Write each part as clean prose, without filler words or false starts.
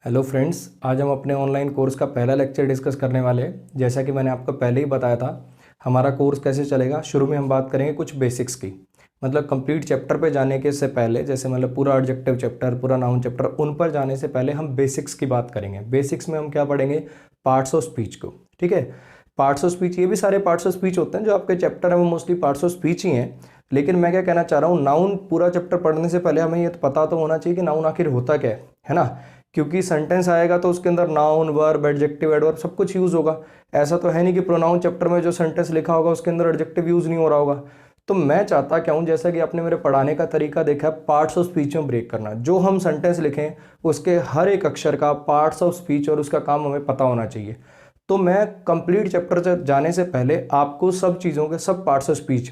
Hello friends, आज हम अपने ऑनलाइन कोर्स का पहला लेक्चर डिस्कस करने वाले हैं। जैसा कि मैंने आपको पहले ही बताया था, हमारा कोर्स कैसे चलेगा। शुरू में हम बात करेंगे कुछ बेसिक्स की, मतलब कंप्लीट चैप्टर पे जाने के से पहले, जैसे मतलब पूरा एडजेक्टिव चैप्टर, पूरा नाउन चैप्टर, उन पर जाने से पहले हम बेसिक्स की बात करेंगे। बेसिक्स में हम क्या पढ़ेंगे? पार्ट्स ऑफ स्पीच को। ठीक है, पार्ट्स ऑफ स्पीच, ये भी सारे पार्ट्स ऑफ स्पीच होते हैं जो आपके चैप्टर है, वो मोस्टली पार्ट्स ऑफ स्पीच ही हैं। लेकिन मैं क्या कहना चाह रहा हूँ, नाउन पूरा चैप्टर पढ़ने से पहले हमें ये तो पता तो होना चाहिए कि नाउन आखिर होता क्या है ना। क्योंकि सेंटेंस आएगा तो उसके अंदर नाउन, वर्ब, एडजेक्टिव, एडवर्ब सब कुछ यूज़ होगा। ऐसा तो है नहीं कि प्रोनाउन चैप्टर में जो सेंटेंस लिखा होगा उसके अंदर एडजेक्टिव यूज़ नहीं हो रहा होगा। तो मैं चाहता क्या हूँ, जैसा कि आपने मेरे पढ़ाने का तरीका देखा है, पार्ट्स ऑफ स्पीच में ब्रेक करना। जो हम सेंटेंस लिखें उसके हर एक अक्षर का पार्ट्स ऑफ स्पीच और उसका काम हमें पता होना चाहिए। तो मैं कंप्लीट चैप्टर से जाने से पहले आपको सब चीज़ों के सब पार्ट्स ऑफ स्पीच,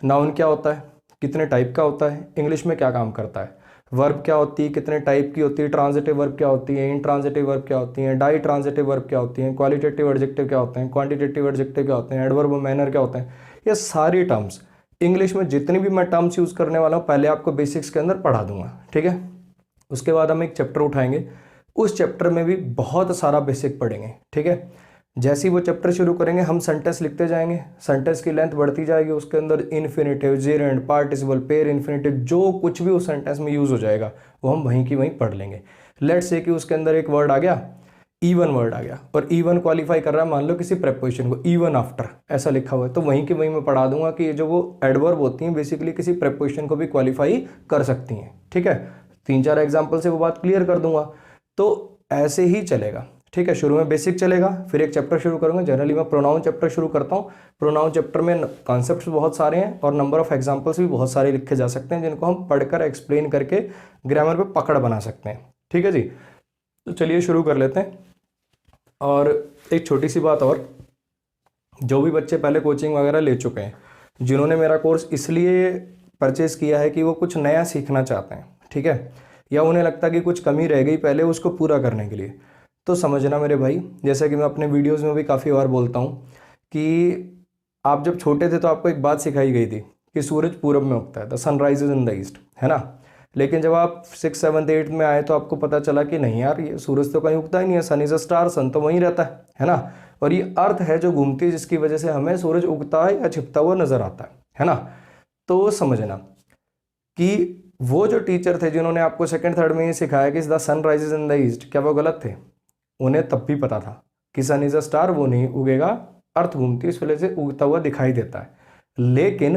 नाउन क्या होता है, कितने टाइप का होता है, इंग्लिश में क्या काम करता है, वर्ब क्या होती है, कितने टाइप की होती है, ट्रांजिटिव वर्ब क्या होती है, इंट्रांजिटिव वर्ब क्या होती है, डाई ट्रांजिटिव वर्ब क्या होती है, क्वालिटेटिव एडजेक्टिव क्या होते हैं, क्वांटिटेटिव एडजेक्टिव क्या होते हैं, एडवर्ब मैनर क्या होते हैं, ये सारी टर्म्स इंग्लिश में जितनी भी मैं टर्म्स यूज़ करने वाला हूँ पहले आपको बेसिक्स के अंदर पढ़ा दूंगा। ठीक है, उसके बाद हम एक चैप्टर उठाएंगे, उस चैप्टर में भी बहुत सारा बेसिक पढ़ेंगे। ठीक है, जैसे ही वो चैप्टर शुरू करेंगे हम सेंटेंस लिखते जाएंगे, सेंटेंस की लेंथ बढ़ती जाएगी, उसके अंदर infinitive, gerund, participle, pair infinitive, जो कुछ भी उस सेंटेंस में यूज़ हो जाएगा वो हम वहीं की वहीं पढ़ लेंगे। लेट्स से कि उसके अंदर एक वर्ड आ गया, इवन वर्ड आ गया, और इवन क्वालिफाई कर रहा है मान लो किसी प्रेपोजिशन को, इवन आफ्टर ऐसा लिखा हुआ है, तो वहीं के वहीं मैं पढ़ा दूंगा कि ये जो वो एडवर्ब होती हैं बेसिकली किसी प्रेपोजिशन को भी क्वालिफाई कर सकती हैं। ठीक है, 3-4 एग्जाम्पल से वो बात क्लियर कर दूंगा। तो ऐसे ही चलेगा। ठीक है, शुरू में बेसिक चलेगा, फिर एक चैप्टर शुरू करूंगा। जनरली मैं प्रोनाउन चैप्टर शुरू करता हूँ। प्रोनाउन चैप्टर में कॉन्सेप्ट्स बहुत सारे हैं और नंबर ऑफ एग्जांपल्स भी बहुत सारे लिखे जा सकते हैं, जिनको हम पढ़कर एक्सप्लेन करके ग्रामर पे पकड़ बना सकते हैं। ठीक है जी, तो चलिए शुरू कर लेते हैं। और एक छोटी सी बात और, जो भी बच्चे पहले कोचिंग वगैरह ले चुके हैं, जिन्होंने मेरा कोर्स इसलिए परचेज किया है कि वो कुछ नया सीखना चाहते हैं, ठीक है, या उन्हें लगता है कि कुछ कमी रह गई पहले उसको पूरा करने के लिए, तो समझना मेरे भाई, जैसा कि मैं अपने वीडियोस में भी काफ़ी बार बोलता हूँ कि आप जब छोटे थे तो आपको एक बात सिखाई गई थी कि सूरज पूरब में उगता है, the sunrises in the east, है ना। लेकिन जब आप 6, 7, 8 में आए तो आपको पता चला कि नहीं यार, ये सूरज तो कहीं उगता ही नहीं है, सन इज अ स्टार, सन तो वहीं रहता है ना। और ये अर्थ है जो घूमती है, जिसकी वजह से हमें सूरज उगता है या छिपता हुआ नजर आता है ना। तो समझना कि वो जो टीचर थे जिन्होंने आपको सेकंड थर्ड में ये सिखाया कि the sun rises in the east, क्या वो गलत थे? उन्हें तब भी पता था कि सन इज अ स्टार, वो नहीं उगेगा, अर्थ घूमती है इस वजह से उगता हुआ दिखाई देता है। लेकिन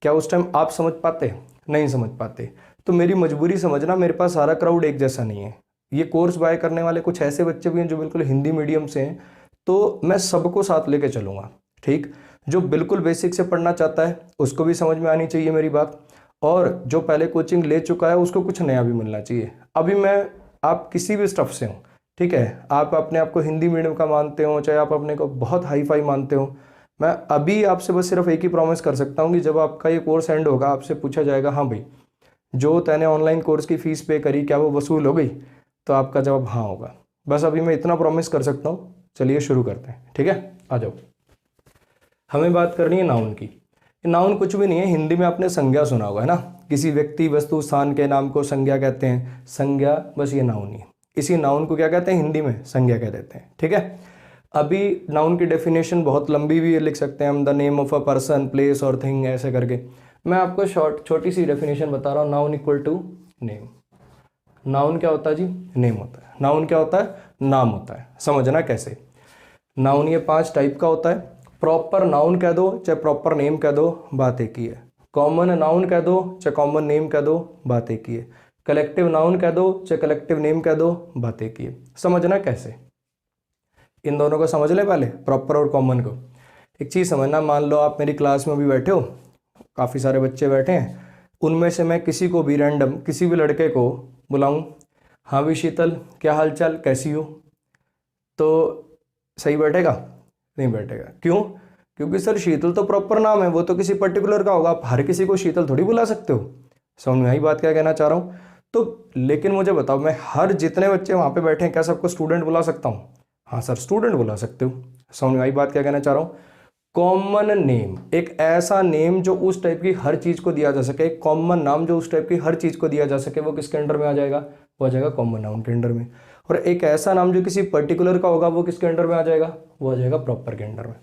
क्या उस टाइम आप समझ पाते? नहीं समझ पाते। तो मेरी मजबूरी समझना, मेरे पास सारा क्राउड एक जैसा नहीं है। ये कोर्स बाय करने वाले कुछ ऐसे बच्चे भी हैं जो बिल्कुल हिंदी मीडियम से हैं, तो मैं सबको साथ लेके चलूंगा। ठीक, जो बिल्कुल बेसिक से पढ़ना चाहता है उसको भी समझ में आनी चाहिए मेरी बात, और जो पहले कोचिंग ले चुका है उसको कुछ नया भी मिलना चाहिए। अभी मैं, आप किसी भी स्टफ से हो, ठीक है, आप अपने आप को हिंदी मीडियम का मानते हो, चाहे आप अपने को बहुत हाई फाई मानते हो, मैं अभी आपसे बस सिर्फ एक ही प्रॉमिस कर सकता हूँ कि जब आपका ये कोर्स एंड होगा आपसे पूछा जाएगा, हाँ भाई जो तैने ऑनलाइन कोर्स की फ़ीस पे करी क्या वो वसूल हो गई, तो आपका जवाब हाँ होगा। बस अभी मैं इतना प्रॉमिस कर सकता हूँ। चलिए शुरू करते हैं। ठीक है, आ जाओ। हमें बात करनी है नाउन की। नाउन कुछ भी नहीं है, हिंदी में आपने संज्ञा सुना होगा, है ना। किसी व्यक्ति, वस्तु, स्थान के नाम को संज्ञा कहते हैं। संज्ञा, बस ये नाउन ही है। इसी नाउन को क्या कहते हैं हिंदी में? संज्ञा कह देते हैं। ठीक है, अभी नाउन की डेफिनेशन बहुत लंबी भी लिख सकते हैं हम, the name of a person, place और थिंग, ऐसे करके। मैं आपको छोटी सी डेफिनेशन बता रहा हूँ। Noun equal to name. Noun क्या होता है जी? नेम होता है। नाउन क्या होता है? नाम होता है। समझना कैसे। नाउन ये 5 टाइप का होता है। प्रॉपर नाउन कह दो चाहे प्रॉपर नेम कह दो, बात एक ही है। कॉमन नाउन कह दो चाहे कॉमन नेम कह दो, बात एक ही है। कलेक्टिव नाउन कह दो चाहे कलेक्टिव नेम कह दो, बात एक ही है। समझना कैसे, इन दोनों को समझ ले पहले, प्रॉपर और कॉमन को। एक चीज़ समझना, मान लो आप मेरी क्लास में भी बैठे हो, काफ़ी सारे बच्चे बैठे हैं, उनमें से मैं किसी को भी रैंडम, किसी भी लड़के को बुलाऊं, हाँ भी शीतल क्या हाल चाल, कैसी हो, तो सही बैठेगा? नहीं बैठेगा। क्यों? क्योंकि सर शीतल तो प्रॉपर नाम है, वो तो किसी पर्टिकुलर का होगा, आप हर किसी को शीतल थोड़ी बुला सकते हो। समझ में आई बात क्या कहना चाह रहा हूँ? तो लेकिन मुझे बताओ, मैं हर जितने बच्चे वहाँ पे बैठे हैं क्या सबको स्टूडेंट बुला सकता हूँ? हाँ सर, स्टूडेंट बुला सकते हो। समझ में आई बात क्या कहना चाह रहा हूँ? कॉमन नेम, एक ऐसा नेम जो उस टाइप की हर चीज़ को दिया जा सके, एक कॉमन नाम जो उस टाइप की हर चीज़ को दिया जा सके, वो किसके अंडर में आ जाएगा? वो आ जाएगा कॉमन नाउन के अंडर में। और एक ऐसा नाम जो किसी पर्टिकुलर का होगा वो किसके अंडर में आ जाएगा, वो आ जाएगा प्रॉपर के अंडर में।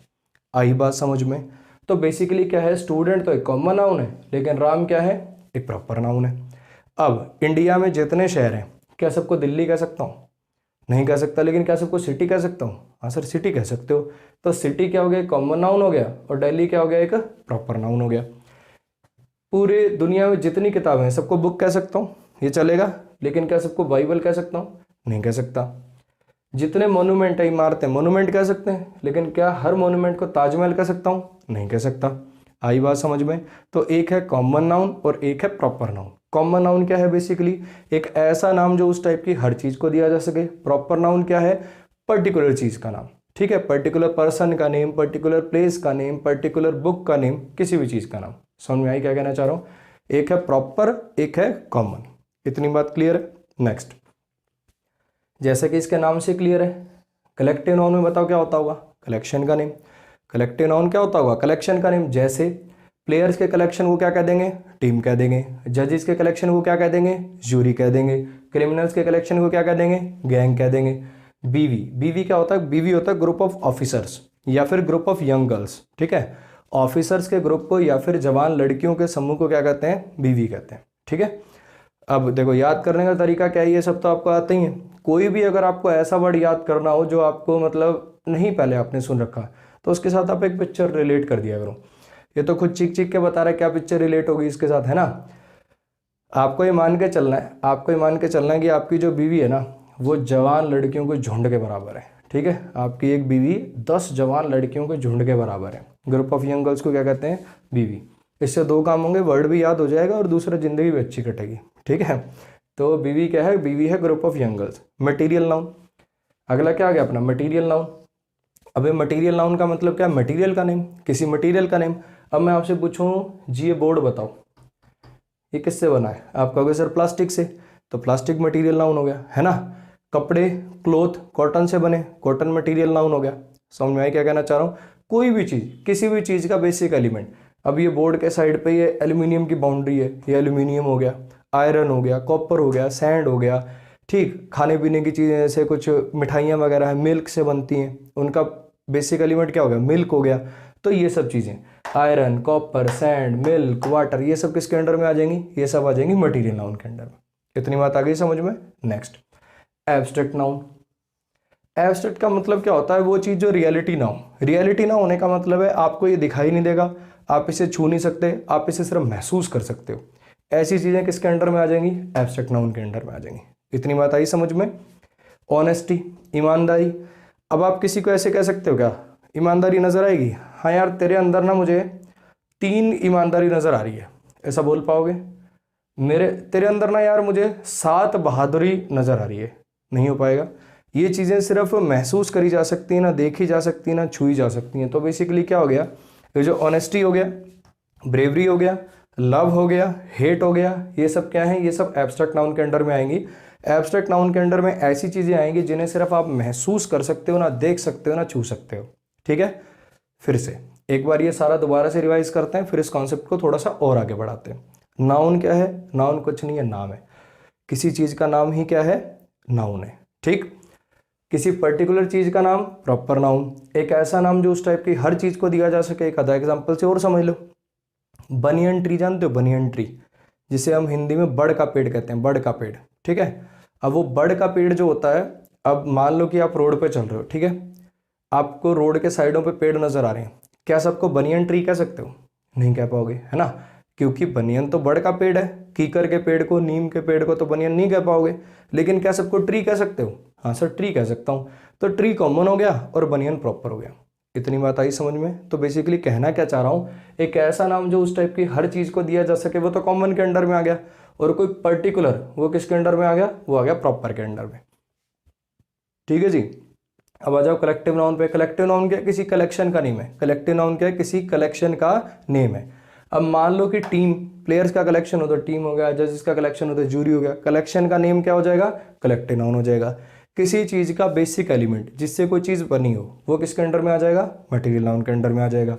आई बात समझ में। तो बेसिकली क्या है, स्टूडेंट तो एक कॉमन नाउन है, लेकिन राम क्या है, एक प्रॉपर नाउन है। अब इंडिया में जितने शहर हैं, क्या सबको दिल्ली कह सकता हूँ, नहीं कह सकता, लेकिन क्या सबको सिटी कह सकता हूँ, हाँ सर सिटी कह सकते हो। तो सिटी क्या हो गया, कॉमन नाउन हो गया, और दिल्ली क्या हो गया, एक प्रॉपर नाउन हो गया। पूरे दुनिया में जितनी किताबें हैं सबको बुक कह सकता हूँ, ये चलेगा, लेकिन क्या सबको बाइबल कह सकता हूँ, नहीं कह सकता। जितने मोनूमेंट है, इमारतें, मोनूमेंट कह सकते हैं, लेकिन क्या हर मोनूमेंट को ताजमहल कह सकता हूँ, नहीं कह सकता। आई बात समझ में। तो एक है कॉमन नाउन और एक है प्रॉपर नाउन। कॉमन नाउन क्या है, बेसिकली एक ऐसा नाम जो उस टाइप की हर चीज़ को दिया जा सके। प्रॉपर नाउन क्या है, पर्टिकुलर चीज़ का नाम, ठीक है, पर्टिकुलर पर्सन का नेम, पर्टिकुलर प्लेस का नेम, पर्टिकुलर बुक का नेम, किसी भी चीज़ का नाम। समझ में आई क्या कहना चाह रहा हूँ, एक है प्रॉपर, एक है कॉमन। इतनी बात क्लियर है। नेक्स्ट, जैसे कि इसके नाम से क्लियर है, कलेक्टिव नाउन में बताओ क्या होता होगा, कलेक्शन का नेम। कलेक्टिव नाउन क्या होता होगा, कलेक्शन का नेम। जैसे प्लेयर्स के कलेक्शन को क्या कह देंगे, टीम कह देंगे। जजेस के कलेक्शन को क्या कह देंगे, जूरी कह देंगे। क्रिमिनल्स के कलेक्शन को क्या कह देंगे, गैंग कह देंगे। बीवी, बीवी क्या होता है, बीवी होता है ग्रुप ऑफ ऑफिसर्स या फिर ग्रुप ऑफ यंग गर्ल्स, ठीक है। ऑफिसर्स के ग्रुप को या फिर जवान लड़कियों के समूह को क्या कहते हैं, बीवी कहते हैं, ठीक है। अब देखो याद करने का तरीका क्या है, ये सब तो आपको आते ही है। कोई भी अगर आपको ऐसा वर्ड याद करना हो जो आपको मतलब नहीं पहले आपने सुन रखा, तो उसके साथ आप एक पिक्चर रिलेट कर दिया करो। ये तो खुद चीख चीख के बता रहा है क्या पिक्चर रिलेट होगी इसके साथ, है ना। आपको ये मान के चलना है, आपको ये मान के चलना है कि आपकी जो बीवी है ना, वो जवान लड़कियों के झुंड के बराबर है, ठीक है। आपकी एक बीवी 10 जवान लड़कियों के झुंड के बराबर है। ग्रुप ऑफ यंग गर्ल्स को क्या कहते हैं, बीवी। इससे दो काम होंगे, वर्ड भी याद हो जाएगा और दूसरा जिंदगी भी अच्छी कटेगी, ठीक है। तो बीवी क्या है, बीवी है group of young girls. Material noun, अगला क्या आ गया अपना, मटीरियल नाउन। अब मटीरियल नाउन का मतलब क्या है, मटीरियल का नेम, किसी मटीरियल का नेम। अब मैं आपसे पूछूं जी ये बोर्ड बताओ, ये किससे बना है, आप कहोगे सर प्लास्टिक से, तो प्लास्टिक मटीरियल नाउन हो गया, है ना। कपड़े, क्लोथ कॉटन से बने, कॉटन मटीरियल नाउन हो गया। समझ में आया क्या कहना चाह रहा हूँ। कोई भी चीज़, किसी भी चीज़ का बेसिक एलिमेंट। अब ये बोर्ड के साइड पे ये एल्यूमिनियम की बाउंड्री है, ये एल्यूमिनियम हो गया, आयरन हो गया, कॉपर हो गया, सैंड हो गया, ठीक। खाने पीने की चीज़ें जैसे कुछ मिठाइयाँ वगैरह है, मिल्क से बनती हैं, उनका बेसिक एलिमेंट क्या हो गया, मिल्क हो गया। तो ये सब चीज़ें iron, copper, sand, milk, water, ये सब किसके अंडर में आ जाएंगी, ये सब आ जाएंगी मटीरियल नाउन के अंडर में। इतनी बात आ गई समझ में। Next, abstract noun. एब्स्ट्रैक्ट का मतलब क्या होता है, वो चीज़ जो रियलिटी ना हो। रियलिटी ना होने का मतलब है आपको ये दिखाई नहीं देगा, आप इसे छू नहीं सकते, आप इसे सिर्फ महसूस कर सकते हो। ऐसी चीज़ें किसके अंडर में आ जाएंगी, एब्स्ट्रैक्ट नाउन के अंडर में आ जाएंगी। इतनी बात आई समझ में। ऑनेस्टी, ईमानदारी। अब आप किसी को ऐसे कह सकते हो क्या, ईमानदारी नज़र आएगी, हाँ यार तेरे अंदर ना मुझे 3 ईमानदारी नज़र आ रही है, ऐसा बोल पाओगे। तेरे अंदर ना यार मुझे 7 बहादुरी नज़र आ रही है, नहीं हो पाएगा। ये चीज़ें सिर्फ महसूस करी जा सकती हैं, ना देखी जा सकती हैं, ना छुई जा सकती हैं। तो बेसिकली क्या हो गया, ये जो ऑनेस्टी हो गया, ब्रेवरी हो गया, लव हो गया, हेट हो गया, ये सब क्या है, ये सब एब्स्ट्रैक्ट नाउन के अंडर में आएंगी। एब्स्ट्रैक्ट नाउन के अंडर में ऐसी चीज़ें आएंगी जिन्हें सिर्फ आप महसूस कर सकते हो, ना देख सकते हो, ना छू सकते हो, ठीक है। फिर से एक बार ये सारा दोबारा से रिवाइज करते हैं, फिर इस कॉन्सेप्ट को थोड़ा सा और आगे बढ़ाते हैं। नाउन क्या है, नाउन कुछ नहीं है, नाम है। किसी चीज़ का नाम ही क्या है, नाउन है, ठीक। किसी पर्टिकुलर चीज़ का नाम प्रॉपर नाउन। एक ऐसा नाम जो उस टाइप की हर चीज़ को दिया जा सके। एक आधा एग्जाम्पल से और समझ लो, बनियन ट्री जानते हो, बनियन ट्री, जिसे हम हिंदी में बड़ का पेड़ कहते हैं, बड़ का पेड़, ठीक है। अब वो बड़ का पेड़ जो होता है, अब मान लो कि आप रोड पे चल रहे हो, ठीक है, आपको रोड के साइडों पे पेड़ नजर आ रहे हैं, क्या सबको बनियन ट्री कह सकते हो, नहीं कह पाओगे, है ना, क्योंकि बनियन तो बड़ का पेड़ है। कीकर के पेड़ को, नीम के पेड़ को तो बनियन नहीं कह पाओगे, लेकिन क्या सबको ट्री कह सकते हो, हाँ सर ट्री कह सकता हूँ। तो ट्री कॉमन हो गया और बनियन प्रॉपर हो गया। इतनी बात आई समझ में। तो बेसिकली कहना क्या चाह रहा हूँ, एक ऐसा नाम जो उस टाइप की हर चीज़ को दिया जा सके, वो तो कॉमन के अंडर में आ गया, और कोई पर्टिकुलर वो किसके अंडर में आ गया, वो आ गया प्रॉपर के अंडर में, ठीक है जी। अब आ जाओ कलेक्टिव नाउन पे। कलेक्टिव नाउन क्या है, किसी कलेक्शन का नेम है। कलेक्टिव नाउन क्या है, किसी कलेक्शन का नेम है। अब मान लो कि टीम, प्लेयर्स का कलेक्शन हो तो टीम हो गया, जजेस का कलेक्शन हो तो जूरी हो गया। कलेक्शन का नेम क्या हो जाएगा, कलेक्टिव नाउन हो जाएगा। किसी चीज़ का बेसिक एलिमेंट जिससे कोई चीज़ बनी हो, वो किसके अंडर में आ जाएगा, मटेरियल नाउन के अंडर में आ जाएगा।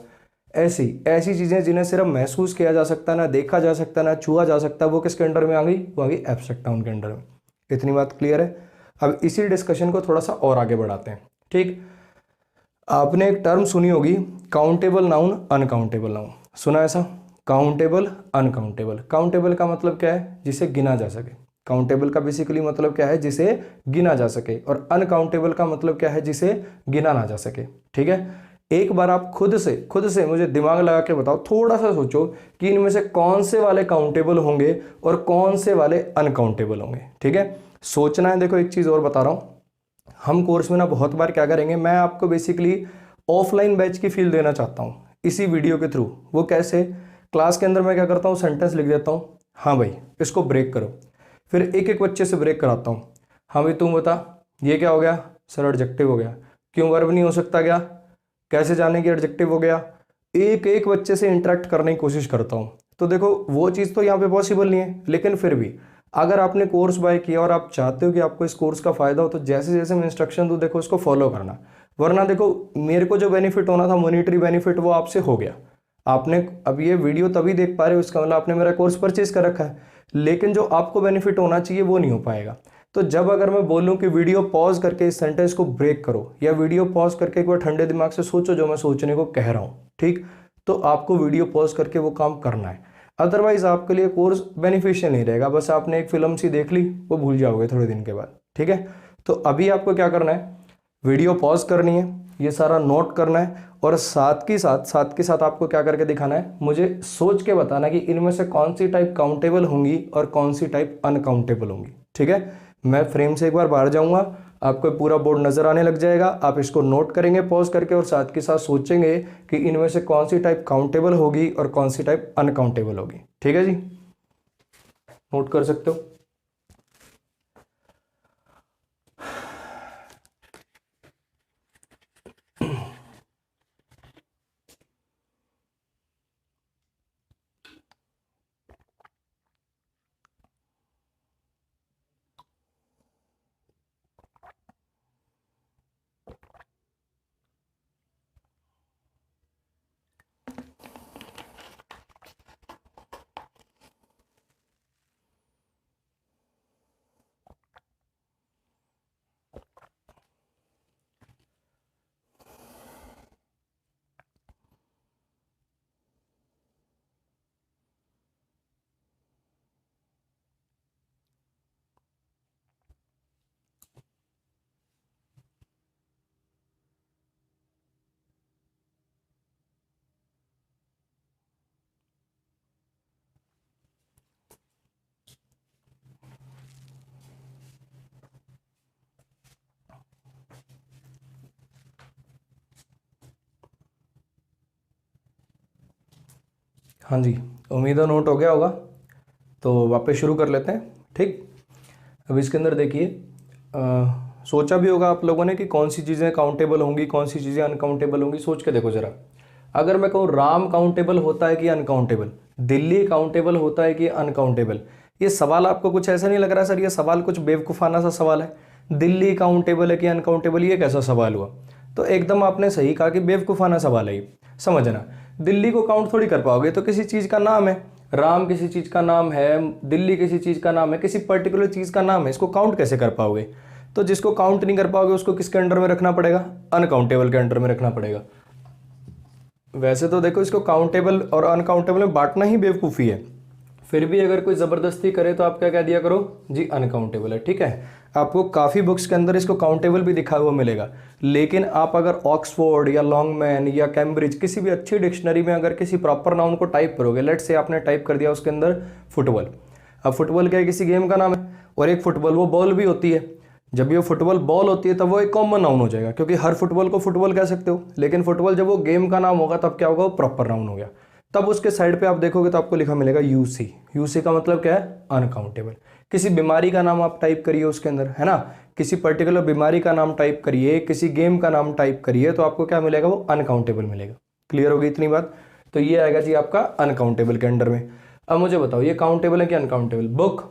ऐसी चीज़ें जिन्हें सिर्फ महसूस किया जा सकता है, ना देखा जा सकता, ना छुआ जा सकता, वो किसके अंडर में आ गई, वो आ गई एब्स्ट्रैक्ट नाउन के अंडर में। इतनी बात क्लियर है। अब इसी डिस्कशन को थोड़ा सा और आगे बढ़ाते हैं। ठीक, आपने एक टर्म सुनी होगी, काउंटेबल नाउन, अनकाउंटेबल नाउन। सुना ऐसा? Countable, uncountable. काउंटेबल का मतलब क्या है? जिसे गिना जा सके। काउंटेबल का बेसिकली मतलब क्या है? जिसे गिना जा सके। और अनकाउंटेबल का मतलब क्या है? जिसे गिना ना जा सके। ठीक है, एक बार आप खुद से मुझे दिमाग लगा के बताओ, थोड़ा सा सोचो कि इनमें से कौन से वाले काउंटेबल होंगे और कौन से वाले अनकाउंटेबल होंगे। ठीक है, सोचना है। देखो एक चीज और बता रहा हूं, हम कोर्स में ना बहुत बार क्या करेंगे, मैं आपको बेसिकली ऑफलाइन बैच की फील देना चाहता हूँ इसी वीडियो के थ्रू। वो कैसे? क्लास के अंदर मैं क्या करता हूँ, सेंटेंस लिख देता हूँ, हाँ भाई इसको ब्रेक करो। फिर एक एक बच्चे से ब्रेक कराता हूँ, हाँ भाई तुम बता ये क्या हो गया? सर एडजेक्टिव हो गया। क्यों वर्ब नहीं हो सकता क्या? कैसे जाने कि एडजेक्टिव हो गया? एक एक बच्चे से इंटरेक्ट करने की कोशिश करता हूँ। तो देखो वो चीज़ तो यहाँ पे पॉसिबल नहीं है, लेकिन फिर भी अगर आपने कोर्स बाय किया और आप चाहते हो कि आपको इस कोर्स का फायदा हो, तो जैसे जैसे मैं इंस्ट्रक्शन दूँ देखो उसको फॉलो करना। वरना देखो मेरे को जो बेनिफिट होना था, मॉनिटरी बेनिफिट, वो आपसे हो गया। आपने अब ये वीडियो तभी देख पा रहे हो, इसका मतलब आपने मेरा कोर्स परचेज कर रखा है, लेकिन जो आपको बेनिफिट होना चाहिए वो नहीं हो पाएगा। तो जब अगर मैं बोलूं कि वीडियो पॉज करके इस सेंटेंस को ब्रेक करो, या वीडियो पॉज करके एक बार ठंडे दिमाग से सोचो जो मैं सोचने को कह रहा हूं, ठीक, तो आपको वीडियो पॉज करके वो काम करना है। अदरवाइज आपके लिए कोर्स बेनिफिशियल नहीं रहेगा। बस आपने एक फिल्म सी देख ली, वो भूल जाओगे थोड़े दिन के बाद। ठीक है, तो अभी आपको क्या करना है, वीडियो पॉज करनी है, ये सारा नोट करना है, और साथ के साथ आपको क्या करके दिखाना है, मुझे सोच के बताना कि इनमें से कौन सी टाइप काउंटेबल होंगी और कौन सी टाइप अनकाउंटेबल होंगी। ठीक है, मैं फ्रेम से एक बार बाहर जाऊंगा, आपको पूरा बोर्ड नजर आने लग जाएगा, आप इसको नोट करेंगे पॉज करके, और साथ के साथ सोचेंगे कि इनमें से कौन सी टाइप काउंटेबल होगी और कौन सी टाइप अनकाउंटेबल होगी। ठीक है जी, नोट कर सकते हो। हाँ जी, उम्मीद है नोट हो गया होगा। तो वापस शुरू कर लेते हैं। ठीक, अब इसके अंदर देखिए, सोचा भी होगा आप लोगों ने कि कौन सी चीज़ें काउंटेबल होंगी, कौन सी चीज़ें अनकाउंटेबल होंगी। सोच के देखो ज़रा, अगर मैं कहूँ राम काउंटेबल होता है कि अनकाउंटेबल, दिल्ली काउंटेबल होता है कि अनकाउंटेबल, ये सवाल आपको कुछ ऐसा नहीं लग रहा सर ये सवाल कुछ बेवकूफ़ाना सा सवाल है? दिल्ली काउंटेबल है कि अनकाउंटेबल, ये कैसा सवाल हुआ? तो एकदम आपने सही कहा कि बेवकूफ़ाना सवाल है ये। समझना, दिल्ली को काउंट थोड़ी कर पाओगे, तो किसी चीज़ का नाम है, राम किसी चीज़ का नाम है, दिल्ली किसी चीज़ का नाम है, किसी पर्टिकुलर चीज़ का नाम है, इसको काउंट कैसे कर पाओगे? तो जिसको काउंट नहीं कर पाओगे उसको किसके अंडर में रखना पड़ेगा? अनकाउंटेबल के अंडर में रखना पड़ेगा। वैसे तो देखो इसको काउंटेबल और अनकाउंटेबल में बांटना ही बेवकूफ़ी है, फिर भी अगर कोई ज़बरदस्ती करे तो आप क्या कह दिया करो जी, अनकाउंटेबल है। ठीक है, आपको काफ़ी बुक्स के अंदर इसको काउंटेबल भी दिखा हुआ मिलेगा, लेकिन आप अगर ऑक्सफोर्ड या लॉन्गमैन या कैम्ब्रिज किसी भी अच्छी डिक्शनरी में अगर किसी प्रॉपर नाउन को टाइप करोगे, लेट से आपने टाइप कर दिया उसके अंदर फुटबॉल। अब फुटबॉल क्या है? किसी गेम का नाम है, और एक फुटबॉल वो बॉल भी होती है। जब ये फुटबॉल बॉल होती है तब वो एक कॉमन नाउन हो जाएगा, क्योंकि हर फुटबॉल को फुटबॉल कह सकते हो, लेकिन फुटबॉल जब वो गेम का नाम होगा तब क्या होगा? वो प्रॉपर नाउन हो गया। तब उसके साइड पे आप देखोगे तो आपको लिखा मिलेगा यूसी। यूसी का मतलब क्या है? अनकाउंटेबल। किसी बीमारी का नाम आप टाइप करिए उसके अंदर, है ना, किसी पर्टिकुलर बीमारी का नाम टाइप करिए, किसी गेम का नाम टाइप करिए, तो आपको क्या मिलेगा? वो अनकाउंटेबल मिलेगा। क्लियर होगी इतनी बात? तो ये आएगा जी आपका अनकाउंटेबल के अंडर में। अब मुझे बताओ ये काउंटेबल है कि uncountable? Book,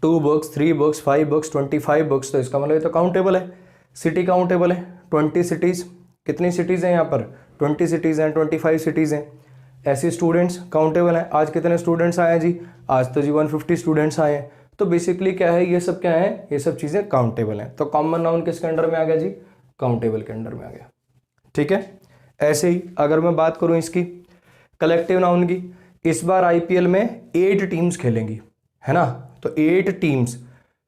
2 books, 3 books, 5 books, 25 books, तो इसका मतलब ये तो काउंटेबल है। सिटी काउंटेबल है, 20 सिटीज़। कितनी सिटीज़ हैं यहाँ पर? 20 सिटीज़ हैं, 25 सिटीज़ हैं। ऐसे स्टूडेंट्स काउंटेबल हैं। आज कितने स्टूडेंट्स आए हैं जी? आज तो जी 150 स्टूडेंट्स आए हैं। तो बेसिकली क्या है, ये सब क्या है, ये सब चीज़ें काउंटेबल हैं। तो कॉमन नाउन किसके अंडर में आ गया जी, काउंटेबल के अंडर में आ गया। ठीक है, ऐसे ही अगर मैं बात करूं इसकी कलेक्टिव नाउन की, इस बार आईपीएल में 8 टीम्स खेलेंगी, है ना। तो 8 टीम्स,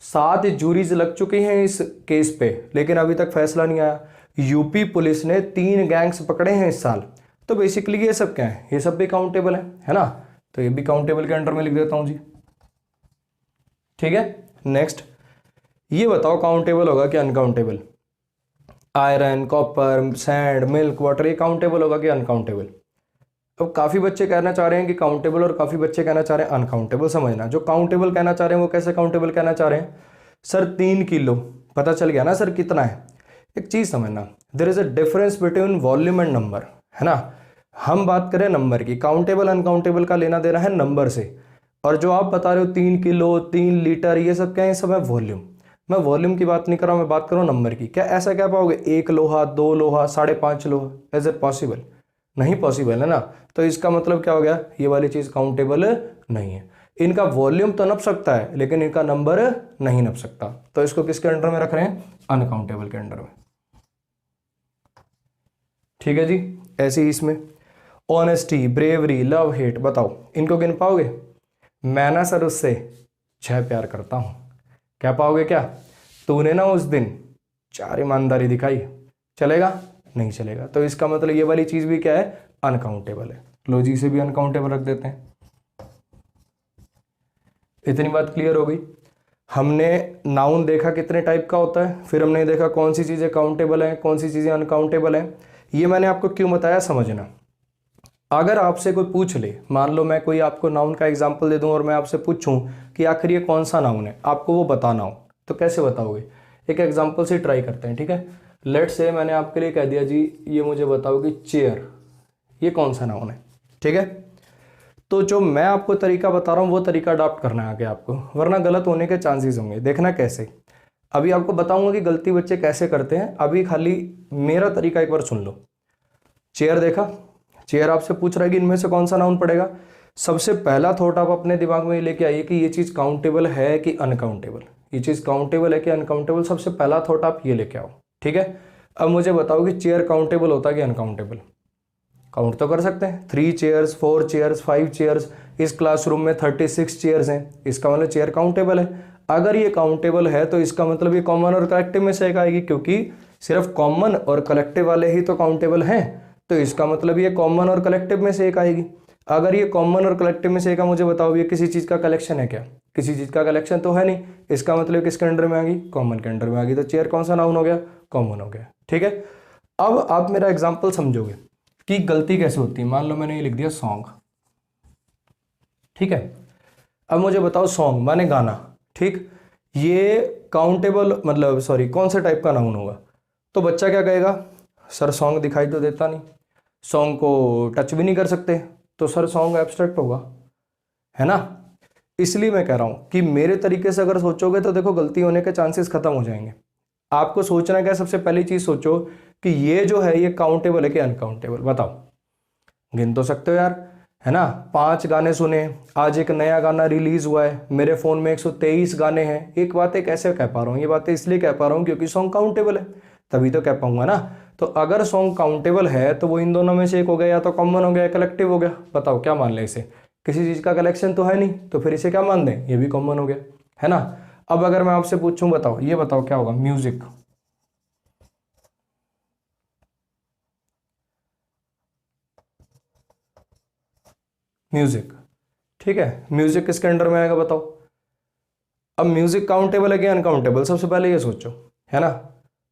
7 जूरीज लग चुकी हैं इस केस पे, लेकिन अभी तक फैसला नहीं आया। यूपी पुलिस ने 3 गैंग्स पकड़े हैं इस साल। तो बेसिकली ये सब क्या है, ये सब भी काउंटेबल है ना। तो ये भी काउंटेबल के अंडर में लिख देता हूं जी। ठीक है, नेक्स्ट ये बताओ काउंटेबल होगा कि uncountable. Iron, copper, sand, milk, water, ये काउंटेबल होगा कि अनकाउंटेबल। अब काफ़ी बच्चे कहना चाह रहे हैं कि काउंटेबल और काफ़ी बच्चे कहना चाह रहे हैं अनकाउंटेबल। समझना, जो काउंटेबल कहना चाह रहे हैं वो कैसे काउंटेबल कहना चाह रहे हैं, सर 3 किलो पता चल गया ना सर कितना है। एक चीज़ समझना, there is a difference between volume and number, है ना। हम बात करें नंबर की, काउंटेबल अनकाउंटेबल का लेना देना है नंबर से। और जो आप बता रहे हो 3 किलो, 3 लीटर, ये सब क्या है, सब है वॉल्यूम। मैं वॉल्यूम की बात नहीं कर रहा हूं, मैं बात कर रहा हूं नंबर की। क्या ऐसा क्या पाओगे 1 लोहा, 2 लोहा, 5.5 लोहा, इज इट पॉसिबल? नहीं पॉसिबल है ना। तो इसका मतलब क्या हो गया, ये वाली चीज काउंटेबल नहीं है। इनका वॉल्यूम तो नप सकता है लेकिन इनका नंबर नहीं नप सकता। तो इसको किसके अंडर में रख रहे हैं, अनकाउंटेबल के अंडर में। ठीक है जी, ऐसे ही इसमें ऑनेस्टी, ब्रेवरी, लव, हेट, बताओ इनको गिन पाओगे? मैं ना सर उससे 6 प्यार करता हूं, क्या पाओगे क्या? तूने ना उस दिन 4 ईमानदारी दिखाई, चलेगा? नहीं चलेगा। तो इसका मतलब ये वाली चीज भी क्या है, अनकाउंटेबल है। लो जी, से भी अनकाउंटेबल रख देते हैं। इतनी बात क्लियर हो गई। हमने नाउन देखा कितने टाइप का होता है, फिर हमने देखा कौन सी चीजें काउंटेबल है, कौन सी चीजें अनकाउंटेबल है। ये मैंने आपको क्यों बताया, समझना। अगर आपसे कोई पूछ ले, मान लो मैं कोई आपको नाउन का एग्जाम्पल दे दूं और मैं आपसे पूछूं कि आखिर ये कौन सा नाउन है, आपको वो बताना हो, तो कैसे बताओगे? एक एग्जाम्पल से ट्राई करते हैं। ठीक है, लेट्स से मैंने आपके लिए कह दिया जी, ये मुझे बताओ कि चेयर ये कौन सा नाउन है। ठीक है, तो जो मैं आपको तरीका बता रहा हूँ वो तरीका अडॉप्ट करना है आगे आपको, वरना गलत होने के चांसेस होंगे। देखना कैसे, अभी आपको बताऊंगा कि गलती बच्चे कैसे करते हैं। अभी खाली मेरा तरीका एक बार सुन लो। चेयर देखा, चेयर आपसे पूछ रहा है कि इनमें से कौन सा नाउन पड़ेगा। सबसे पहला थॉट आप अपने दिमाग में लेके आइए कि ये चीज़ काउंटेबल है कि अनकाउंटेबल, ये चीज़ काउंटेबल है कि अनकाउंटेबल। सबसे पहला थॉट आप ये लेके आओ। ठीक है, अब मुझे बताओ कि चेयर काउंटेबल होता है कि अनकाउंटेबल? काउंट तो कर सकते हैं, 3 चेयर्स, 4 चेयर्स, 5 चेयर्स। इस क्लासरूम में 36 चेयर्स हैं, इसका मतलब चेयर काउंटेबल है। अगर ये काउंटेबल है तो इसका मतलब ये कॉमन और कलेक्टिव में से एक आएगी, क्योंकि सिर्फ कॉमन और कलेक्टिव वाले ही तो काउंटेबल हैं। तो इसका मतलब ये कॉमन और कलेक्टिव में से एक आएगी। अगर ये कॉमन और कलेक्टिव में से एक है, मुझे बताओ ये किसी चीज़ का कलेक्शन है क्या? किसी चीज़ का कलेक्शन तो है नहीं। इसका मतलब किसके अंडर में आ गई, कॉमन के अंडर में आ गई। तो चेयर कौन सा नाउन हो गया, कॉमन हो गया। ठीक है, अब आप मेरा एग्जाम्पल समझोगे कि गलती कैसे होती है। मान लो मैंने ये लिख दिया सॉन्ग, ठीक है। अब मुझे बताओ सॉन्ग माने गाना, ठीक, ये काउंटेबल मतलब सॉरी कौन से टाइप का नाउन होगा? तो बच्चा क्या कहेगा, सर सॉन्ग दिखाई तो देता नहीं, सॉन्ग को टच भी नहीं कर सकते, तो सर सॉन्ग एब्स्ट्रैक्ट होगा, है ना। इसलिए मैं कह रहा हूं कि मेरे तरीके से अगर सोचोगे तो देखो गलती होने के चांसेस खत्म हो जाएंगे। आपको सोचना क्या, सबसे पहली चीज सोचो कि ये जो है ये काउंटेबल है कि अनकाउंटेबल, बताओ। गिन तो सकते हो यार, है ना। 5 गाने सुने, आज एक नया गाना रिलीज हुआ है, मेरे फोन में 123 गाने हैं। एक बातें कैसे कह पा रहा हूँ, ये बातें इसलिए कह पा रहा हूँ क्योंकि सॉन्ग काउंटेबल है, तभी तो कह पाऊंगा ना। तो अगर सॉन्ग काउंटेबल है तो वो इन दोनों में से एक हो गया, या तो कॉमन हो गया या कलेक्टिव हो गया। बताओ क्या मान लें इसे, किसी चीज का कलेक्शन तो है नहीं, तो फिर इसे क्या मान दें, ये भी कॉमन हो गया, है ना। अब अगर मैं आपसे पूछूं, बताओ ये बताओ क्या होगा, म्यूजिक। म्यूजिक, ठीक है, म्यूजिक किसके अंडर में आएगा बताओ। अब म्यूजिक काउंटेबल है कि अनकाउंटेबल, सबसे पहले ये सोचो, है ना।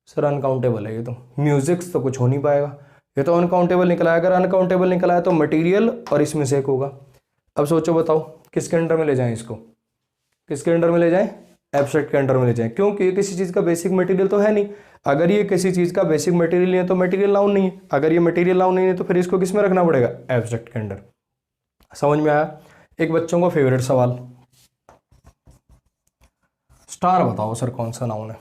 सर अनकाउंटेबल है ये तो, म्यूजिक तो कुछ हो नहीं पाएगा, ये तो अनकाउंटेबल निकला है। अगर अनकाउंटेबल निकला है तो मटेरियल और इसमें से एक होगा। अब सोचो बताओ किसके अंडर में ले जाएं इसको, किसके अंडर में ले जाएं, एब्स्ट्रैक्ट के अंडर में ले जाएं। क्योंकि ये किसी चीज़ का बेसिक मटेरियल तो है नहीं। अगर ये किसी चीज़ का बेसिक मटेरियल नहीं है तो मटेरियल नाउन नहीं है। अगर ये मटेरियल नाउन नहीं है तो फिर इसको किस में रखना पड़ेगा, एब्स्ट्रैक्ट के अंडर। समझ में आया। एक बच्चों का फेवरेट सवाल, स्टार बताओ सर कौन सा नाउन है।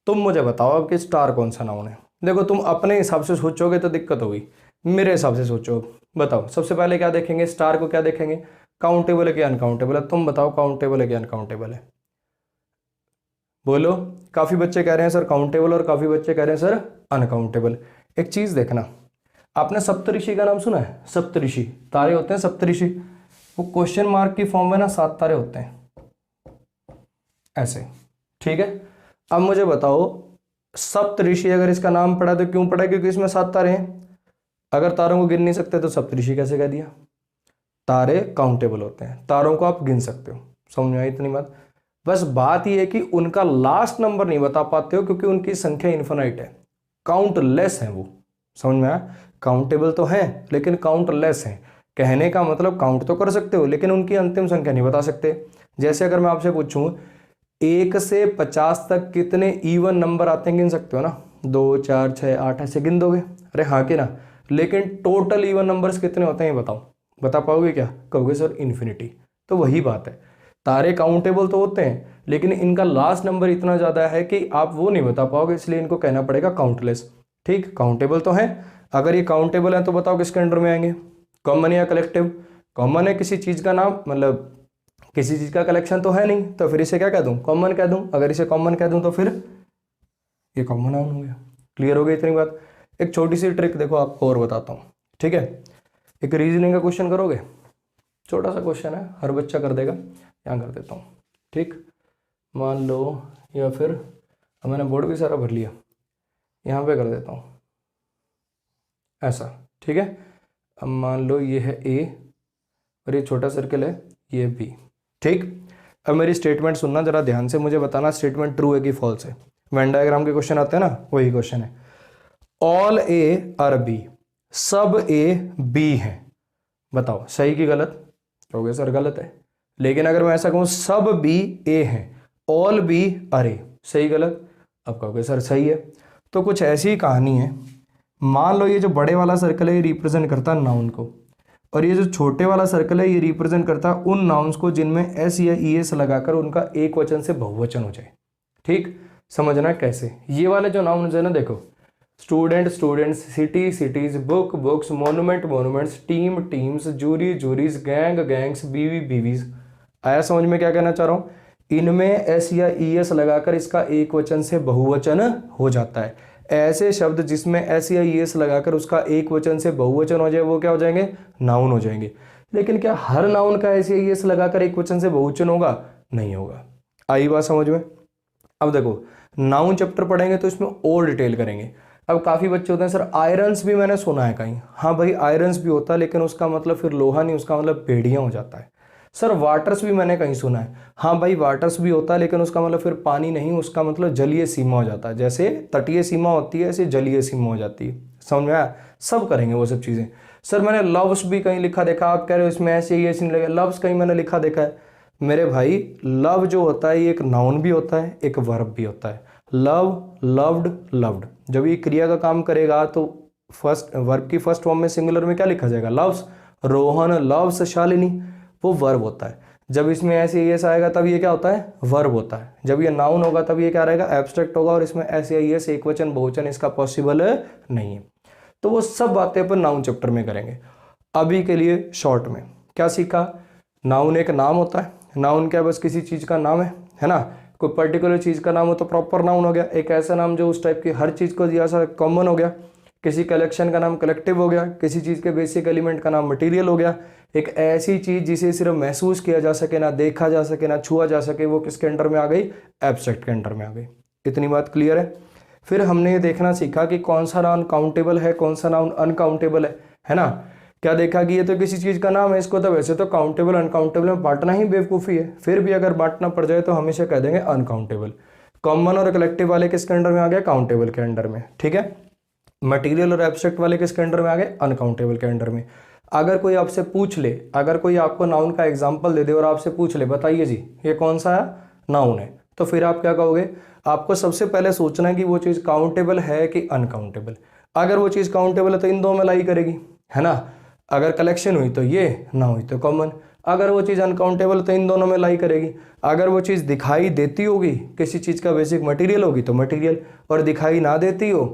तुम मुझे बताओ अब कि स्टार कौन सा नाउन है। देखो तुम अपने हिसाब से सोचोगे तो दिक्कत होगी, मेरे हिसाब से सोचो। बताओ सबसे पहले क्या देखेंगे, स्टार को क्या देखेंगे, काउंटेबल है कि अनकाउंटेबल है? तुम बताओ काउंटेबल है कि अनकाउंटेबल है? बोलो। काफ़ी बच्चे कह रहे हैं सर काउंटेबल और काफ़ी बच्चे कह रहे हैं सर अनकाउंटेबल। एक चीज़ देखना, आपने सप्तऋषि का नाम सुना है? सप्तऋषि तारे होते हैं सप्तऋषि, वो क्वेश्चन मार्क की फॉर्म में ना 7 तारे होते हैं ऐसे, ठीक है। अब मुझे बताओ सप्तऋषि अगर इसका नाम पड़ा तो क्यों पड़ा? क्योंकि इसमें 7 तारे हैं। अगर तारों को गिन नहीं सकते तो सप्तऋषि कैसे कह दिया? तारे काउंटेबल होते हैं, तारों को आप गिन सकते हो। समझ में आई इतनी बात? बस बात यह है कि उनका लास्ट नंबर नहीं बता पाते हो क्योंकि उनकी संख्या इन्फिनाइट है, काउंटलेस है वो। समझ में आया? काउंटेबल तो है लेकिन काउंटलेस है। कहने का मतलब काउंट तो कर सकते हो लेकिन उनकी अंतिम संख्या नहीं बता सकते। जैसे अगर मैं आपसे पूछूं 1 से 50 तक कितने इवन नंबर आते हैं, गिन सकते हो ना? 2 4 6 8 ऐसे गिन दोगे? अरे हाँ कि ना? लेकिन टोटल इवन नंबर्स कितने होते हैं ये बताओ, बता पाओगे क्या? कहोगे सर इन्फिनिटी। तो वही बात है, तारे काउंटेबल तो होते हैं लेकिन इनका लास्ट नंबर इतना ज़्यादा है कि आप वो नहीं बता पाओगे, इसलिए इनको कहना पड़ेगा काउंटलेस। ठीक, काउंटेबल तो है। अगर ये काउंटेबल है तो बताओ किसके अंडर में आएंगे? कॉमन या कलेक्टिव? कॉमन है किसी चीज़ का नाम, मतलब किसी चीज़ का कलेक्शन तो है नहीं, तो फिर इसे क्या कह दूँ? कॉमन कह दूँ। अगर इसे कॉमन कह दूँ तो फिर ये कॉमन नाउन हो गया। क्लियर हो गई इतनी बात? एक छोटी सी ट्रिक देखो आपको और बताता हूँ, ठीक है। एक रीजनिंग का क्वेश्चन करोगे, छोटा सा क्वेश्चन है, हर बच्चा कर देगा। यहाँ कर देता हूँ, ठीक। मान लो, या फिर अब मैंने बोर्ड भी सारा भर लिया, यहाँ पे कर देता हूँ ऐसा, ठीक है। अब मान लो ये है ए और ये छोटा सर्कल है ये बी, ठीक। अब मेरी स्टेटमेंट सुनना जरा ध्यान से, मुझे बताना स्टेटमेंट ट्रू है कि फॉल्स है। वेन डायग्राम के क्वेश्चन आते हैं ना, वही क्वेश्चन है। ऑल ए आर बी, सब ए बी है, बताओ सही कि गलत? कहोगे सर गलत है। लेकिन अगर मैं ऐसा कहूँ सब बी ए हैं, ऑल बी आर ए, सही गलत? अब कहोगे सर सही है। तो कुछ ऐसी कहानी है, मान लो ये जो बड़े वाला सर्कल है ये रिप्रेजेंट करता है नाउन को, और ये जो छोटे वाला सर्कल है ये रिप्रेजेंट करता है उन नाउन्स को जिनमें एस या ई एस लगाकर उनका एक वचन से बहुवचन हो जाए। ठीक, समझना कैसे? ये वाले जो नाउन्स है ना, देखो, student students, city cities, book books, monument monuments, team teams, jury juries, gang gangs, बीवी बीवीज। आया समझ में क्या कहना चाह रहा हूँ? इनमें एस या ई एस लगाकर इसका एक वचन से बहुवचन हो जाता है। ऐसे शब्द जिसमें एस या ई एस लगाकर उसका एक वचन से बहुवचन हो जाए वो क्या हो जाएंगे? नाउन हो जाएंगे। लेकिन क्या हर नाउन का एस या ई एस लगाकर एक वचन से बहुवचन होगा? नहीं होगा। आई बात समझ में? अब देखो, नाउन चैप्टर पढ़ेंगे तो इसमें और डिटेल करेंगे। अब काफ़ी बच्चे होते हैं सर आयरन्स भी मैंने सुना है कहीं। हाँ भाई, आयरन्स भी होता है लेकिन उसका मतलब फिर लोहा नहीं, उसका मतलब बेड़िया हो जाता है। सर वाटर्स भी मैंने कहीं सुना है। हाँ भाई, वाटर्स भी होता है लेकिन उसका मतलब फिर पानी नहीं, उसका मतलब जलीय सीमा हो जाता है। जैसे तटीय सीमा होती है ऐसे जलीय सीमा हो जाती है। समझ में आया? सब करेंगे वो सब चीज़ें। सर मैंने लव्स भी कहीं लिखा देखा, आप कह रहे हो इसमें ऐसे ही ऐसे नहीं लगे, लव्स कहीं मैंने लिखा देखा है। मेरे भाई, लव जो होता है ये एक नाउन भी होता है, एक वर्ब भी होता है। Love, loved, loved. जब ये क्रिया का काम करेगा तो फर्स्ट वर्ब की फर्स्ट फॉर्म में सिंगुलर में क्या लिखा जाएगा? लव्स। रोहन लव्स शालिनी, वो वर्ब होता है। जब इसमें ऐसे एस आएगा तब ये क्या होता है? वर्ब होता है। जब ये नाउन होगा तब ये क्या रहेगा? एब्स्ट्रैक्ट होगा, और इसमें ऐसे एस एक वचन बहुवचन इसका पॉसिबल नहीं है। तो वो सब बातें अपन नाउन चैप्टर में करेंगे। अभी के लिए शॉर्ट में क्या सीखा? नाउन एक नाम होता है। नाउन क्या? बस किसी चीज़ का नाम है ना? कोई पर्टिकुलर चीज़ का नाम हो तो प्रॉपर नाउन हो गया। एक ऐसा नाम जो उस टाइप की हर चीज़ को दिया सा कॉमन हो गया। किसी कलेक्शन का नाम कलेक्टिव हो गया। किसी चीज़ के बेसिक एलिमेंट का नाम मटेरियल हो गया। एक ऐसी चीज़ जिसे सिर्फ महसूस किया जा सके, ना देखा जा सके, ना छुआ जा सके, वो किसके अंडर में आ गई? एब्स्ट्रैक्ट के अंडर में आ गई। इतनी बात क्लियर है? फिर हमने ये देखना सीखा कि कौन सा नाउन काउंटेबल है, कौन सा नाउन अनकाउंटेबल है ना? क्या देखा कि ये तो किसी चीज़ का नाम है, इसको तो वैसे तो काउंटेबल अनकाउंटेबल में बांटना ही बेवकूफ़ी है, फिर भी अगर बांटना पड़ जाए तो हमेशा कह देंगे अनकाउंटेबल। कॉमन और कलेक्टिव वाले किसके अंडर में आ गए? काउंटेबल के अंडर में। ठीक है। मटेरियल और एब्स्ट्रैक्ट वाले किसके अंडर में आ गए? अनकाउंटेबल के अंडर में। अगर कोई आपसे पूछ ले, अगर कोई आपको नाउन का एग्जाम्पल दे दे और आपसे पूछ ले बताइए जी ये कौन सा नाउन है, तो फिर आप क्या कहोगे? आपको सबसे पहले सोचना है कि वो चीज़ काउंटेबल है कि अनकाउंटेबल। अगर वो चीज़ काउंटेबल है तो इन दो में लाई करेगी, है ना? अगर कलेक्शन हुई तो ये, ना हुई तो कॉमन। अगर वो चीज़ अनकाउंटेबल तो इन दोनों में लाई करेगी। अगर वो चीज़ दिखाई देती होगी, किसी चीज़ का बेसिक मटेरियल होगी तो मटेरियल, और दिखाई ना देती हो,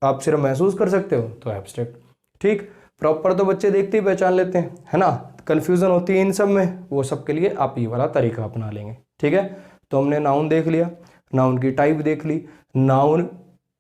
आप सिर्फ महसूस कर सकते हो, तो एब्स्ट्रैक्ट। ठीक, प्रॉपर तो बच्चे देखते ही पहचान लेते हैं, है ना? कन्फ्यूज़न होती है इन सब में, वो सब के लिए आप ये वाला तरीका अपना लेंगे। ठीक है, तो हमने नाउन देख लिया, नाउन की टाइप देख ली, नाउन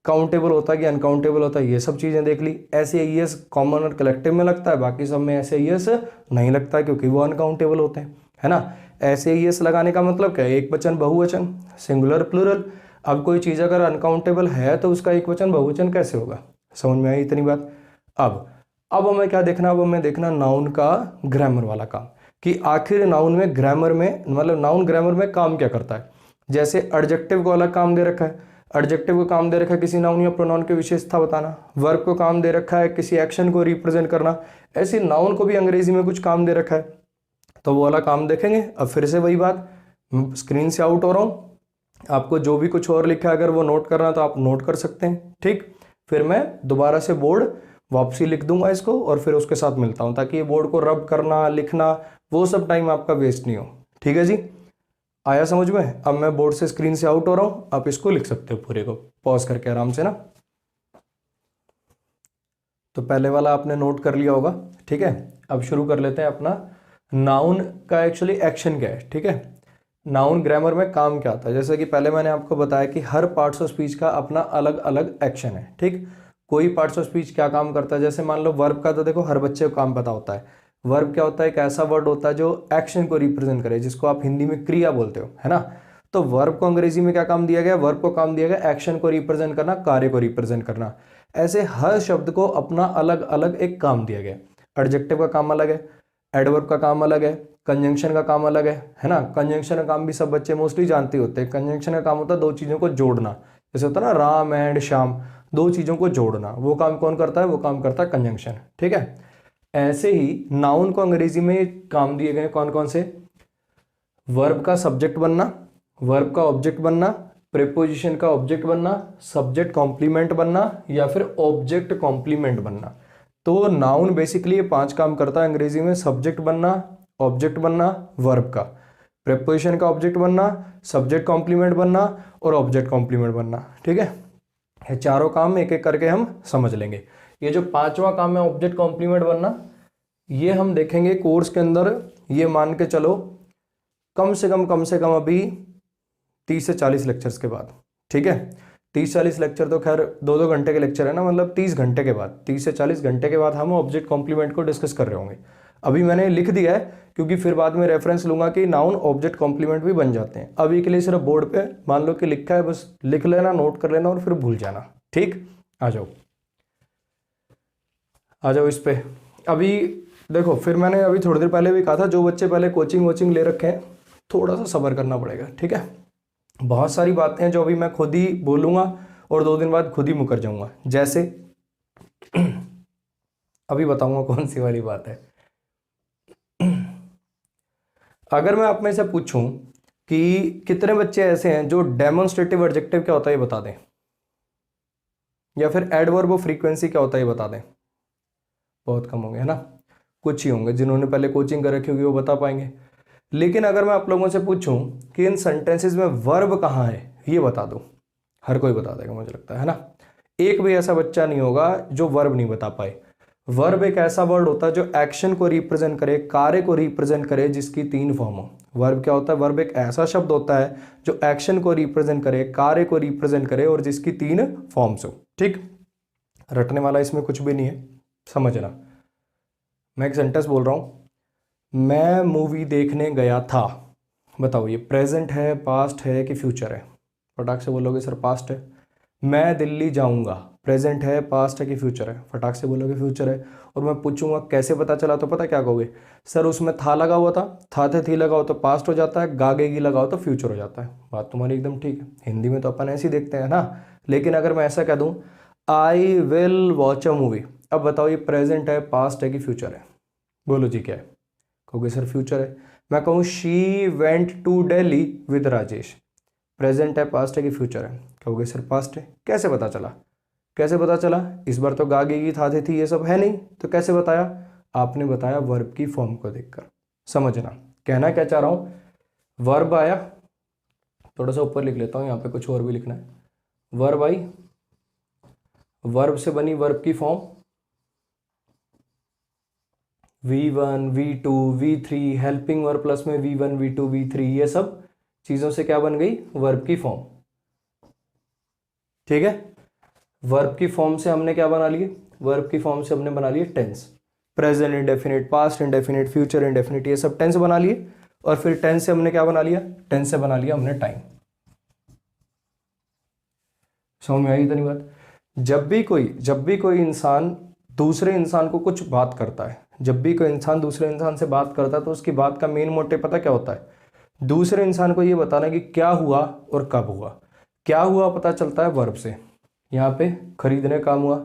काउंटेबल होता है कि अनकाउंटेबल होता है, ये सब चीज़ें देख ली। ऐसे एस कॉमन और कलेक्टिव में लगता है, बाकी सब में ऐसे एस नहीं लगता क्योंकि वो अनकाउंटेबल होते हैं, है ना। ऐसे एस लगाने का मतलब क्या है, एक वचन बहुवचन, सिंगुलर प्लूरल। अब कोई चीज़ अगर अनकाउंटेबल है तो उसका एक वचन बहुवचन कैसे होगा, समझ में आई इतनी बात। अब हमें क्या देखना, अब हमें देखना नाउन का ग्रामर वाला काम, कि आखिर नाउन में ग्रामर में मतलब नाउन ग्रामर में काम क्या करता है। जैसे एडजेक्टिव को अलग काम दे रखा है, एडजेक्टिव को काम दे रखा है किसी नाउन या प्रोनाउन की विशेषता बताना, वर्ब को काम दे रखा है किसी एक्शन को रिप्रेजेंट करना, ऐसे नाउन को भी अंग्रेजी में कुछ काम दे रखा है, तो वो वाला काम देखेंगे। अब फिर से वही बात, स्क्रीन से आउट हो रहा हूँ, आपको जो भी कुछ और लिखा है अगर वो नोट करना तो आप नोट कर सकते हैं। ठीक, फिर मैं दोबारा से बोर्ड वापसी लिख दूंगा इसको और फिर उसके साथ मिलता हूँ, ताकि ये बोर्ड को रब करना लिखना वो सब टाइम आपका वेस्ट नहीं हो। ठीक है जी, आया समझ में। अब मैं बोर्ड से स्क्रीन से आउट हो रहा हूँ, आप इसको लिख सकते हो पूरे को पॉज करके आराम से ना। तो पहले वाला आपने नोट कर लिया होगा। ठीक है, अब शुरू कर लेते हैं अपना नाउन का एक्चुअली एक्शन क्या है। ठीक है, नाउन ग्रामर में काम क्या आता है, जैसे कि पहले मैंने आपको बताया कि हर पार्ट्स ऑफ स्पीच का अपना अलग अलग एक्शन है। ठीक, कोई पार्ट्स ऑफ स्पीच क्या काम करता है, जैसे मान लो वर्ब का तो देखो हर बच्चे को काम पता होता है। वर्ब क्या होता है, एक ऐसा वर्ड होता है जो एक्शन को रिप्रेजेंट करे, जिसको आप हिंदी में क्रिया बोलते हो, है ना। तो वर्ब को अंग्रेजी में क्या काम दिया गया, वर्ब को काम दिया गया एक्शन को रिप्रेजेंट करना, कार्य को रिप्रेजेंट करना। ऐसे हर शब्द को अपना अलग अलग एक काम दिया गया। एडजेक्टिव का काम अलग है, एडवर्ब का काम अलग है, कंजंक्शन का काम अलग है ना। कंजंक्शन का काम भी सब बच्चे मोस्टली जानते होते हैं। कंजंक्शन का काम होता है दो चीजों को जोड़ना, जैसे होता है ना राम एंड श्याम, दो चीजों को जोड़ना, वो काम कौन करता है, वो काम करता है कंजंक्शन। ठीक है, ऐसे ही नाउन को अंग्रेजी में काम दिए गए कौन कौन से, वर्ब का सब्जेक्ट बनना, वर्ब का ऑब्जेक्ट बनना, प्रीपोजिशन का ऑब्जेक्ट बनना, सब्जेक्ट कॉम्प्लीमेंट बनना या फिर ऑब्जेक्ट कॉम्प्लीमेंट बनना। तो नाउन बेसिकली ये 5 काम करता है अंग्रेजी में, सब्जेक्ट बनना, ऑब्जेक्ट बनना वर्ब का, प्रीपोजिशन का ऑब्जेक्ट बनना, सब्जेक्ट कॉम्प्लीमेंट बनना और ऑब्जेक्ट कॉम्प्लीमेंट बनना। ठीक है, ये चारों काम एक एक करके हम समझ लेंगे। ये जो 5वां काम है ऑब्जेक्ट कॉम्प्लीमेंट बनना, ये हम देखेंगे कोर्स के अंदर। ये मान के चलो कम से कम अभी 30 से 40 लेक्चर्स के बाद। ठीक है, 30-40 लेक्चर तो खैर 2-2 घंटे के लेक्चर है ना, मतलब 30 घंटे के बाद, 30 से 40 घंटे के बाद हम ऑब्जेक्ट कॉम्प्लीमेंट को डिस्कस कर रहे होंगे। अभी मैंने लिख दिया है क्योंकि फिर बाद में रेफरेंस लूंगा कि नाउन ऑब्जेक्ट कॉम्प्लीमेंट भी बन जाते हैं। अभी के लिए सिर्फ बोर्ड पे मान लो कि लिखा है, बस लिख लेना, नोट कर लेना और फिर भूल जाना। ठीक, आ जाओ इस पे। अभी देखो, फिर मैंने अभी थोड़ी देर पहले भी कहा था, जो बच्चे पहले कोचिंग वोचिंग ले रखे हैं थोड़ा सा सब्र करना पड़ेगा। ठीक है, बहुत सारी बातें हैं जो अभी मैं खुद ही बोलूंगा और 2 दिन बाद खुद ही मुकर जाऊंगा। जैसे अभी बताऊंगा कौन सी वाली बात है। अगर मैं आप में से पूछूं कि कितने बच्चे ऐसे हैं जो डेमोन्स्ट्रेटिव एडजेक्टिव क्या होता है ये बता दें, या फिर एडवर्ब ऑफ फ्रीक्वेंसी क्या होता है ये बता दें। बहुत कम होंगे, है ना। कुछ ही होंगे जिन्होंने पहले कोचिंग कर रखी होगी वो बता पाएंगे। लेकिन अगर मैं आप लोगों से पूछूं कि इन सेंटेंसेस में वर्ब कहाँ है ये बता दो, हर कोई बता देगा मुझे लगता है ना। एक भी ऐसा बच्चा नहीं होगा जो वर्ब नहीं बता पाए। वर्ब एक ऐसा वर्ड होता है जो एक्शन को रिप्रेजेंट करे, कार्य को रिप्रेजेंट करे, जिसकी 3 फॉर्म हो। वर्ब क्या होता है, वर्ब एक ऐसा शब्द होता है जो एक्शन को रिप्रेजेंट करे, कार्य को रिप्रेजेंट करे और जिसकी 3 फॉर्म्स हो। ठीक, रटने वाला इसमें कुछ भी नहीं है, समझना। मैं एक सेंटेंस बोल रहा हूं, मैं मूवी देखने गया था। बताओ ये प्रेजेंट है, पास्ट है कि फ्यूचर है। फटाक से बोलोगे सर पास्ट है। मैं दिल्ली जाऊंगा, प्रेजेंट है, पास्ट है कि फ्यूचर है। फटाक से बोलोगे फ्यूचर है। और मैं पूछूंगा कैसे पता चला, तो पता क्या कहोगे, सर उसमें था लगा हुआ था थे थी लगा हो तो पास्ट हो जाता है, गागेगी लगा हो तो फ्यूचर हो जाता है। बात तुम्हारी एकदम ठीक है, हिंदी में तो अपन ऐसे ही देखते हैं ना। लेकिन अगर मैं ऐसा कह दूं I will watch a movie, अब बताओ ये प्रेजेंट है, पास्ट है कि फ्यूचर है। बोलो जी क्या है, कहोगे सर फ्यूचर है। मैं कहूँ she went to Delhi with Rajesh, present है, पास्ट है कि फ्यूचर है। कहोगे सर पास्ट है। कैसे पता चला, कैसे पता चला, इस बार तो गागेगी था थी ये सब है नहीं, तो कैसे बताया, आपने बताया वर्ब की फॉर्म को देखकर। समझना कहना क्या चाह रहा हूं, वर्ब आया, थोड़ा सा ऊपर लिख लेता हूं, यहाँ पे कुछ और भी लिखना है। वर्ब आई, वर्ब से बनी वर्ब की form, V1 V2 V3, helping verb plus में V1 V2 V3, ये सब चीज़ों से क्या बन गई, वर्ब की फॉर्म। ठीक है, वर्ब की फॉर्म से हमने क्या बना लिए, वर्ब की फॉर्म से हमने बना लिए tense, present indefinite, past indefinite, future indefinite, ये सब टेंस बना लिए। और फिर टेंस से हमने क्या बना लिया, टेंस से बना लिया हमने टाइम। समझ में आई इतनी बात। जब भी कोई इंसान दूसरे इंसान को कुछ बात करता है, जब भी कोई इंसान दूसरे इंसान से बात करता है तो उसकी बात का मेन मोटिव पता क्या होता है, दूसरे इंसान को ये बताना कि क्या हुआ और कब हुआ। क्या हुआ पता चलता है वर्ब से, यहाँ पे खरीदने काम हुआ,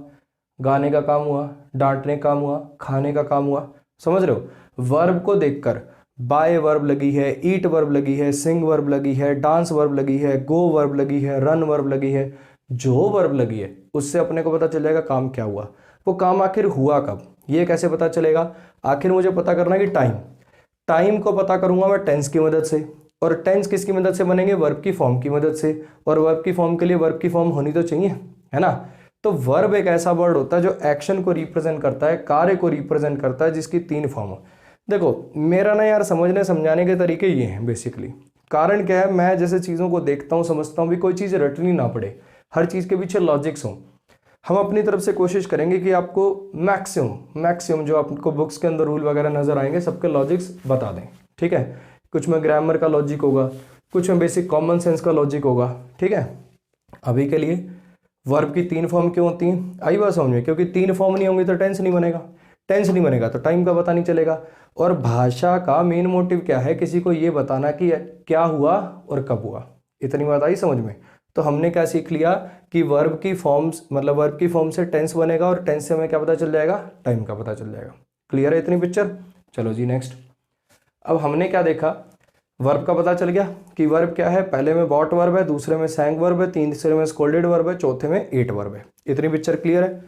गाने का काम हुआ, डांटने काम हुआ, खाने का काम हुआ। समझ रहे हो, वर्ब को देखकर बाय वर्ब लगी है, ईट वर्ब लगी है, सिंग वर्ब लगी है, डांस वर्ब लगी है, गो वर्ब लगी है, रन वर्ब लगी है, जो वर्ब लगी है उससे अपने को पता चल जाएगा काम क्या हुआ, वो काम आखिर हुआ कब। ये कैसे पता चलेगा, आखिर मुझे पता करना है कि टाइम को पता करूंगा मैं टेंस की मदद से। और टेंस किसकी मदद से बनेंगे, वर्ब की फॉर्म की मदद से। और वर्ब की फॉर्म के लिए वर्ब की फॉर्म होनी तो चाहिए, है ना। तो वर्ब एक ऐसा वर्ड होता है जो एक्शन को रिप्रेजेंट करता है, कार्य को रिप्रेजेंट करता है, जिसकी 3 फॉर्म हो। देखो मेरा ना यार समझने समझाने के तरीके ये हैं बेसिकली। कारण क्या है, मैं जैसे चीज़ों को देखता हूँ समझता हूँ भी कोई चीज़ रटनी ना पड़े, हर चीज़ के पीछे लॉजिक्स हों। हम अपनी तरफ से कोशिश करेंगे कि आपको मैक्सिमम जो आपको बुक्स के अंदर रूल वगैरह नजर आएंगे सबके लॉजिक्स बता दें। ठीक है, कुछ में ग्रामर का लॉजिक होगा, कुछ में बेसिक कॉमन सेंस का लॉजिक होगा। ठीक है, अभी के लिए वर्ब की 3 फॉर्म क्यों होती हैं, आई बात समझ में, क्योंकि 3 फॉर्म नहीं होंगी तो टेंस नहीं बनेगा, टेंस नहीं बनेगा तो टाइम का पता नहीं चलेगा। और भाषा का मेन मोटिव क्या है, किसी को ये बताना कि क्या हुआ और कब हुआ। इतनी बात आई समझ में। तो हमने क्या सीख लिया कि वर्ब की फॉर्म्स, मतलब वर्ब की फॉर्म से टेंस बनेगा और टेंस से हमें क्या पता चल जाएगा, टाइम का पता चल जाएगा। क्लियर है इतनी पिक्चर। चलो जी नेक्स्ट। अब हमने क्या देखा, वर्ब का पता चल गया कि वर्ब क्या है, पहले में बॉट वर्ब है, दूसरे में सैंग वर्ब है, तीसरे में स्कोल्डेड वर्ब है, चौथे में एट वर्ब है। इतनी पिक्चर क्लियर है।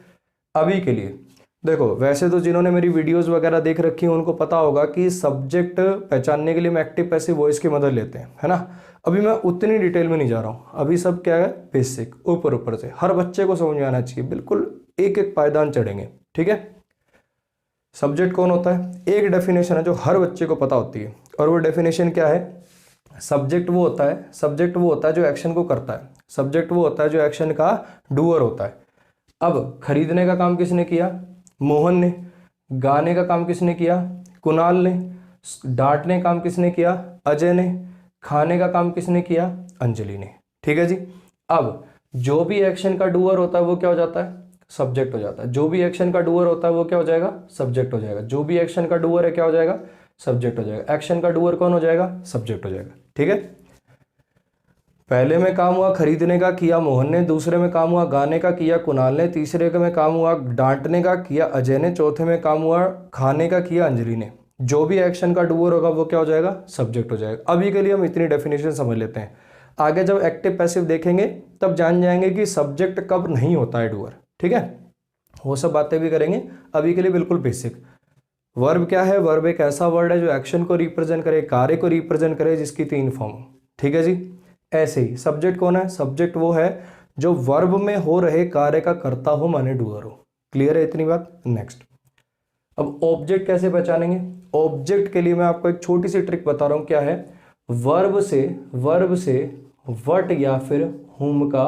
अभी के लिए देखो, वैसे तो जिन्होंने मेरी वीडियोस वगैरह देख रखी है उनको पता होगा कि सब्जेक्ट पहचानने के लिए हम एक्टिव पैसिव वॉइस की मदद लेते हैं, है ना। अभी मैं उतनी डिटेल में नहीं जा रहा हूँ, अभी सब क्या है बेसिक, ऊपर ऊपर से हर बच्चे को समझ में आना चाहिए, बिल्कुल एक एक पायदान चढ़ेंगे। ठीक है, सब्जेक्ट कौन होता है, एक डेफिनेशन है जो हर बच्चे को पता होती है, और वो डेफिनेशन क्या है, सब्जेक्ट वो होता है जो एक्शन को करता है, सब्जेक्ट वो होता है जो एक्शन का डूअर होता है। अब खरीदने का काम किसने किया, मोहन ने। गाने का काम किसने किया, कुणाल ने। डांटने का काम किसने किया, अजय ने। खाने का काम किसने किया, अंजलि ने। ठीक है जी। अब जो भी एक्शन का डूअर होता है वो क्या हो जाता है, सब्जेक्ट हो जाता है। जो भी एक्शन का डूअर होता है वो क्या हो जाएगा, सब्जेक्ट हो जाएगा। जो भी एक्शन का डूअर है क्या हो जाएगा, सब्जेक्ट हो जाएगा। एक्शन का डूअर कौन हो जाएगा, सब्जेक्ट हो जाएगा। ठीक है, पहले में काम हुआ खरीदने का, किया मोहन ने। दूसरे में काम हुआ गाने का, किया कुणाल ने। तीसरे में काम हुआ डांटने का, किया अजय ने। चौथे में काम हुआ खाने का, किया अंजलि ने। जो भी एक्शन का डूअर होगा वो क्या हो जाएगा, सब्जेक्ट हो जाएगा। अभी के लिए हम इतनी डेफिनेशन समझ लेते हैं, आगे जब एक्टिव पैसिव देखेंगे तब जान जाएंगे कि सब्जेक्ट कब नहीं होता है डूअर। ठीक है, वो सब बातें भी करेंगे। अभी के लिए बिल्कुल बेसिक, वर्ब क्या है, वर्ब एक ऐसा वर्ड है जो एक्शन को रिप्रेजेंट करे, कार्य को रिप्रेजेंट करे, जिसकी 3 फॉर्म। ठीक है जी। ऐसे ही सब्जेक्ट कौन है, सब्जेक्ट वो है जो वर्ब में हो रहे कार्य का कर्ता हो, माने डूअर हो। क्लियर है इतनी बात। नेक्स्ट, अब ऑब्जेक्ट कैसे पहचानेंगे। ऑब्जेक्ट के लिए मैं आपको एक छोटी सी ट्रिक बता रहा हूं, क्या है, वर्ब से वट या फिर हुम का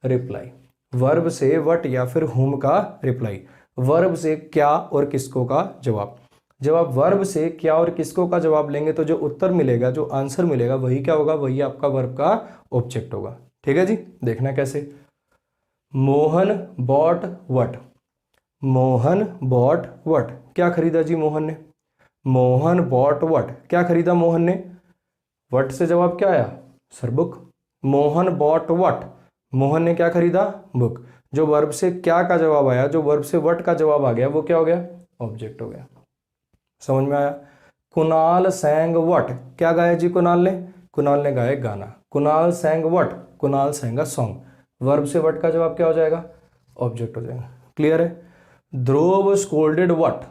रिप्लाई, वर्ब से वट या फिर हुम का रिप्लाई, वर्ब से क्या और किसको का जवाब। जब आप वर्ब से क्या और किसको का जवाब लेंगे तो जो उत्तर मिलेगा, जो आंसर मिलेगा, वही क्या होगा, वही आपका वर्ब का ऑब्जेक्ट होगा। ठीक है जी, देखना कैसे। Mohan bought what, Mohan bought what, क्या खरीदा जी मोहन ने, मोहन बॉट वट, क्या खरीदा मोहन ने। वट से जवाब क्या आया, sir book. Mohan bought what, Mohan ने क्या खरीदा, बुक। जो वर्ब से क्या का जवाब आया, जो वर्ब से वट का जवाब आ गया, वो क्या हो गया, ऑब्जेक्ट हो गया। समझ में आया। कुणाल सैंग वट, क्या गाया जी कुणाल ने गाया गाना। Kunal सैंग what, Kunal सैंग a song. Verb से वट का जवाब क्या हो जाएगा, ऑब्जेक्ट हो जाएगा। क्लियर है। ध्रुव स्कोल्डेड वट,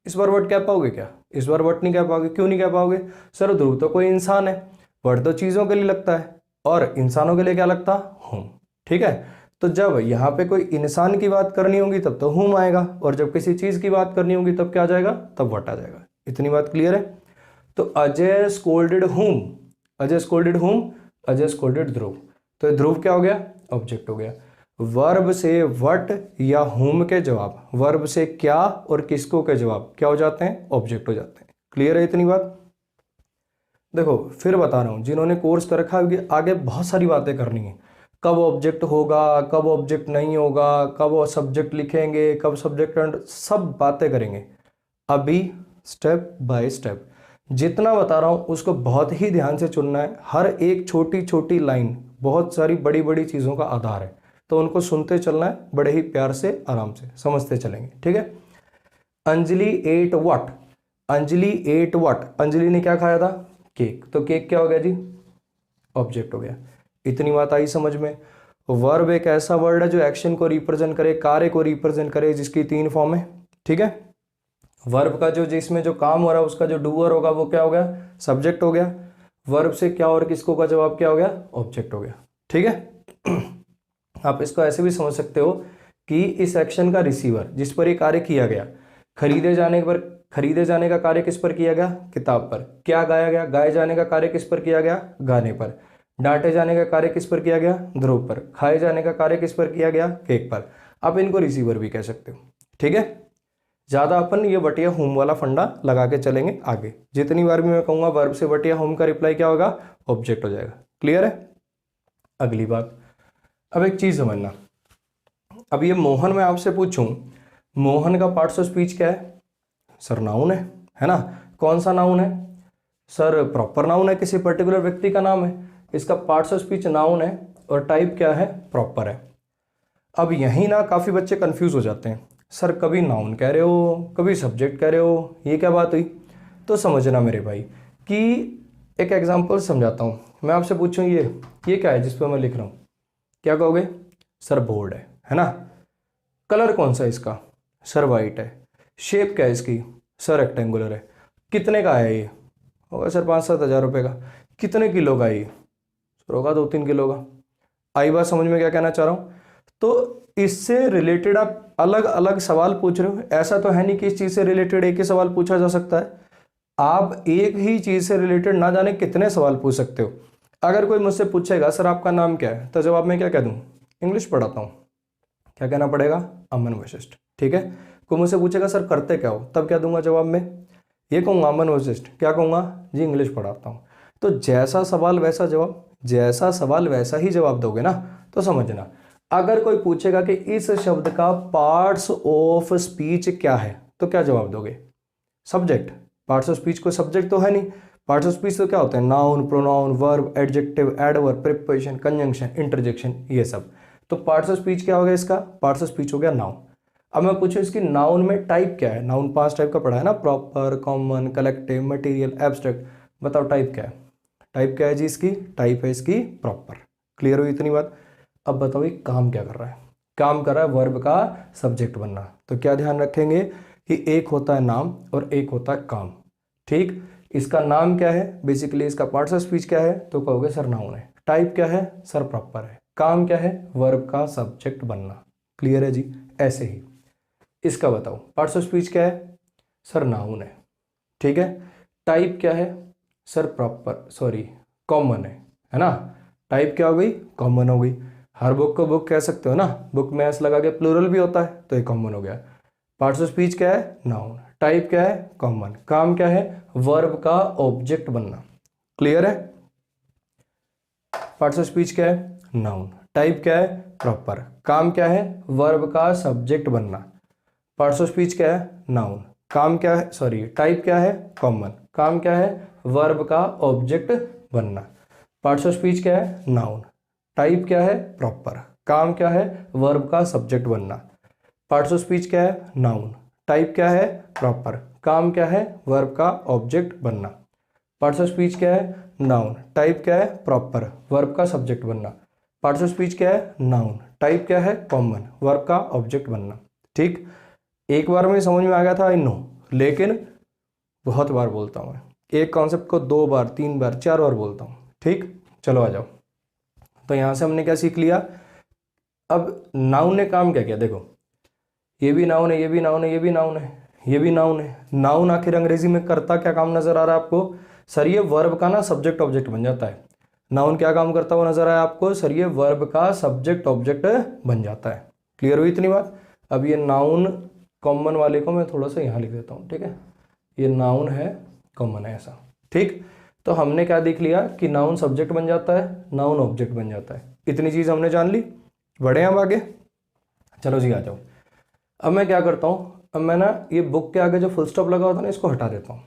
इस बार वट कह पाओगे क्या, इस बार वट नहीं कह पाओगे। क्यों नहीं कह पाओगे, सर ध्रुव तो कोई इंसान है, वट तो चीजों के लिए लगता है और इंसानों के लिए क्या लगता, हूं। ठीक है, तो जब यहाँ पे कोई इंसान की बात करनी होगी तब तो whom आएगा, और जब किसी चीज़ की बात करनी होगी तब क्या आ जाएगा, तब what आ जाएगा। इतनी बात क्लियर है। तो Ajay scolded whom, Ajay scolded whom, Ajay scolded Dhruv. तो ध्रुव क्या हो गया, ऑब्जेक्ट हो गया। वर्ब से वट या whom के जवाब, वर्ब से क्या और किसको के जवाब क्या हो जाते हैं, ऑब्जेक्ट हो जाते हैं। क्लियर है इतनी बात। देखो फिर बता रहा हूँ, जिन्होंने कोर्स कर रखा है आगे बहुत सारी बातें करनी है, कब ऑब्जेक्ट होगा, कब ऑब्जेक्ट नहीं होगा, कब सब्जेक्ट लिखेंगे, कब सब्जेक्ट, सब बातें करेंगे। अभी स्टेप बाय स्टेप जितना बता रहा हूँ उसको बहुत ही ध्यान से चुनना है। हर एक छोटी छोटी लाइन बहुत सारी बड़ी बड़ी चीज़ों का आधार है, तो उनको सुनते चलना है, बड़े ही प्यार से आराम से समझते चलेंगे, ठीक है। Anjali at what, Anjali at what, Anjali ने क्या खाया था, केक। तो केक क्या हो गया जी, ऑब्जेक्ट हो गया। इतनी बात आई समझ में। वर्ब एक ऐसा वर्ड है जो एक्शन को रिप्रेजेंट करे, कार्य को रिप्रेजेंट करे, जिसकी 3 फॉर्म है, ठीक है। वर्ब का जो जिसमें जो काम हो रहा है उसका जो डूअर होगा वो क्या हो गया, सब्जेक्ट हो गया। वर्ब से क्या और किसको का जवाब क्या हो गया, ऑब्जेक्ट हो गया, ठीक है। आप इसको ऐसे भी समझ सकते हो कि इस एक्शन का रिसीवर जिस पर ये कार्य किया गया, खरीदे जाने पर, खरीदे जाने का कार्य किस पर किया गया, किताब पर। क्या गाया गया, गाए जाने का कार्य किस पर किया गया, गाने पर। डांटे जाने का कार्य किस पर किया गया, ध्रुव पर। खाए जाने का कार्य किस पर किया गया, केक पर। आप इनको रिसीवर भी कह सकते हो, ठीक है। ज्यादा अपन ये वटिया होम वाला फंडा लगा के चलेंगे आगे। जितनी बार भी मैं कहूंगा वर्ब से वटिया होम का रिप्लाई क्या होगा, ऑब्जेक्ट हो जाएगा। क्लियर है। अगली बात, अब एक चीज समझना, अब ये मोहन मैं आपसे पूछूं, मोहन का पार्ट्स ऑफ स्पीच क्या है, सर नाउन है ना। कौन सा नाउन है, सर प्रॉपर नाउन है, किसी पर्टिकुलर व्यक्ति का नाम है। इसका पार्ट्स ऑफ स्पीच नाउन है और टाइप क्या है, प्रॉपर है। अब यहीं ना काफ़ी बच्चे कंफ्यूज हो जाते हैं, सर कभी नाउन कह रहे हो, कभी सब्जेक्ट कह रहे हो, ये क्या बात हुई। तो समझना मेरे भाई कि एक एग्जांपल समझाता हूँ। मैं आपसे पूछूं ये क्या है जिस पर मैं लिख रहा हूँ, क्या कहोगे, सर बोर्ड है ना। कलर कौन सा है इसका, सर वाइट है। शेप क्या है इसकी, सर रेक्टेंगुलर है। कितने का है ये, होगा सर 5-7 हज़ार रुपये का। कितने किलो का ये, सर होगा 2-3 किलो का। आई बात समझ में क्या कहना चाह रहा हूँ। तो इससे रिलेटेड आप अलग अलग सवाल पूछ रहे हो, ऐसा तो है नहीं कि इस चीज़ से रिलेटेड एक ही सवाल पूछा जा सकता है। आप एक ही चीज़ से रिलेटेड ना जाने कितने सवाल पूछ सकते हो। अगर कोई मुझसे पूछेगा सर आपका नाम क्या है, तो जवाब में क्या कह दूँ, इंग्लिश पढ़ाता हूँ, क्या कहना पड़ेगा, अमन वशिष्ठ, ठीक है। कोई मुझसे पूछेगा सर करते क्या हो, तब क्या दूंगा जवाब में, ये कहूँगा अमन वशिष्ठ, क्या कहूँगा जी इंग्लिश पढ़ाता हूँ। तो जैसा सवाल वैसा जवाब, जैसा सवाल वैसा ही जवाब दोगे ना। तो समझना, अगर कोई पूछेगा कि इस शब्द का पार्ट्स ऑफ स्पीच क्या है, तो क्या जवाब दोगे, सब्जेक्ट। पार्ट्स ऑफ स्पीच कोई सब्जेक्ट तो है नहीं। पार्ट्स ऑफ स्पीच तो क्या होते हैं, noun, pronoun, verb, adjective, adverb, preposition, conjunction, interjection, ये सब। तो पार्ट्स ऑफ स्पीच क्या हो गया इसका, पार्ट्स ऑफ स्पीच हो गया नाउन। अब मैं पूछूं इसकी नाउन में टाइप क्या है, नाउन 5 टाइप का पढ़ा है ना, proper, common, collective, material, abstract. बताओ टाइप क्या है, टाइप क्या है जी इसकी, टाइप है इसकी प्रॉपर। क्लियर हुई इतनी बात। अब बताओ ये काम क्या कर रहा है, काम कर रहा है वर्ब का सब्जेक्ट बनना। तो क्या ध्यान रखेंगे कि एक होता है नाम और एक होता है काम, ठीक। इसका नाम क्या है, बेसिकली इसका पार्ट्स ऑफ स्पीच क्या है, तो कहोगे सर नाउन है। टाइप क्या है, सर प्रॉपर है। काम क्या है, वर्ब का सब्जेक्ट बनना। क्लियर है जी। ऐसे ही इसका बताओ, पार्ट्स ऑफ स्पीच क्या है, सर नाउन है, ठीक है। टाइप क्या है, सर प्रॉपर, सॉरी कॉमन है ना। टाइप क्या हो गई, कॉमन हो गई। हर बुक को बुक कह सकते हो ना, बुक में एस लगा के प्लूरल भी होता है, तो ये कॉमन हो गया। पार्ट्स ऑफ स्पीच क्या है, नाउन। टाइप क्या है, कॉमन। काम क्या है, वर्ब का ऑब्जेक्ट बनना। क्लियर है। पार्ट्स ऑफ स्पीच क्या है, नाउन। टाइप क्या है, प्रॉपर। काम क्या है, वर्ब का सब्जेक्ट बनना। पार्ट्स ऑफ स्पीच क्या है, नाउन। काम क्या है, सॉरी टाइप क्या है, कॉमन। काम क्या है, वर्ब का ऑब्जेक्ट बनना। पार्ट्स ऑफ स्पीच क्या है, नाउन। टाइप क्या है, प्रॉपर। काम क्या है, वर्ब का सब्जेक्ट बनना। पार्ट्स ऑफ स्पीच क्या है, नाउन। टाइप क्या है, प्रॉपर। काम क्या है, वर्ब का ऑब्जेक्ट बनना। पार्ट्स ऑफ स्पीच क्या है, नाउन। टाइप क्या है, प्रॉपर। वर्ब का सब्जेक्ट बनना। पार्ट्स ऑफ स्पीच क्या है, नाउन। टाइप क्या है, कॉमन। वर्ब का ऑब्जेक्ट बनना। ठीक, एक बार में समझ में आ गया था, आई नो, लेकिन बहुत बार बोलता हूँ मैं एक कॉन्सेप्ट को 2 बार 3 बार 4 बार बोलता हूँ। ठीक, चलो आ जाओ। तो यहाँ से हमने क्या सीख लिया, अब नाउन ने काम क्या किया, देखो ये भी नाउन है, ये भी नाउन है, ये भी नाउन है, ये भी नाउन है। नाउन आखिर अंग्रेजी में करता क्या काम नजर आ रहा है आपको सर, ये वर्ब का ना सब्जेक्ट ऑब्जेक्ट बन जाता है। नाउन क्या काम करता हुआ नजर आया आपको सर, ये वर्ब का सब्जेक्ट ऑब्जेक्ट बन जाता है। क्लियर हुई इतनी बात। अब ये नाउन कॉमन वाले को मैं थोड़ा सा यहाँ लिख देता हूँ, ठीक है, ये नाउन है, कॉमन है ऐसा, ठीक। तो हमने क्या देख लिया कि नाउन सब्जेक्ट बन जाता है, नाउन ऑब्जेक्ट बन जाता है, इतनी चीज हमने जान ली। बढ़े हम आगे, चलो जी आ जाओ। अब मैं क्या करता हूँ, अब मैं ना ये बुक के आगे जो फुल स्टॉप लगा होता है ना, इसको हटा देता हूँ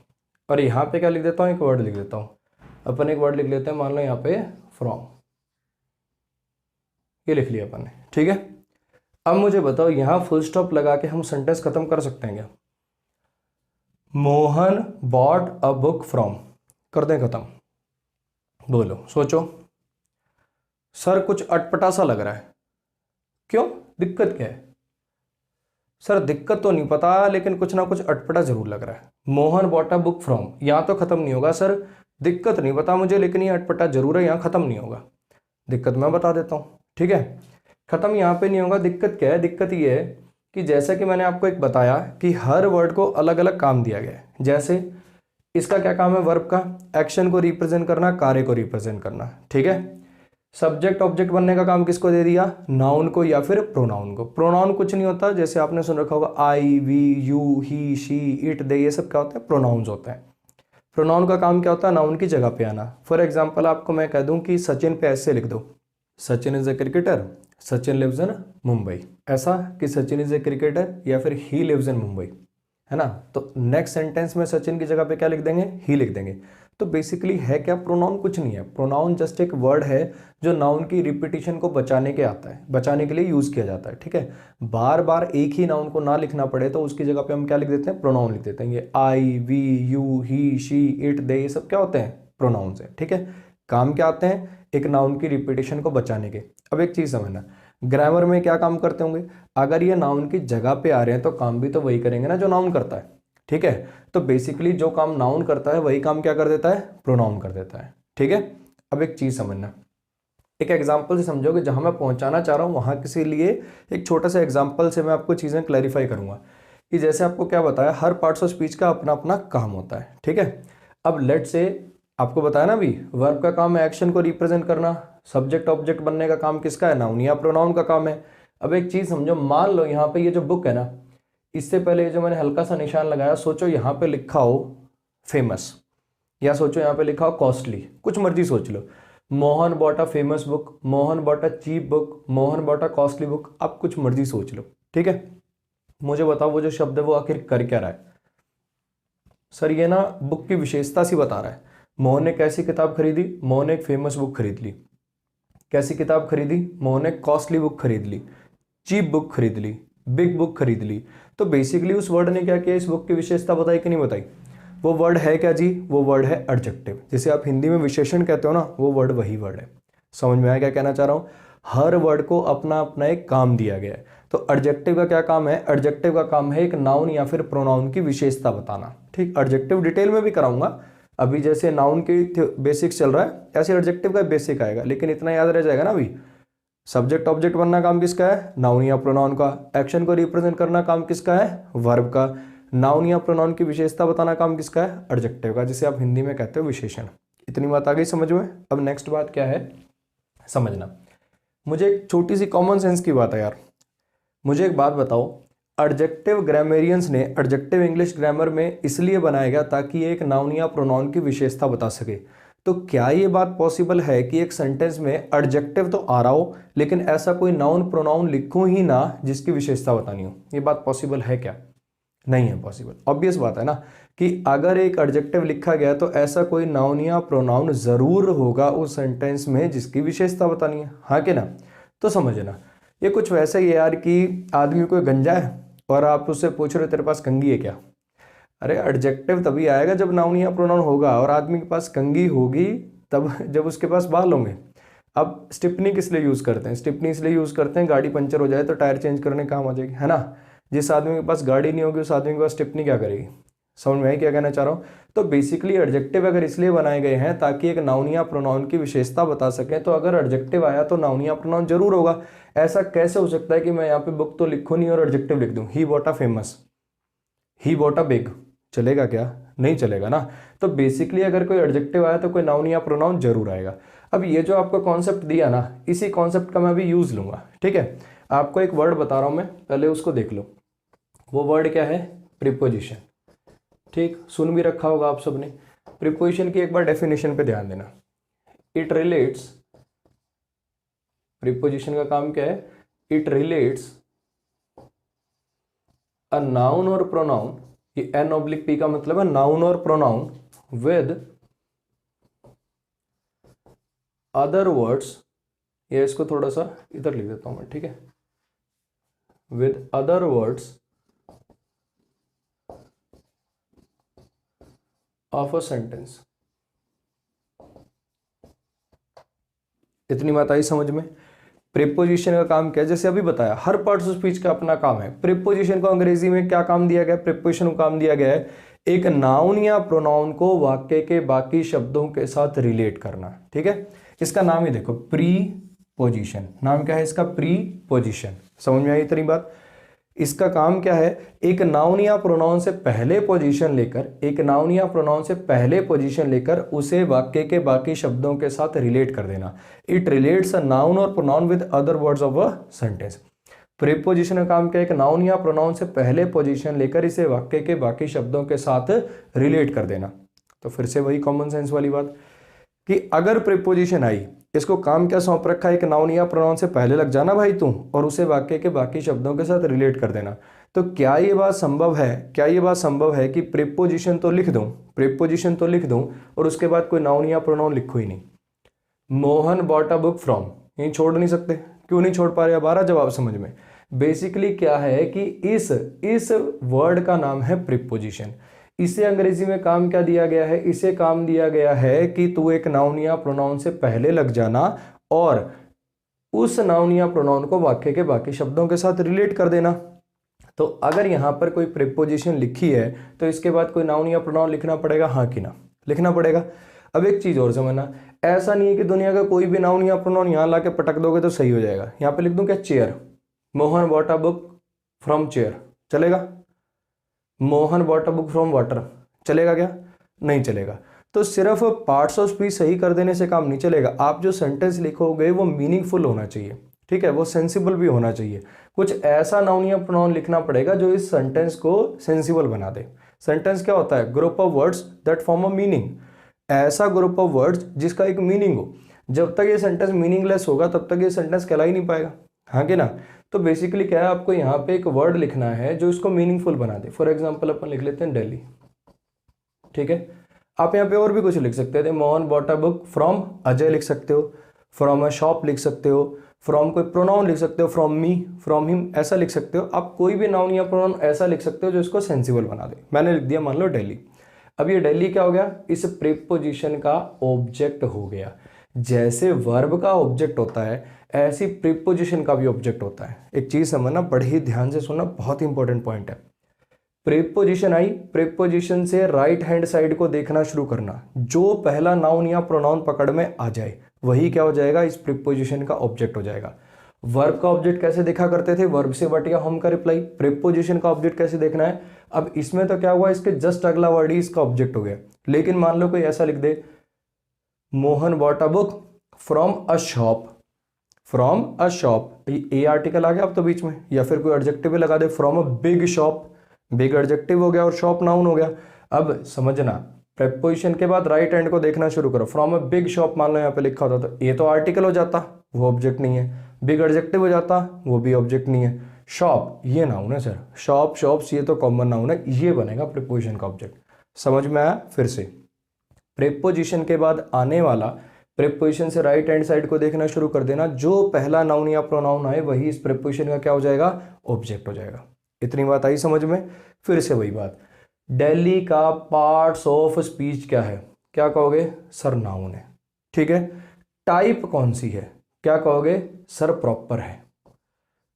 और यहाँ पे क्या लिख देता हूँ, एक वर्ड लिख देता हूँ। अपन एक वर्ड लिख लेते हैं, मान लो यहाँ पे फ्रॉम, ये लिख लिया अपन ने, ठीक है। अब मुझे बताओ यहाँ फुल स्टॉप लगा के हम सेंटेंस खत्म कर सकते हैं क्या? Mohan bought a book from, कर दें खत्म? बोलो, सोचो। सर कुछ अटपटा सा लग रहा है, क्यों, दिक्कत क्या है? सर दिक्कत तो नहीं पता, लेकिन कुछ ना कुछ अटपटा जरूर लग रहा है। Mohan bought a book from, यहाँ तो खत्म नहीं होगा सर, दिक्कत नहीं पता मुझे, लेकिन ये अटपटा जरूर है, यहाँ खत्म नहीं होगा। दिक्कत मैं बता देता हूँ, ठीक है। खत्म यहाँ पे नहीं होगा। दिक्कत क्या है? दिक्कत ये है कि जैसा कि मैंने आपको एक बताया कि हर वर्ड को अलग अलग काम दिया गया है। जैसे इसका क्या काम है, वर्ब का, एक्शन को रिप्रेजेंट करना, कार्य को रिप्रेजेंट करना, ठीक है। सब्जेक्ट ऑब्जेक्ट बनने का काम किसको दे दिया? नाउन को या फिर प्रोनाउन को। प्रोनाउन कुछ नहीं होता, जैसे आपने सुन रखा होगा I, we, you, he, she, it, they, ये सब क्या होता है? प्रोनाउंस होते हैं। प्रोनाउन का काम क्या होता है? नाउन की जगह पे आना। फॉर एग्जाम्पल आपको मैं कह दूं कि सचिन पे ऐसे लिख दो, Sachin is a cricketer, Sachin lives in Mumbai. ऐसा कि सचिन इज ए क्रिकेटर या फिर ही लिव्स इन मुंबई, है ना। तो नेक्स्ट सेंटेंस में सचिन की जगह पे क्या लिख देंगे? ही लिख देंगे। तो बेसिकली है क्या? प्रोनाउन कुछ नहीं है। प्रोनाउन जस्ट एक वर्ड है जो नाउन की रिपीटिशन को बचाने के आता है, बचाने के लिए यूज किया जाता है, ठीक है। बार बार एक ही नाउन को ना लिखना पड़े तो उसकी जगह पे हम क्या लिख देते हैं? प्रोनाउन लिख देते हैं। ये I, we, you, he, she, it, they, ये सब क्या होते हैं? प्रोनाउंस है, ठीक है। काम क्या आते हैं? एक नाउन की रिपीटिशन को बचाने के। अब एक चीज समझना, ग्रामर में क्या काम करते होंगे? अगर ये नाउन की जगह पे आ रहे हैं तो काम भी तो वही करेंगे ना जो नाउन करता है, ठीक है। तो बेसिकली जो काम नाउन करता है वही काम क्या कर देता है? प्रोनाउन कर देता है, ठीक है। अब एक चीज समझना, एक एग्जाम्पल से समझोगे, जहां मैं पहुंचाना चाह रहा हूं वहां किसी लिए एक छोटा सा एग्जाम्पल से मैं आपको चीजें क्लैरिफाई करूंगा कि जैसे आपको क्या बताया, हर पार्ट्स ऑफ स्पीच का अपना अपना काम होता है, ठीक है। अब लेट से आपको बताया ना अभी, वर्ब का काम है एक्शन को रिप्रेजेंट करना, सब्जेक्ट ऑब्जेक्ट बनने का काम किसका है? नाउन या प्रोनाउन का काम है। अब एक चीज समझो, मान लो यहाँ पे ये जो बुक है ना, इससे पहले जो मैंने हल्का सा निशान लगाया, सोचो यहाँ पे लिखा हो फेमस, या सोचो यहाँ पे लिखा हो कॉस्टली, कुछ मर्जी सोच लो। Mohan bought a famous book, Mohan bought a cheap book, Mohan bought a costly book, आप कुछ मर्जी सोच लो, ठीक है। मुझे बताओ वो जो शब्द है वो आखिर कर क्या रहा है? सर ये ना बुक की विशेषता सी बता रहा है। मोहन ने कैसी किताब खरीदी? मोहन ने एक फेमस बुक खरीद ली। कैसी किताब खरीदी? मोहन ने कॉस्टली बुक खरीद ली, चीप बुक खरीद ली, बिग बुक खरीद ली। तो बेसिकली उस वर्ड ने क्या किया? इस बुक की विशेषता बताई कि नहीं बताई? वो वर्ड है क्या जी? वो वर्ड है एडजेक्टिव। जिसे आप हिंदी में विशेषण कहते हो ना, वो वर्ड वही वर्ड है। समझ में आया क्या कहना चाह रहा हूँ? हर वर्ड को अपना अपना एक काम दिया गया है। तो एडजेक्टिव का क्या काम है? एडजेक्टिव का काम है एक नाउन या फिर प्रोनाउन की विशेषता बताना, ठीक। एडजेक्टिव डिटेल में भी कराऊंगा, अभी जैसे नाउन की बेसिक्स चल रहा है ऐसे एडजेक्टिव का बेसिक आएगा, लेकिन इतना याद रह जाएगा ना अभी, सब्जेक्ट ऑब्जेक्ट बनना काम किसका है? नाउन या प्रोनाउन का। एक्शन को रिप्रेजेंट करना काम किसका है? वर्ब का। नाउन या प्रोनाउन की विशेषता बताना काम किसका है? एडजेक्टिव का, जिसे आप हिंदी में कहते हो विशेषण। इतनी बात आ गई समझ में? अब नेक्स्ट बात क्या है समझना, मुझे एक छोटी सी कॉमन सेंस की बात है यार। मुझे एक बात बताओ, एडजेक्टिव ग्रामेरियंस ने एडजेक्टिव इंग्लिश ग्रामर में इसलिए बनाया गया ताकि एक नाउन या प्रोनाउन की विशेषता बता सके। तो क्या ये बात पॉसिबल है कि एक सेंटेंस में एडजेक्टिव तो आ रहा हो लेकिन ऐसा कोई नाउन प्रोनाउन लिखूं ही ना जिसकी विशेषता बतानी हो? ये बात पॉसिबल है क्या? नहीं है पॉसिबल। ऑब्वियस बात है ना कि अगर एक एडजेक्टिव लिखा गया तो ऐसा कोई नाउन या प्रोनाउन जरूर होगा उस सेंटेंस में जिसकी विशेषता बतानी है, हाँ कि ना। तो समझना, ये कुछ वैसा ही है यार कि आदमी कोई गंजा है और आप उससे पूछ रहे हो तेरे पास कंघी है क्या? अरे एडजेक्टिव तभी आएगा जब नाउन या प्रोनाउन होगा, और आदमी के पास कंघी होगी तब जब उसके पास बाल होंगे। अब स्टिपनी किस लिए यूज करते हैं? स्टिपनी इसलिए यूज करते हैं गाड़ी पंचर हो जाए तो टायर चेंज करने काम आ जाएगी, है ना। जिस आदमी के पास गाड़ी नहीं होगी उस आदमी के पास स्टिपनी क्या करेगी? समझ में आई क्या कहना चाह रहा हूँ? तो बेसिकली एडजेक्टिव अगर इसलिए बनाए गए हैं ताकि एक नाउन या प्रोनाउन की विशेषता बता सकें, तो अगर एडजेक्टिव आया तो नाउन या प्रोनाउन जरूर होगा। ऐसा कैसे हो सकता है कि मैं यहाँ पे बुक तो लिखूं नहीं और एडजेक्टिव लिख दूं, he bought a famous, he bought a big, चलेगा क्या? नहीं चलेगा ना। तो बेसिकली अगर कोई एडजेक्टिव आया तो कोई नाउन या प्रोनाउन जरूर आएगा। अब ये जो आपको कॉन्सेप्ट दिया ना, इसी कॉन्सेप्ट का मैं अभी यूज लूंगा, ठीक है। आपको एक वर्ड बता रहा हूं मैं, पहले उसको देख लो। वो वर्ड क्या है? प्रीपोजिशन। ठीक, सुन भी रखा होगा आप सबने। प्रीपोजिशन की एक बार डेफिनेशन पे ध्यान देना। इट रिलेट्स, प्रीपोजिशन का काम क्या है? इट रिलेट्स अ नाउन और प्रोनाउन, ये एन ऑब्लिक पी का मतलब है नाउन और प्रोनाउन, विद अदर वर्ड्स, ये इसको थोड़ा सा इधर लिख देता हूं मैं, ठीक है, with other words of a sentence. इतनी बात आई समझ में? प्रीपोजिशन का काम क्या है? जैसे अभी बताया, हर पार्ट्स ऑफ स्पीच का अपना काम है। प्रीपोजिशन को अंग्रेजी में क्या काम दिया गया? प्रीपोजिशन को काम दिया गया है एक नाउन या प्रोनाउन को वाक्य के बाकी शब्दों के साथ रिलेट करना, ठीक है। इसका नाम ही देखो, प्री पोजिशन। नाम क्या है इसका? Pre position. समझ में आई इतनी बात? इसका काम क्या है? एक नाउन या प्रोनाउन से पहले पोजीशन लेकर, एक नाउन या प्रोनाउन से पहले पोजीशन लेकर उसे वाक्य के बाकी शब्दों के साथ रिलेट कर देना। इट रिलेट्स अ नाउन और pronoun with other words of a sentence. Preposition का काम क्या है? एक नाउन या प्रोनाउन से पहले पोजीशन लेकर इसे वाक्य के बाकी शब्दों के साथ रिलेट कर देना। तो फिर से वही कॉमन सेंस वाली बात कि अगर प्रीपोजिशन आई, इसको काम क्या सौंप रखा है? एक नाउन या प्रोनाउन से पहले लग जाना भाई तू और उसे वाक्य के बाकी शब्दों के साथ रिलेट कर देना। तो क्या ये बात संभव है? क्या ये बात संभव है कि प्रीपोजिशन तो लिख दूं, प्रीपोजिशन तो लिख दूं और उसके बाद कोई नाउन या प्रोनाउन लिखो ही नहीं? Mohan bought a book from, यही छोड़ नहीं सकते? क्यों नहीं छोड़ पा रहे? अब आ रहा जवाब समझ में? बेसिकली क्या है कि इस वर्ड का नाम है प्रीपोजिशन। इसे अंग्रेजी में काम क्या दिया गया है? इसे काम दिया गया है कि तू एक नाउन या प्रोनाउन से पहले लग जाना और उस नाउन या प्रोनाउन को वाक्य के बाकी शब्दों के साथ रिलेट कर देना। तो अगर यहां पर कोई प्रीपोजिशन लिखी है तो इसके बाद कोई नाउन या प्रोनाउन लिखना पड़ेगा, हाँ कि ना? लिखना पड़ेगा। अब एक चीज और समझना, ऐसा नहीं है कि दुनिया का कोई भी नाउन या प्रोनाउन यहां लाके पटक दोगे तो सही हो जाएगा। यहां पे लिख दूं क्या? Chair, Mohan bought a book from chair, चलेगा? Mohan bought a book from water, चलेगा क्या? नहीं चलेगा। तो सिर्फ पार्ट्स ऑफ स्पीच सही कर देने से काम नहीं चलेगा। आप जो सेंटेंस लिखोगे वो मीनिंगफुल होना चाहिए, ठीक है, वो सेंसिबल भी होना चाहिए। कुछ ऐसा नाउन या प्रोनाउन लिखना पड़ेगा जो इस सेंटेंस को सेंसिबल बना दे। सेंटेंस क्या होता है? Group of words that form a meaning. ऐसा ग्रुप ऑफ वर्ड्स जिसका एक मीनिंग हो। जब तक ये सेंटेंस मीनिंगलेस होगा तब तक ये सेंटेंस कहला ही नहीं पाएगा, हाँ कि ना? तो बेसिकली क्या है, आपको यहाँ पे एक वर्ड लिखना है जो इसको मीनिंगफुल बना दे। फॉर एग्जाम्पल अपन लिख लेते हैं दिल्ली, ठीक है। आप यहाँ पे और भी कुछ लिख सकते थे, Mohan bought a book from Ajay लिख सकते हो, फ्रॉम अ शॉप लिख सकते हो, फ्रॉम कोई प्रोनाउन लिख सकते हो, फ्रॉम मी, फ्रॉम हिम, ऐसा लिख सकते हो। आप कोई भी नाउन या प्रोनाउन ऐसा लिख सकते हो जो इसको सेंसिबल बना दे। मैंने लिख दिया मान लो दिल्ली। अब ये दिल्ली क्या हो गया? इस प्रीपोजिशन का ऑब्जेक्ट हो गया। जैसे वर्ब का ऑब्जेक्ट होता है ऐसी प्रीपोजिशन का भी ऑब्जेक्ट होता है। एक चीज समझना, बड़े ही ध्यान से सुनना, बहुत ही इंपॉर्टेंट पॉइंट है। प्रीपोजिशन आई, प्रीपोजिशन से राइट हैंड साइड को देखना शुरू करना। जो पहला नाउन या प्रोनाउन पकड़ में आ जाए वही क्या हो जाएगा? इस प्रीपोजिशन का ऑब्जेक्ट हो जाएगा। वर्ब का ऑब्जेक्ट कैसे देखा करते थे? वर्ब से बट या होम का रिप्लाई। प्रीपोजिशन का ऑब्जेक्ट कैसे देखना है? अब इसमें तो क्या हुआ, इसके जस्ट अगला वर्ड ही इसका ऑब्जेक्ट हो गया। लेकिन मान लो कोई ऐसा लिख दे, Mohan bought a book from a shop, from a shop, a article आ गया अब तो बीच में, या फिर कोई एडजेक्टिव लगा दे, from a big shop, big adjective हो गया और शॉप नाउन हो गया। अब समझना, प्रीपोजिशन के बाद राइट हैंड को देखना शुरू करो। फ्रॉम अ बिग शॉप मान लो यहाँ पे लिखा होता तो ये तो आर्टिकल हो जाता, वो ऑब्जेक्ट नहीं है। बिग एडजेक्टिव हो जाता, वो भी ऑब्जेक्ट नहीं है। शॉप ये नाउन है सर, शॉप शॉप्स ये तो कॉमन नाउन है, ये बनेगा प्रीपोजिशन का ऑब्जेक्ट। समझ में आया? फिर से, प्रीपोजिशन के बाद आने वाला, प्रीपोजिशन से राइट हैंड साइड को देखना शुरू कर देना। जो पहला नाउन या प्रोनाउन आए वही इस प्रीपोजिशन का क्या हो जाएगा? ऑब्जेक्ट हो जाएगा। इतनी बात आई समझ में? फिर से वही बात, दिल्ली का पार्ट्स ऑफ स्पीच क्या है? क्या कहोगे? सर नाउन है, ठीक है। टाइप कौन सी है? क्या कहोगे? सर प्रॉपर है।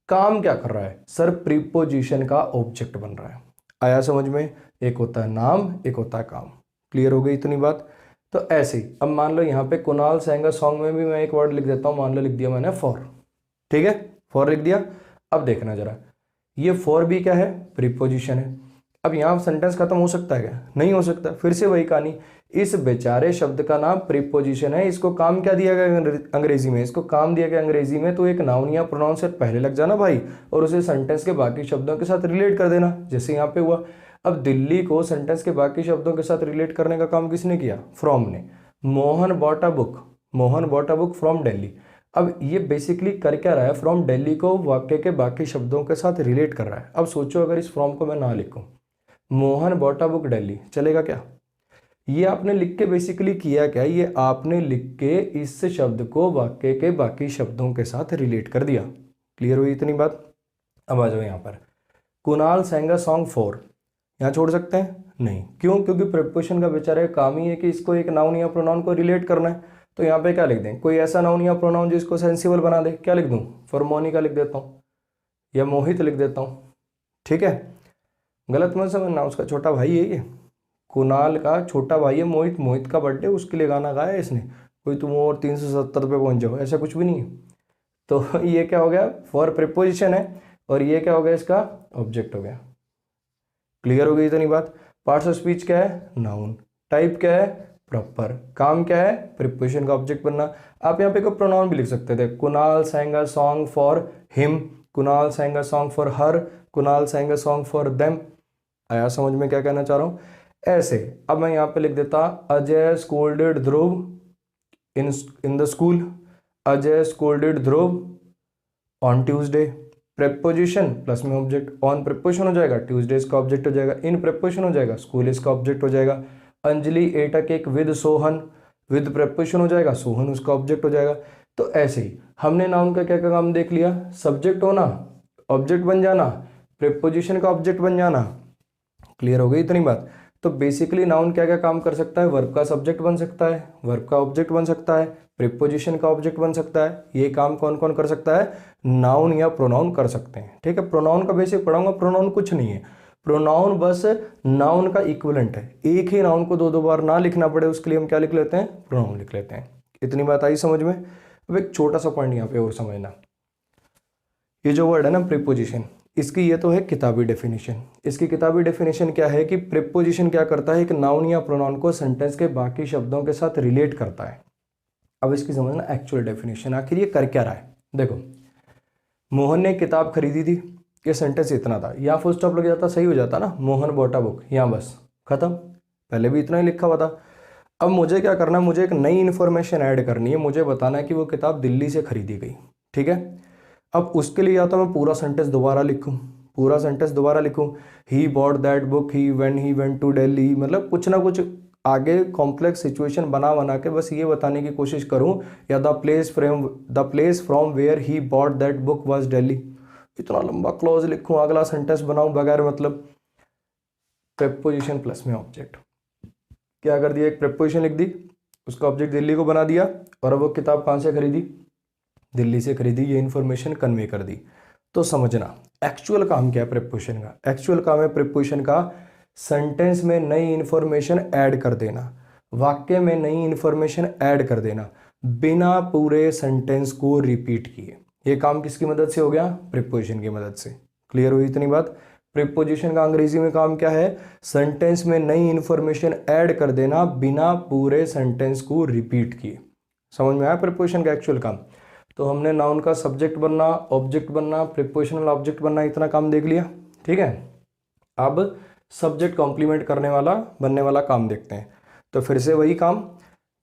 काम क्या कर रहा है? सर प्रीपोजिशन का ऑब्जेक्ट बन रहा है। आया समझ में? एक होता है नाम, एक होता है काम। क्लियर हो गई इतनी बात। तो ऐसे ही अब मान लो यहाँ पे कुणाल सेंगर सॉन्ग में भी मैं एक वर्ड लिख देता हूँ, मान लो लिख दिया मैंने फॉर, ठीक है, फॉर लिख दिया। अब देखना जरा, ये फॉर भी क्या है, प्रीपोजिशन है। अब यहाँ सेंटेंस खत्म हो सकता है क्या, नहीं हो सकता। फिर से वही कहानी, इस बेचारे शब्द का नाम प्रीपोजिशन है, इसको काम क्या दिया गया अंग्रेजी में, इसको काम दिया गया अंग्रेजी में, तो एक नाउन या प्रोनाउन से पहले लग जाना भाई और उसे सेंटेंस के बाकी शब्दों के साथ रिलेट कर देना, जैसे यहाँ पे हुआ। अब दिल्ली को सेंटेंस के बाकी शब्दों के साथ रिलेट करने का काम किसने किया, फ्रॉम ने। Mohan bought a book, Mohan bought a book from Delhi. अब ये बेसिकली कर क्या रहा है, फ्रॉम दिल्ली को वाक्य के बाकी शब्दों के साथ रिलेट कर रहा है। अब सोचो अगर इस फ्रॉम को मैं ना लिखूं, Mohan bought a book Delhi, चलेगा क्या। ये आपने लिख के बेसिकली किया क्या, ये आपने लिख के इस शब्द को वाक्य के बाकी शब्दों के साथ रिलेट कर दिया। क्लियर हुई इतनी बात। अब आ जाओ यहाँ पर, कुणाल सेंगा सॉन्ग फॉर, यहाँ छोड़ सकते हैं, नहीं, क्यों, क्योंकि प्रीपोजिशन का बेचारे काम ही है कि इसको एक नाउन या प्रोनाउन को रिलेट करना है। तो यहाँ पे क्या लिख दें, कोई ऐसा नाउन या प्रोनाउन जिसको सेंसिबल बना दे। क्या लिख दूँ, फॉर मोनिका लिख देता हूँ या मोहित लिख देता हूँ, ठीक है। गलत मत समझना, उसका छोटा भाई है ये, कुणाल का छोटा भाई है मोहित, मोहित का बर्थडे, उसके लिए गाना गाया है इसने, कोई तुम और 370 पे पहुंच जाओ, ऐसा कुछ भी नहीं है। तो ये क्या हो गया, फॉर प्रीपोजिशन है और ये क्या हो गया, इसका ऑब्जेक्ट हो गया। क्लियर हो गई इतनी बात। पार्ट्स ऑफ स्पीच क्या है, नाउन, टाइप क्या है, प्रॉपर, काम क्या है, प्रीपोजिशन का ऑब्जेक्ट बनना। आप यहाँ पे कोई प्रोनाउन भी लिख सकते थे, Kunal sang a song for him, Kunal sang a song for her, Kunal sang a song for them. आया समझ में क्या कहना चाह रहा हूँ। ऐसे अब मैं यहाँ पे लिख देता, Ajay scolded Dhruv in the school, Ajay scolded Dhruv on Tuesday. Preposition plus में ऑब्जेक्ट, ऑन प्रेपोजिशन हो जाएगा, ट्यूसडे इसका ऑब्जेक्ट हो जाएगा, इन प्रेपोजिशन हो जाएगा, स्कूल इसका ऑब्जेक्ट हो जाएगा। Anjali at a cake with Sohan, with preposition हो जाएगा, सोहन उसका ऑब्जेक्ट हो जाएगा। तो ऐसे ही हमने नाउन का क्या क्या काम देख लिया, सब्जेक्ट होना, ऑब्जेक्ट बन जाना, प्रेपोजिशन का ऑब्जेक्ट बन जाना। क्लियर हो गई इतनी बात। तो बेसिकली नाउन क्या क्या काम कर सकता है, वर्ब का सब्जेक्ट बन सकता है, वर्ब का ऑब्जेक्ट बन सकता है, प्रीपोजिशन का ऑब्जेक्ट बन सकता है। ये काम कौन कौन कर सकता है, नाउन या प्रोनाउन कर सकते हैं, ठीक है। प्रोनाउन का बेसिक पढ़ाऊंगा, प्रोनाउन कुछ नहीं है, प्रोनाउन बस नाउन का इक्विवेलेंट है। एक ही नाउन को दो दो बार ना लिखना पड़े उसके लिए हम क्या लिख लेते हैं, प्रोनाउन लिख लेते हैं। इतनी बात आई समझ में। अब एक छोटा सा पॉइंट यहाँ पे और समझना, ये जो वर्ड है ना प्रीपोजिशन, इसकी ये तो है किताबी डेफिनेशन। इसकी किताबी डेफिनेशन क्या है कि प्रीपोजिशन क्या करता है, एक नाउन या प्रोनाउन को सेंटेंस के बाकी शब्दों के साथ रिलेट करता है। अब इसकी समझना एक्चुअल डेफिनेशन, आखिर ये कर क्या रहा है। देखो, मोहन ने किताब खरीदी थी, ये सेंटेंस इतना था, यहाँ फुल स्टॉप लग जाता सही हो जाता ना, मोहन बॉट अ बुक, यहाँ बस खत्म, पहले भी इतना ही लिखा हुआ था। अब मुझे क्या करना है, मुझे एक नई इन्फॉर्मेशन ऐड करनी है, मुझे बताना है कि वो किताब दिल्ली से खरीदी गई, ठीक है। अब उसके लिए या तो मैं पूरा सेंटेंस दोबारा लिखूं, पूरा सेंटेंस दोबारा लिखूं, he bought that book, he went to Delhi, मतलब कुछ ना कुछ आगे कॉम्प्लेक्स सिचुएशन बना बना के बस ये बताने की कोशिश करूं, या the place from where he bought that book was Delhi. इतना लंबा क्लॉज लिखूं, अगला सेंटेंस बनाऊं बगैर मतलब। प्रेपोजिशन प्लस में ऑब्जेक्ट, क्या कर दिया, एक प्रेपोजिशन लिख दी, उसका ऑब्जेक्ट दिल्ली को बना दिया, और अब वो किताब कहाँ से खरीदी, दिल्ली से खरीदी, ये इन्फॉर्मेशन कन्वे कर दी। तो समझना एक्चुअल काम क्या है प्रीपोजिशन का, एक्चुअल काम है प्रीपोजिशन का सेंटेंस में नई इन्फॉर्मेशन ऐड कर देना, वाक्य में नई इन्फॉर्मेशन ऐड कर देना बिना पूरे सेंटेंस को रिपीट किए। ये काम किसकी मदद से हो गया, प्रीपोजिशन की मदद से। क्लियर हुई इतनी बात। प्रीपोजिशन का अंग्रेजी में काम क्या है, सेंटेंस में नई इन्फॉर्मेशन ऐड कर देना बिना पूरे सेंटेंस को रिपीट किए। समझ में आया प्रीपोजिशन का एक्चुअल काम। तो हमने नाउन का सब्जेक्ट बनना, ऑब्जेक्ट बनना, प्रीपोजिशनल ऑब्जेक्ट बनना, इतना काम देख लिया, ठीक है। अब सब्जेक्ट कॉम्प्लीमेंट करने वाला बनने वाला काम देखते हैं। तो फिर से वही काम,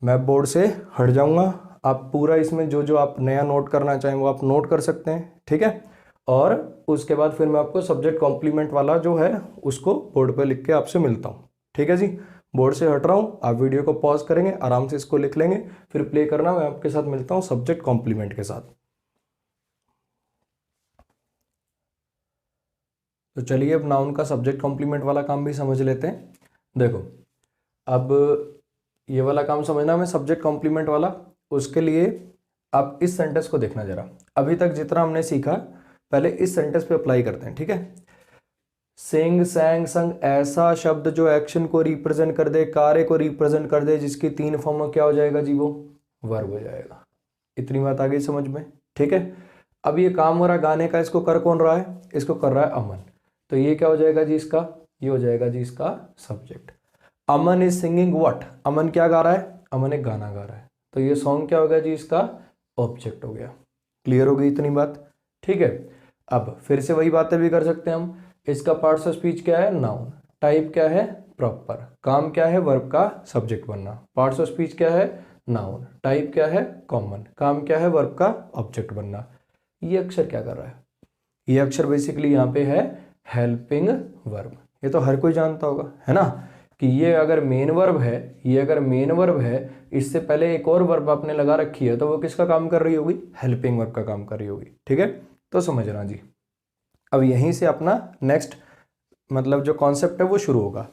मैं बोर्ड से हट जाऊंगा, आप पूरा इसमें जो जो आप नया नोट करना चाहें वो आप नोट कर सकते हैं, ठीक है। और उसके बाद फिर मैं आपको सब्जेक्ट कॉम्प्लीमेंट वाला जो है उसको बोर्ड पर लिख के आपसे मिलता हूँ, ठीक है जी। बोर्ड से हट रहा हूँ, आप वीडियो को पॉज करेंगे, आराम से इसको लिख लेंगे, फिर प्ले करना, मैं आपके साथ मिलता हूँ सब्जेक्ट कॉम्प्लीमेंट के साथ। तो चलिए अब नाउन का सब्जेक्ट कॉम्प्लीमेंट वाला काम भी समझ लेते हैं। देखो, अब ये वाला काम समझना हमें सब्जेक्ट कॉम्प्लीमेंट वाला, उसके लिए आप इस सेंटेंस को देखना जरा। अभी तक जितना हमने सीखा पहले इस सेंटेंस पे अप्लाई करते हैं, ठीक है। सिंग सैंग संग, ऐसा शब्द जो एक्शन को रिप्रेजेंट कर दे, कार्य को रिप्रेजेंट कर दे, जिसकी 3 फॉर्म में क्या हो जाएगा जी, वो वर्ब हो जाएगा। इतनी बात आ गई समझ में? ठीक है। अब ये काम हो रहा गाने का, इसको कर कौन रहा है? इसको कर रहा है अमन। तो ये क्या हो जाएगा जी इसका? ये हो जाएगा जी इसका subject. Aman is singing what? Aman क्या गा रहा है? अमन एक गाना गा रहा है। तो ये सॉन्ग क्या होगा जी इसका? ऑब्जेक्ट हो गया। क्लियर हो गई इतनी बात? ठीक है। अब फिर से वही बातें भी कर सकते हैं हम। इसका पार्ट्स ऑफ स्पीच क्या है? नाउन। टाइप क्या है? प्रॉपर। काम क्या है? वर्ब का सब्जेक्ट बनना। पार्ट्स ऑफ स्पीच क्या है? नाउन। टाइप क्या है? कॉमन। काम क्या है? वर्ब का ऑब्जेक्ट बनना। ये अक्षर क्या कर रहा है? ये अक्षर बेसिकली यहाँ पे है हेल्पिंग वर्ब। ये तो हर कोई जानता होगा, है ना, कि ये अगर मेन वर्ब है, ये अगर मेन वर्ब है, इससे पहले एक और वर्ब आपने लगा रखी है, तो वो किसका काम कर रही होगी? हेल्पिंग वर्ब का काम कर रही होगी। ठीक है, तो समझना जी। अब यहीं से अपना नेक्स्ट मतलब जो कॉन्सेप्ट है वो शुरू होगा।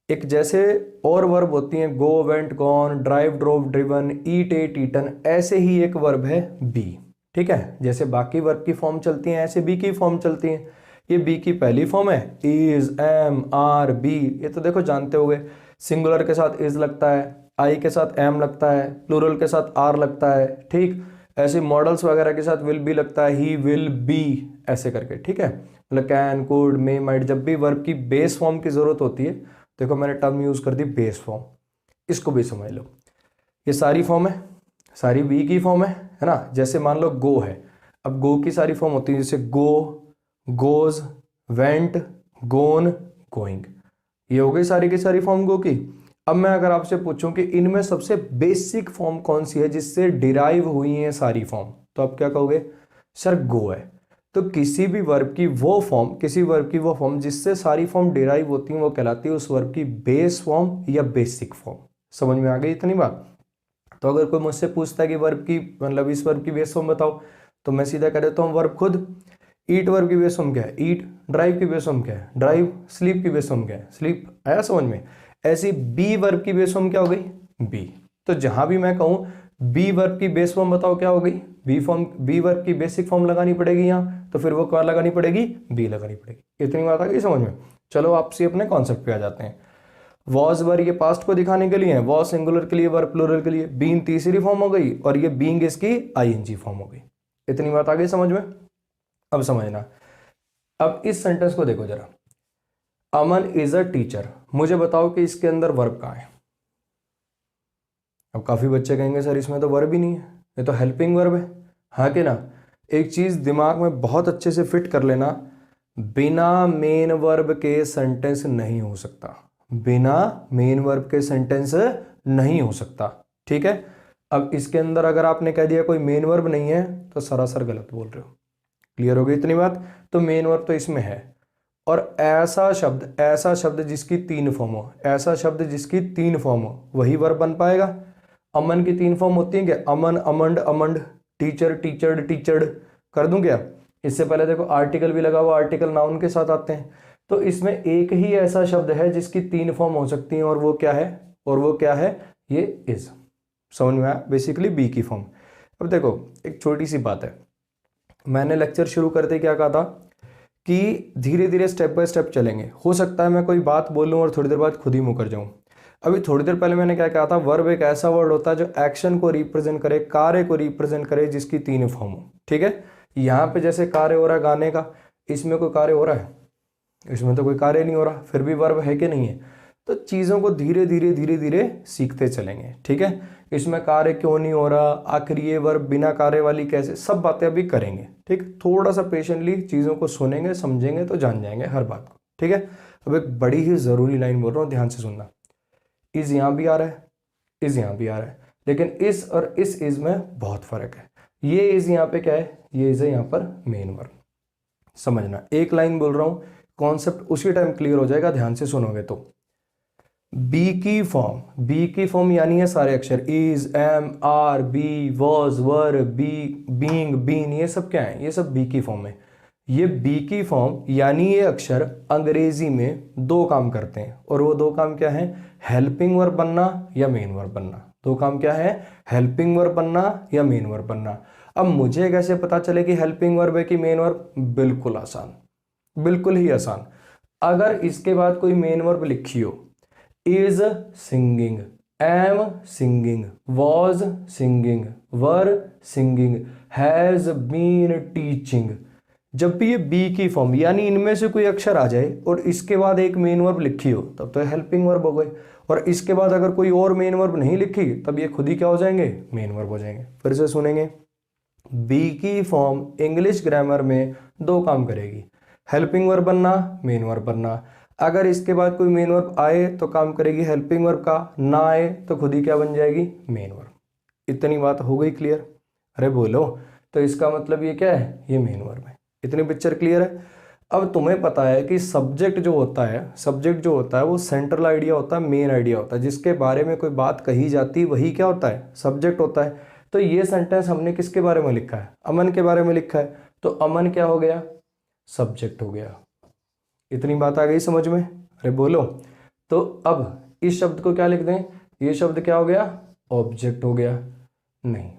एक जैसे और वर्ब होती हैं, go, went, gone, drive, drove, driven, eat, ate, eaten, ऐसे ही एक वर्ब है बी। ठीक है, जैसे बाकी वर्ब की फॉर्म चलती हैं ऐसे बी की फॉर्म चलती हैं। ये बी की पहली फॉर्म है, इज, एम, आर, बी। ये तो देखो जानते होगे, सिंगुलर के साथ इज लगता है, आई के साथ एम लगता है, प्लूरल के साथ आर लगता है। ठीक, ऐसे मॉडल्स वगैरह के साथ विल बी लगता है, ही, विल, बी, ऐसे करके। ठीक है, मतलब कैन, कुड, मे, माइट, जब भी वर्ब की बेस फॉर्म की जरूरत होती है, देखो मैंने टर्म यूज कर दी बेस फॉर्म, इसको भी समझ लो। ये सारी फॉर्म है, सारी बी की फॉर्म है ना। जैसे मान लो गो है, अब गो की सारी फॉर्म होती है, जैसे गो, गोज, वेंट, गोन, गोइंग। ये हो गई सारी की सारी फॉर्म गो की। अब मैं अगर आपसे पूछूं कि इनमें सबसे बेसिक फॉर्म कौन सी है जिससे डिराइव हुई है सारी फॉर्म, तो आप क्या कहोगे? सर गो है। तो किसी भी वर्ब की वो फॉर्म, किसी वर्ब की वो फॉर्म जिससे सारी फॉर्म डिराइव होती है, वो कहलाती है उस वर्ब की बेस फॉर्म या बेसिक फॉर्म। समझ में आ गई इतनी बात? तो अगर कोई मुझसे पूछता है कि वर्ब की मतलब इस वर्ब की बेस फॉर्म बताओ, तो मैं सीधा कह देता हूँ वर्ब खुद। ईट वर्ब की बेस फॉर्म क्या है? ईट। ड्राइव की बेस फॉर्म क्या है? ड्राइव। स्लीप की बेस फॉर्म क्या है? स्लीप। आया समझ में? ऐसी बी वर्ब की बेस फॉर्म क्या हो गई? बी। तो जहां भी मैं कहूं बी वर्ब की बेस फॉर्म बताओ, क्या हो गई? Be form. बी वर्ब की बेसिक फॉर्म लगानी पड़ेगी यहाँ, तो फिर वो क्या लगानी पड़ेगी? बी लगानी पड़ेगी। इतनी बात आ गई समझ में? चलो आपसे अपने कॉन्सेप्ट पे आ जाते हैं। वॉज वर्ब ये पास्ट को दिखाने के लिए है, वॉज सिंगुलर के लिए, वर्ब प्लूरल के लिए, बीन तीसरी फॉर्म हो गई, और ये बीइंग इसकी आईएनजी फॉर्म हो गई। इतनी बात आ गई समझ में? अब समझना, अब इस सेंटेंस को देखो जरा। अमन इज अ टीचर, मुझे बताओ कि इसके अंदर वर्ब कहाँ है? अब काफी बच्चे कहेंगे सर इसमें तो वर्ब ही नहीं है, ये तो हेल्पिंग वर्ब है। हाँ कि ना? एक चीज दिमाग में बहुत अच्छे से फिट कर लेना, बिना मेन वर्ब के सेंटेंस नहीं हो सकता। बिना मेन वर्ब के सेंटेंस नहीं हो सकता। ठीक है, अब इसके अंदर अगर आपने कह दिया कोई मेन वर्ब नहीं है, तो सरासर गलत बोल रहे हो। क्लियर हो गई इतनी बात? तो मेन वर्ब तो इसमें है, और ऐसा शब्द जिसकी 3 फॉर्म हो, ऐसा शब्द जिसकी 3 फॉर्म हो, वही वर्ब बन पाएगा। अमन की 3 फॉर्म होती हैं क्या? अमन, अमंड, अमंड, टीचर, टीचर्ड, टीचर्ड। कर दूं क्या? इससे पहले देखो आर्टिकल भी लगा हुआ, आर्टिकल नाउन के साथ आते हैं। तो इसमें एक ही ऐसा शब्द है जिसकी 3 फॉर्म हो सकती हैं, और वो क्या है? और वो क्या है? ये इज। समझ में आया? बेसिकली बी की फॉर्म। अब देखो एक छोटी सी बात है, मैंने लेक्चर शुरू करते क्या कहा था कि धीरे धीरे स्टेप बाय स्टेप चलेंगे। हो सकता है मैं कोई बात बोलूं और थोड़ी देर बाद खुद ही मुकर जाऊं। अभी थोड़ी देर पहले मैंने क्या कहा था, वर्ब एक ऐसा वर्ड होता है जो एक्शन को रिप्रेजेंट करे, कार्य को रिप्रेजेंट करे, जिसकी 3 फॉर्म हो। ठीक है, यहाँ पे जैसे कार्य हो रहा है गाने का, इसमें कोई कार्य हो रहा है? इसमें तो कोई कार्य नहीं हो रहा, फिर भी वर्ब है कि नहीं है? तो चीज़ों को धीरे धीरे सीखते चलेंगे। ठीक है, इसमें कार्य क्यों नहीं हो रहा, आखिर ये वर्ब बिना कार्य वाली कैसे, सब बातें अभी करेंगे। ठीक, थोड़ा सा पेशेंटली चीज़ों को सुनेंगे, समझेंगे तो जान जाएंगे हर बात को। ठीक है, अब एक बड़ी ही ज़रूरी लाइन बोल रहा हूँ, ध्यान से सुनना। इज यहाँ भी आ रहा है, इज यहाँ भी आ रहा है, लेकिन इस और इस इज में बहुत फर्क है। ये इज यहाँ पे क्या है? ये इज है यहाँ पर मेन वर्ब। समझना, एक लाइन बोल रहा हूँ, कॉन्सेप्ट उसी टाइम क्लियर हो जाएगा, ध्यान से सुनोगे तो। बी की फॉर्म यानी है सारे अक्षर, is, am, are, be, was, were, be, being, been, ये सब क्या है? ये सब बी की फॉर्म है। ये बी की फॉर्म यानी ये अक्षर अंग्रेजी में 2 काम करते हैं, और वो 2 काम क्या है? हेल्पिंग वर्ब बनना या मेन वर्ब बनना। 2 काम क्या है? हेल्पिंग वर्ब बनना या मेन वर्ब बनना। अब मुझे कैसे पता चले कि हेल्पिंग वर्ब है कि मेन वर्ब? बिल्कुल आसान, बिल्कुल ही आसान। अगर इसके बाद कोई मेन वर्ब लिखी हो, is singing, am singing, was singing, were singing, has been teaching, जब भी ये बी की फॉर्म यानी इनमें से कोई अक्षर आ जाए और इसके बाद एक मेन वर्ब लिखी हो तब तो हेल्पिंग वर्ब हो गई, और इसके बाद अगर कोई और मेन वर्ब नहीं लिखी तब ये खुद ही क्या हो जाएंगे, मेन वर्ब हो जाएंगे। फिर से सुनेंगे, बी की फॉर्म इंग्लिश ग्रामर में दो काम करेगी, हेल्पिंग वर्ब बनना, मेन वर्ब बनना। अगर इसके बाद कोई मेन वर्ब आए तो काम करेगी हेल्पिंग वर्ब का, ना आए तो खुद ही क्या बन जाएगी, मेन वर्ब। इतनी बात हो गई क्लियर? अरे बोलो, तो इसका मतलब ये क्या है, ये मेन वर्ब है। इतनी पिक्चर क्लियर है? अब तुम्हें पता है कि सब्जेक्ट जो होता है वो सेंट्रल आइडिया होता है, मेन आइडिया होता है, जिसके बारे में कोई बात कही जाती है वही क्या होता है, सब्जेक्ट होता है। तो ये सेंटेंस हमने किसके बारे में लिखा है, अमन के बारे में लिखा है, तो अमन क्या हो गया, सब्जेक्ट हो गया। इतनी बात आ गई समझ में? अरे बोलो, तो अब इस शब्द को क्या लिख दें, ये शब्द क्या हो गया, ऑब्जेक्ट हो गया। नहीं,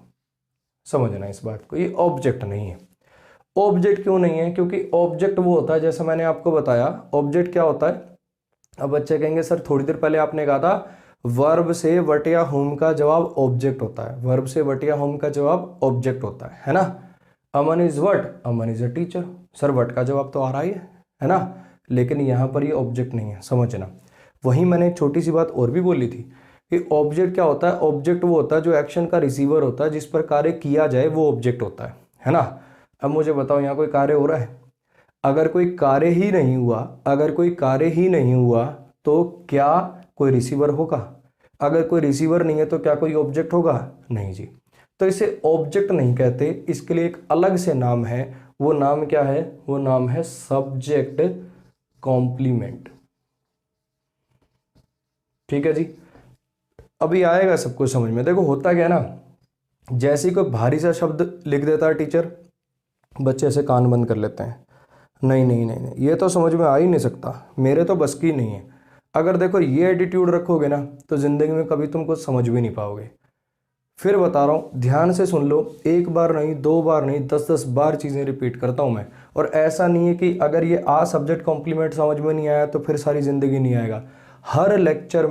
समझना इस बात को, ये ऑब्जेक्ट नहीं है। ऑब्जेक्ट क्यों नहीं है? क्योंकि ऑब्जेक्ट वो होता है, जैसे मैंने आपको बताया, ऑब्जेक्ट क्या होता है। अब बच्चे कहेंगे सर थोड़ी देर पहले आपने कहा था वर्ब से वट या होम का जवाब ऑब्जेक्ट होता है, वर्ब से वट या होम का जवाब ऑब्जेक्ट होता है ना। Aman is what, Aman is a teacher, sir what का जवाब तो आ रहा ही है ना, लेकिन यहाँ पर ये ऑब्जेक्ट नहीं है, समझना। वहीं मैंने एक छोटी सी बात और भी बोली थी कि ऑब्जेक्ट क्या होता है, ऑब्जेक्ट वो होता है जो एक्शन का रिसीवर होता है, जिस पर कार्य किया जाए वो ऑब्जेक्ट होता है ना। अब मुझे बताओ यहाँ कोई कार्य हो रहा है? अगर कोई कार्य ही नहीं हुआ, तो क्या कोई रिसीवर होगा? अगर कोई रिसीवर नहीं है तो क्या कोई ऑब्जेक्ट होगा? नहीं जी। तो इसे ऑब्जेक्ट नहीं कहते, इसके लिए एक अलग से नाम है। वो नाम क्या है? वो नाम है सब्जेक्ट कॉम्प्लीमेंट। ठीक है जी, अभी आएगा सब कुछ समझ में। देखो होता क्या है ना, जैसे ही कोई भारी सा शब्द लिख देता है टीचर, बच्चे ऐसे कान बंद कर लेते हैं, नहीं नहीं नहीं नहीं, ये तो समझ में आ ही नहीं सकता, मेरे तो बस की नहीं है। अगर देखो ये एटीट्यूड रखोगे ना तो ज़िंदगी में कभी तुम कुछ समझ भी नहीं पाओगे। फिर बता रहा हूँ, ध्यान से सुन लो, एक बार नहीं, दो बार नहीं, 10-10 बार चीज़ें रिपीट करता हूँ मैं। और ऐसा नहीं है कि अगर ये सब्जेक्ट कॉम्प्लीमेंट समझ में नहीं आया तो फिर सारी ज़िंदगी नहीं आएगा। हर लेक्चर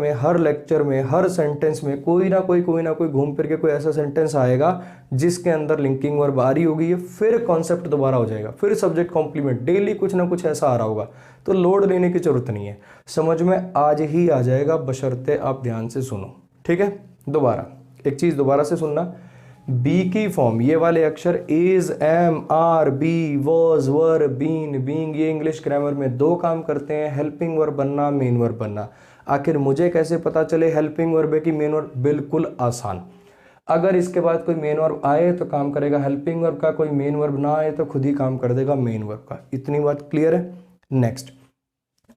में हर सेंटेंस में कोई ना कोई घूम फिर के कोई ऐसा सेंटेंस आएगा जिसके अंदर लिंकिंग वर्ब आ रही होगी, फिर कॉन्सेप्ट दोबारा हो जाएगा, फिर सब्जेक्ट कॉम्प्लीमेंट, डेली कुछ ना कुछ ऐसा आ रहा होगा। तो लोड लेने की जरूरत नहीं है, समझ में आज ही आ जाएगा, बशर्ते आप ध्यान से सुनो। ठीक है, दोबारा एक चीज़ दोबारा से सुनना, बी की फॉर्म ये वाले अक्षर is, am, are, be, was, were, been, being, ये इंग्लिश ग्रामर में दो काम करते हैं, हेल्पिंग वर्ब बनना, मेन वर्ब बनना। आखिर मुझे कैसे पता चले हेल्पिंग वर्ब है कि मेन वर्ब? बिल्कुल आसान, अगर इसके बाद कोई मेन वर्ब आए तो काम करेगा हेल्पिंग वर्ब का, कोई मेन वर्ब ना आए तो खुद ही काम कर देगा मेन वर्ब का। इतनी बात क्लियर है? नेक्स्ट,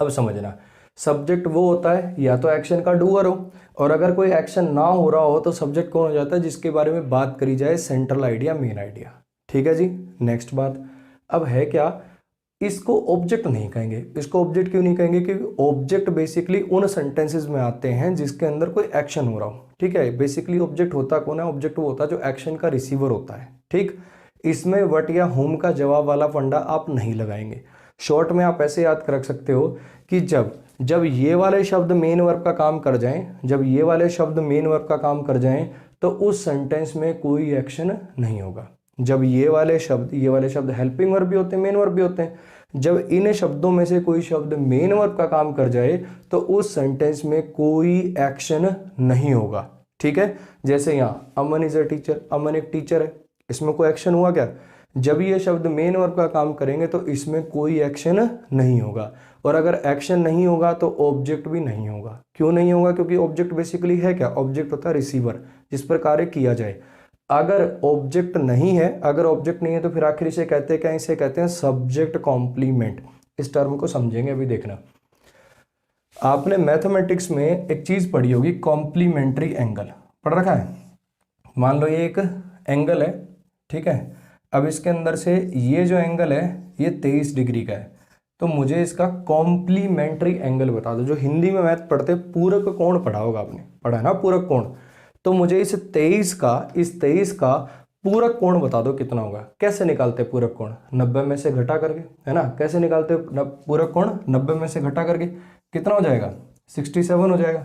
अब समझना, सब्जेक्ट वो होता है या तो एक्शन का डूअर हो, और अगर कोई एक्शन ना हो रहा हो तो सब्जेक्ट कौन हो जाता है? जिसके बारे में बात करी जाए, सेंट्रल आइडिया, मेन आइडिया। ठीक है जी, नेक्स्ट बात अब है क्या, इसको ऑब्जेक्ट नहीं कहेंगे। इसको ऑब्जेक्ट क्यों नहीं कहेंगे? क्योंकि ऑब्जेक्ट बेसिकली उन सेंटेंसेस में आते हैं जिसके अंदर कोई एक्शन हो रहा हो। ठीक है, बेसिकली ऑब्जेक्ट होता कौन है? ऑब्जेक्ट वो होता है जो एक्शन का रिसीवर होता है। ठीक, इसमें वट या होम का जवाब वाला फंडा आप नहीं लगाएंगे। शॉर्ट में आप ऐसे याद रख सकते हो कि जब ये वाले शब्द मेन वर्ब का काम कर जाएं, तो उस सेंटेंस में कोई एक्शन नहीं होगा। जब ये वाले शब्द हेल्पिंग वर्ब भी होते हैं, मेन वर्ब भी होते हैं, जब इन शब्दों में से कोई शब्द मेन वर्ब का काम कर जाए तो उस सेंटेंस में कोई एक्शन नहीं होगा। ठीक है, जैसे यहाँ अमन इज अ टीचर, अमन एक टीचर है, इसमें कोई एक्शन हुआ क्या? जब ये शब्द मेन वर्ब का काम करेंगे तो इसमें कोई एक्शन नहीं होगा, और अगर एक्शन नहीं होगा तो ऑब्जेक्ट भी नहीं होगा। क्यों नहीं होगा? क्योंकि ऑब्जेक्ट बेसिकली है क्या? ऑब्जेक्ट होता है रिसीवर, जिस पर कार्य किया जाए। अगर ऑब्जेक्ट नहीं है तो फिर आखिर इसे कहते हैं क्या? इसे कहते हैं सब्जेक्ट कॉम्प्लीमेंट। इस टर्म को समझेंगे अभी, देखना। आपने मैथमेटिक्स में एक चीज पढ़ी होगी, कॉम्प्लीमेंट्री एंगल पढ़ रखा है। मान लो ये एक एंगल है, ठीक है, अब इसके अंदर से ये जो एंगल है ये 23 डिग्री का है, तो मुझे इसका कॉम्प्लीमेंट्री एंगल बता दो। जो हिंदी में मैथ पढ़ते पूरक कोण पढ़ा होगा आपने, पढ़ा है ना पूरक कोण, तो मुझे इस 23 का पूरक कोण बता दो कितना होगा। कैसे निकालते हैं पूरक कोण? 90 में से घटा करके, है ना। कैसे निकालते हैं पूरक कोण? 90 में से घटा करके कितना हो जाएगा? 67 हो जाएगा।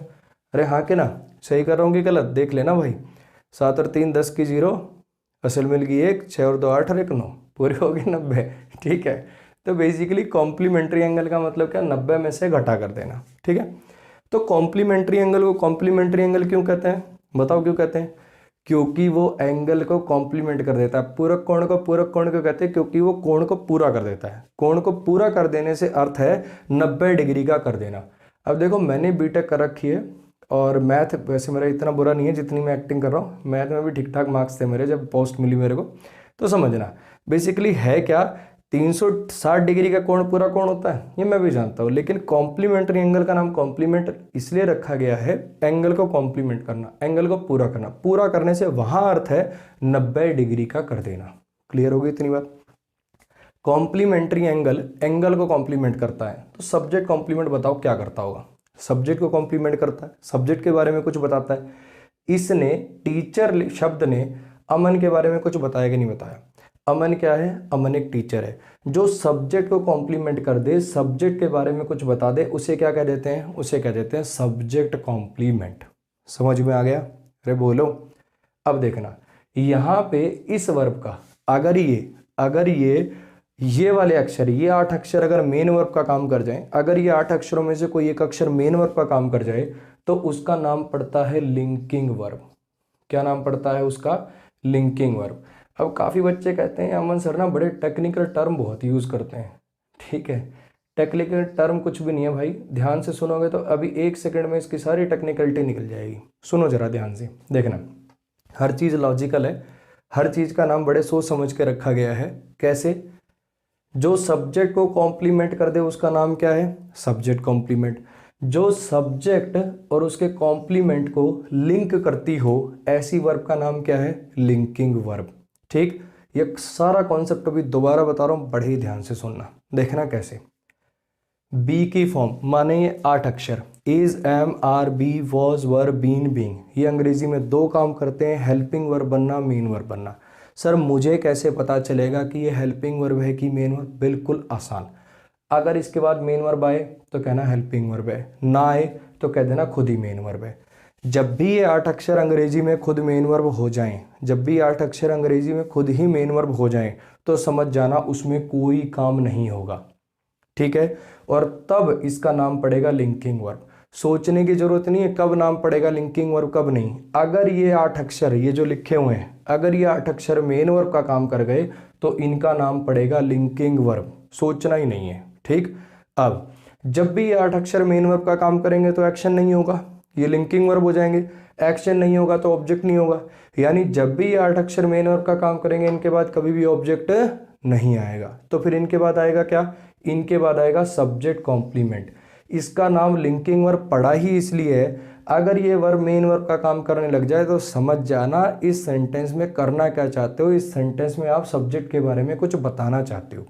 अरे हाँ कि ना, सही कर रहा हूँ कि गलत? देख लेना भाई। 7 और 3 10 की 0, असल मिल गई 1, 6 और 2 8 और 1 9, पूरी होगी 90। ठीक है, तो बेसिकली कॉम्प्लीमेंट्री एंगल का मतलब क्या? 90 में से घटा कर देना। ठीक है, तो कॉम्प्लीमेंट्री एंगल को कॉम्प्लीमेंट्री एंगल क्यों कहते हैं? बताओ क्यों कहते हैं? क्योंकि वो एंगल को कॉम्प्लीमेंट कर देता है। पूरक कोण को पूरक कोण क्यों कहते हैं? क्योंकि वो कोण को पूरा कर देता है। कोण को पूरा कर देने से अर्थ है 90 डिग्री का कर देना। अब देखो, मैंने बीटेक कर रखी है और मैथ वैसे मेरा इतना बुरा नहीं है जितनी मैं एक्टिंग कर रहा हूँ। मैथ में भी ठीक ठाक मार्क्स थे मेरे जब पोस्ट मिली मेरे को। तो समझना बेसिकली है क्या, 360 डिग्री का कोण पूरा कोण होता है, ये मैं भी जानता हूँ। लेकिन कॉम्प्लीमेंट्री एंगल का नाम कॉम्प्लीमेंट इसलिए रखा गया है, एंगल को कॉम्प्लीमेंट करना, एंगल को पूरा करना। पूरा करने से वहां अर्थ है 90 डिग्री का कर देना। क्लियर होगी इतनी बात? कॉम्प्लीमेंट्री एंगल एंगल को कॉम्प्लीमेंट करता है। तो सब्जेक्ट कॉम्प्लीमेंट बताओ क्या करता होगा? सब्जेक्ट को कॉम्प्लीमेंट करता है, सब्जेक्ट के बारे में कुछ बताता है। इसने टीचर शब्द ने अमन के बारे में कुछ बताया कि नहीं बताया? अमन क्या है? अमन एक टीचर है। जो सब्जेक्ट को कॉम्प्लीमेंट कर दे, सब्जेक्ट के बारे में कुछ बता दे, उसे क्या कह देते हैं? उसे कह देते हैं सब्जेक्ट कॉम्प्लीमेंट। समझ में आ गया? अरे बोलो। अब देखना, यहाँ पे इस वर्ब का अगर ये वाले अक्षर, ये 8 अक्षर अगर मेन वर्ब का काम कर जाए, अगर ये 8 अक्षरों में से कोई एक अक्षर मेन वर्ब का काम कर जाए, तो उसका नाम पड़ता है लिंकिंग वर्ब। क्या नाम पड़ता है उसका? Linking verb. अब काफ़ी बच्चे कहते हैं अमन सर ना बड़े टेक्निकल टर्म बहुत यूज़ करते हैं। ठीक है, टेक्निकल टर्म कुछ भी नहीं है भाई। ध्यान से सुनोगे तो अभी 1 सेकंड में इसकी सारी टेक्निकलिटी निकल जाएगी। सुनो जरा ध्यान से, देखना। हर चीज़ लॉजिकल है, हर चीज़ का नाम बड़े सोच समझ के रखा गया है। कैसे? जो सब्जेक्ट को कॉम्प्लीमेंट कर दे उसका नाम क्या है? Subject complement. जो सब्जेक्ट और उसके कॉम्प्लीमेंट को लिंक करती हो, ऐसी वर्ब का नाम क्या है? Linking verb. ठीक, ये सारा कॉन्सेप्ट अभी दोबारा बता रहा हूं, बड़े ही ध्यान से सुनना। देखना कैसे। बी की फॉर्म माने ये 8 अक्षर, is, am, are, be, was, were, been, being, ये अंग्रेजी में 2 काम करते हैं, हेल्पिंग वर्ब बनना, मेन वर्ब बनना। सर मुझे कैसे पता चलेगा कि ये हेल्पिंग वर्ब है कि मेन वर्ब? बिल्कुल आसान। अगर इसके बाद मेन वर्ब आए तो कहना हेल्पिंग वर्ब है, ना आए तो कह देना खुद ही मेन वर्ब है। जब भी ये 8 अक्षर अंग्रेजी में खुद मेन वर्ब हो जाएं, जब भी 8 अक्षर अंग्रेजी में खुद ही मेन वर्ब हो जाएं, तो समझ जाना उसमें कोई काम नहीं होगा। ठीक है, और तब इसका नाम पड़ेगा लिंकिंग वर्ब। सोचने की जरूरत नहीं है कब नाम पड़ेगा लिंकिंग वर्ब कब नहीं। अगर ये 8 अक्षर, ये जो लिखे हुए हैं, अगर ये 8 अक्षर मेन वर्ब का काम कर गए तो इनका नाम पड़ेगा लिंकिंग वर्ब। सोचना ही नहीं है। ठीक, अब जब भी ये 8 अक्षर मेन वर्ब का काम करेंगे तो एक्शन नहीं होगा, ये लिंकिंग वर्ब हो जाएंगे। एक्शन नहीं होगा तो ऑब्जेक्ट नहीं होगा। यानी जब भी ये 8 अक्षर मेन वर्ब का काम करेंगे, इनके बाद कभी भी ऑब्जेक्ट नहीं आएगा। तो फिर इनके बाद आएगा क्या? इनके बाद आएगा सब्जेक्ट कॉम्प्लीमेंट। इसका नाम लिंकिंग वर्ब पड़ा ही इसलिए है, अगर ये वर्ब मेन वर्ब का काम करने लग जाए तो समझ जाना इस सेंटेंस में करना क्या चाहते हो। इस सेंटेंस में आप सब्जेक्ट के बारे में कुछ बताना चाहते हो।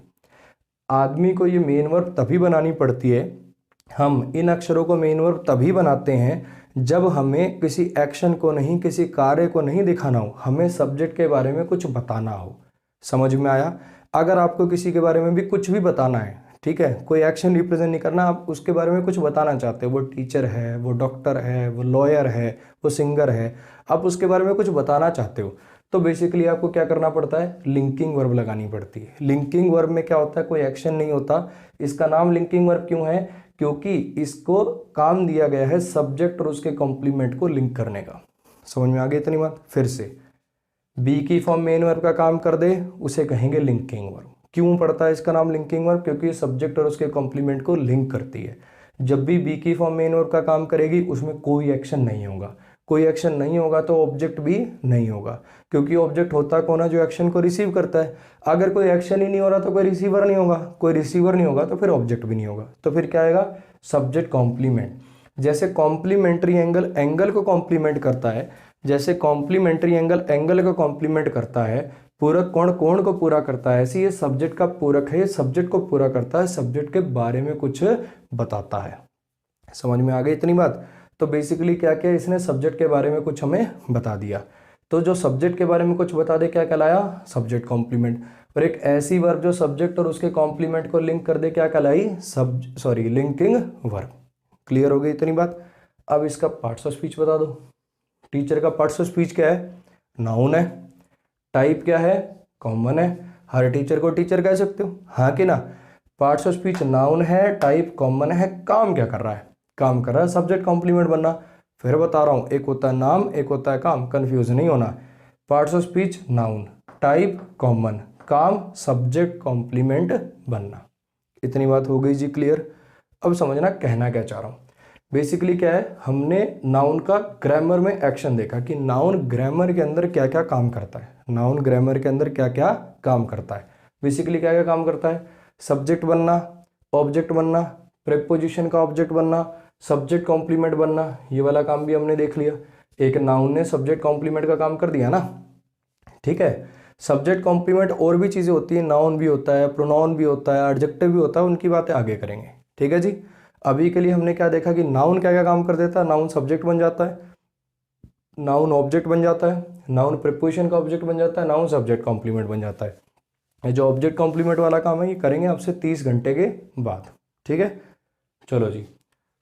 आदमी को ये मेन वर्ब तभी बनानी पड़ती है, हम इन अक्षरों को मेन वर्ब तभी बनाते हैं जब हमें किसी एक्शन को नहीं, किसी कार्य को नहीं दिखाना हो, हमें सब्जेक्ट के बारे में कुछ बताना हो। समझ में आया? अगर आपको किसी के बारे में भी कुछ भी बताना है, ठीक है, कोई एक्शन रिप्रेजेंट नहीं करना, आप उसके बारे में कुछ बताना चाहते हो, वो टीचर है, वो डॉक्टर है, वो लॉयर है, वो सिंगर है, आप उसके बारे में कुछ बताना चाहते हो, तो बेसिकली आपको क्या करना पड़ता है? लिंकिंग वर्ब लगानी पड़ती है। लिंकिंग वर्ब में क्या होता है? कोई एक्शन नहीं होता। इसका नाम लिंकिंग वर्ब क्यों है? क्योंकि इसको काम दिया गया है सब्जेक्ट और उसके कॉम्प्लीमेंट को लिंक करने का। समझ में आ गई इतनी बात? फिर से, बी की फॉर्म मेन वर्ब का काम कर दे उसे कहेंगे लिंकिंग वर्ब। क्यों पड़ता है इसका नाम लिंकिंग वर्ब? क्योंकि ये सब्जेक्ट और उसके कॉम्प्लीमेंट को लिंक करती है। जब भी बी की फॉर्म मेन वर्ब का काम करेगी उसमें कोई एक्शन नहीं होगा। कोई एक्शन नहीं होगा तो ऑब्जेक्ट भी नहीं होगा, क्योंकि ऑब्जेक्ट होता कौन है? जो एक्शन को रिसीव करता है। अगर कोई एक्शन ही नहीं हो रहा तो कोई रिसीवर नहीं होगा, कोई रिसीवर नहीं होगा तो फिर ऑब्जेक्ट भी नहीं होगा। तो फिर क्या आएगा? Subject complement. जैसे कॉम्प्लीमेंट्री एंगल एंगल को कॉम्प्लीमेंट करता है, जैसे कॉम्प्लीमेंट्री एंगल एंगल को कॉम्प्लीमेंट करता है, पूरक कोण कोण को पूरा करता है, ऐसे ये सब्जेक्ट का पूरक है, ये सब्जेक्ट को पूरा करता है, सब्जेक्ट के बारे में कुछ बताता है। समझ में आ गई इतनी बात? तो बेसिकली क्या किया इसने? सब्जेक्ट के बारे में कुछ हमें बता दिया। तो जो सब्जेक्ट के बारे में कुछ बता दे क्या कहलाया, सब्जेक्ट कॉम्प्लीमेंट। और एक ऐसी वर्ब जो सब्जेक्ट और उसके कॉम्प्लीमेंट को लिंक कर दे क्या कहलाई, लिंकिंग वर्ब। क्लियर हो गई इतनी बात। अब इसका पार्ट्स ऑफ स्पीच बता दो। टीचर का पार्ट्स ऑफ स्पीच क्या है, नाउन है, टाइप क्या है, कॉमन है। हर टीचर को टीचर कह सकते हो, हाँ कि ना। पार्ट्स ऑफ स्पीच नाउन है, टाइप कॉमन है, काम क्या कर रहा है, काम कर रहा है सब्जेक्ट कॉम्प्लीमेंट बनना। फिर बता रहा हूँ, एक होता है नाम, एक होता है काम, कंफ्यूज नहीं होना। Parts of speech noun, type common, काम सब्जेक्ट कॉम्प्लीमेंट बनना। इतनी बात हो गई जी क्लियर। अब समझना कहना क्या चाह रहा हूँ। बेसिकली क्या है, हमने नाउन का ग्रामर में एक्शन देखा कि नाउन ग्रामर के अंदर क्या क्या काम करता है। नाउन ग्रामर के अंदर क्या क्या काम करता है, बेसिकली क्या क्या काम करता है, सब्जेक्ट बनना, ऑब्जेक्ट बनना, प्रीपोजिशन का ऑब्जेक्ट बनना, सब्जेक्ट कॉम्प्लीमेंट बनना। ये वाला काम भी हमने देख लिया। एक नाउन ने सब्जेक्ट कॉम्प्लीमेंट का काम कर दिया ना, ठीक है। सब्जेक्ट कॉम्प्लीमेंट और भी चीज़ें होती है, नाउन भी होता है, प्रोनाउन भी होता है, एडजेक्टिव भी होता है, उनकी बातें आगे करेंगे, ठीक है जी। अभी के लिए हमने क्या देखा कि नाउन क्या क्या काम कर देता है, नाउन सब्जेक्ट बन जाता है, नाउन ऑब्जेक्ट बन जाता है, नाउन प्रीपोजिशन का ऑब्जेक्ट बन जाता है, नाउन सब्जेक्ट कॉम्प्लीमेंट बन जाता है। ये जो ऑब्जेक्ट कॉम्प्लीमेंट वाला काम है ये करेंगे आपसे 30 घंटे के बाद, ठीक है। चलो जी,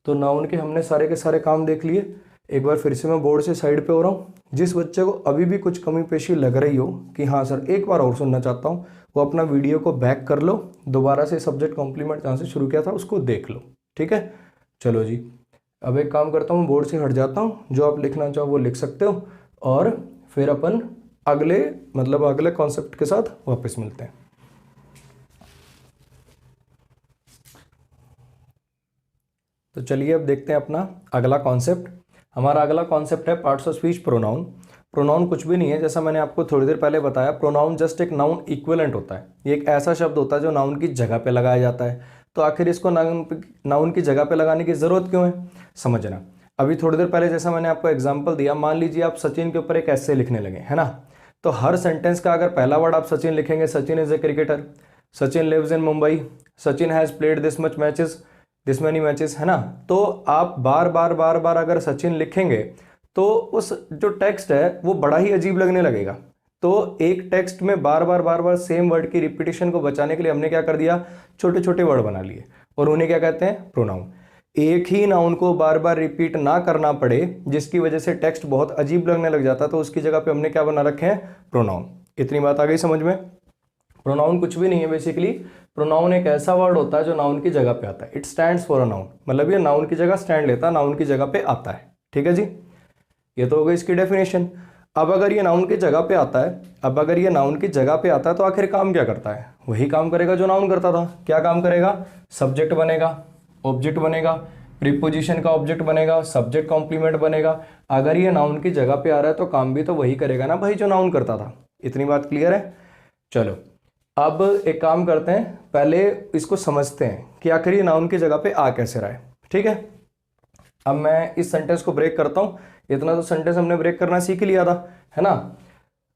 तो नाउन के हमने सारे के सारे काम देख लिए। एक बार फिर से मैं बोर्ड से साइड पे हो रहा हूँ। जिस बच्चे को अभी भी कुछ कमी पेशी लग रही हो कि हाँ सर एक बार और सुनना चाहता हूँ, वो अपना वीडियो को बैक कर लो, दोबारा से सब्जेक्ट कॉम्प्लीमेंट जहाँ से शुरू किया था उसको देख लो, ठीक है। चलो जी, अब एक काम करता हूँ, बोर्ड से हट जाता हूँ, जो आप लिखना चाहो वो लिख सकते हो, और फिर अपन अगले कॉन्सेप्ट के साथ वापस मिलते हैं। तो चलिए अब देखते हैं अपना अगला कॉन्सेप्ट। हमारा अगला कॉन्सेप्ट है parts of speech pronoun. Pronoun कुछ भी नहीं है, जैसा मैंने आपको थोड़ी देर पहले बताया, प्रोनाउन जस्ट एक नाउन इक्विवेलेंट होता है। ये एक ऐसा शब्द होता है जो नाउन की जगह पे लगाया जाता है। तो आखिर इसको नाउन की जगह पे लगाने की ज़रूरत क्यों है, समझना। अभी थोड़ी देर पहले जैसा मैंने आपको एग्जाम्पल दिया, मान लीजिए आप सचिन के ऊपर एक ऐसे लिखने लगे, है ना। तो हर सेंटेंस का अगर पहला वर्ड आप सचिन लिखेंगे, Sachin is a cricketer, Sachin lives in Mumbai, Sachin has played this much matches, this many matches, है ना। तो आप बार बार अगर सचिन लिखेंगे तो उस जो टेक्स्ट है वो बड़ा ही अजीब लगने लगेगा। तो एक टेक्स्ट में बार बार सेम वर्ड की रिपीटिशन को बचाने के लिए हमने क्या कर दिया, छोटे छोटे वर्ड बना लिए, और उन्हें क्या कहते हैं, प्रोनाउन। एक ही नाउन को बार बार रिपीट ना करना पड़े, जिसकी वजह से टेक्स्ट बहुत अजीब लगने लग जाता, तो उसकी जगह पे हमने क्या बना रखे हैं, प्रोनाउन। इतनी बात आ गई समझ में। प्रोनाउन कुछ भी नहीं है, बेसिकली प्रोनाउन एक ऐसा वर्ड होता है जो नाउन की जगह पे आता है। It stands for a noun, मतलब ये नाउन की जगह स्टैंड लेता है, नाउन की जगह पे आता है, ठीक है जी। ये तो हो गई इसकी डेफिनेशन। अब अगर ये नाउन की जगह पे आता है, तो आखिर काम क्या करता है, वही काम करेगा जो नाउन करता था। क्या काम करेगा, सब्जेक्ट बनेगा, ऑब्जेक्ट बनेगा, प्रीपोजिशन का ऑब्जेक्ट बनेगा, सब्जेक्ट कॉम्प्लीमेंट बनेगा। अगर ये नाउन की जगह पे आ रहा है तो काम भी तो वही करेगा ना भाई जो नाउन करता था। इतनी बात क्लियर है। चलो अब एक काम करते हैं, पहले इसको समझते हैं कि आखिर ये नाउन की जगह पे आ कैसे रहा है, ठीक है। अब मैं इस सेंटेंस को ब्रेक करता हूं। इतना तो सेंटेंस हमने ब्रेक करना सीख लिया था, है ना।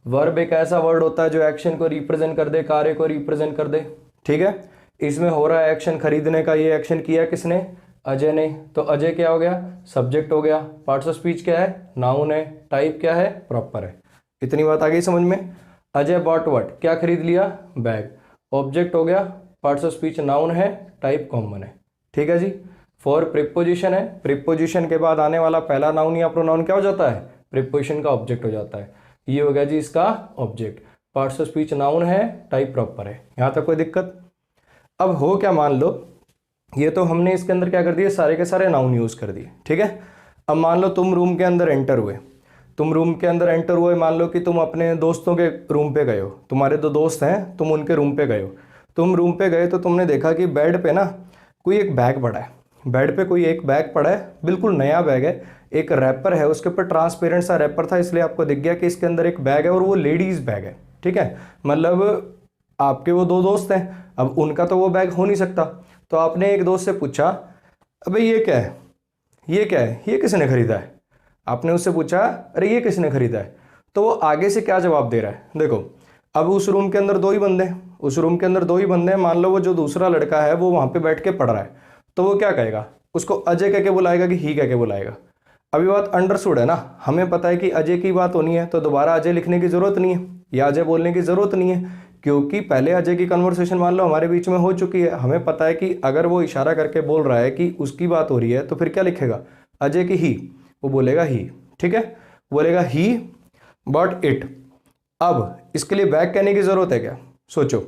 वर्ब एक ऐसा वर्ड होता है जो एक्शन को रिप्रेजेंट कर दे, कार्य को रिप्रेजेंट कर दे, ठीक है। इसमें हो रहा है एक्शन खरीदने का, ये एक्शन किया किसने, अजय ने। तो अजय क्या हो गया, सब्जेक्ट हो गया। पार्ट्स ऑफ स्पीच क्या है, नाउन है, टाइप क्या है, प्रॉपर है। इतनी बात आ गई समझ में। अजय बॉट व्हाट, क्या खरीद लिया, बैग। ऑब्जेक्ट हो गया, पार्ट्स ऑफ स्पीच नाउन है, टाइप कॉमन है, ठीक है जी। फॉर प्रीपोजिशन है, प्रीपोजिशन के बाद आने वाला पहला नाउन या प्रोनाउन क्या हो जाता है, प्रीपोजिशन का ऑब्जेक्ट हो जाता है। ये हो गया जी इसका object. Parts of speech noun है, टाइप प्रॉपर है। यहाँ तक कोई दिक्कत। अब हो क्या, मान लो ये तो हमने इसके अंदर क्या कर दिए, सारे के सारे नाउन यूज कर दिए, ठीक है। अब मान लो तुम रूम के अंदर एंटर हुए, मान लो कि तुम अपने दोस्तों के रूम पे गए हो, तुम्हारे दो दोस्त हैं, तुम उनके रूम पे गए हो। तुम रूम पे गए तो तुमने देखा कि बेड पे ना कोई एक बैग पड़ा है, बिल्कुल नया बैग है, एक रैपर है, उसके ऊपर ट्रांसपेरेंट सा रैपर था, इसलिए आपको दिख गया कि इसके अंदर एक बैग है और वो लेडीज़ बैग है, ठीक है। मतलब आपके वो दो दोस्त हैं, अब उनका तो वो बैग हो नहीं सकता, तो आपने एक दोस्त से पूछा, अबे ये क्या है, ये किसने खरीदा है। आपने उससे पूछा, अरे ये किसने खरीदा है। तो वो आगे से क्या जवाब दे रहा है, देखो। अब उस रूम के अंदर दो ही बंदे हैं, मान लो वो जो दूसरा लड़का है वो वहाँ पे बैठ के पढ़ रहा है, तो वो क्या कहेगा, उसको अजय कह के बुलाएगा कि ही कह के बुलाएगा। अभी बात अंडरस्टूड है ना, हमें पता है कि अजय की बात होनी है तो दोबारा अजय लिखने की ज़रूरत नहीं है या अजय बोलने की ज़रूरत नहीं है, क्योंकि पहले अजय की कन्वर्सेशन मान लो हमारे बीच में हो चुकी है। हमें पता है कि अगर वो इशारा करके बोल रहा है कि उसकी बात हो रही है तो फिर क्या लिखेगा, अजय की ही, वो बोलेगा ही, ठीक है, बोलेगा ही बॉट इट। अब इसके लिए बैक कहने की ज़रूरत है क्या, सोचो,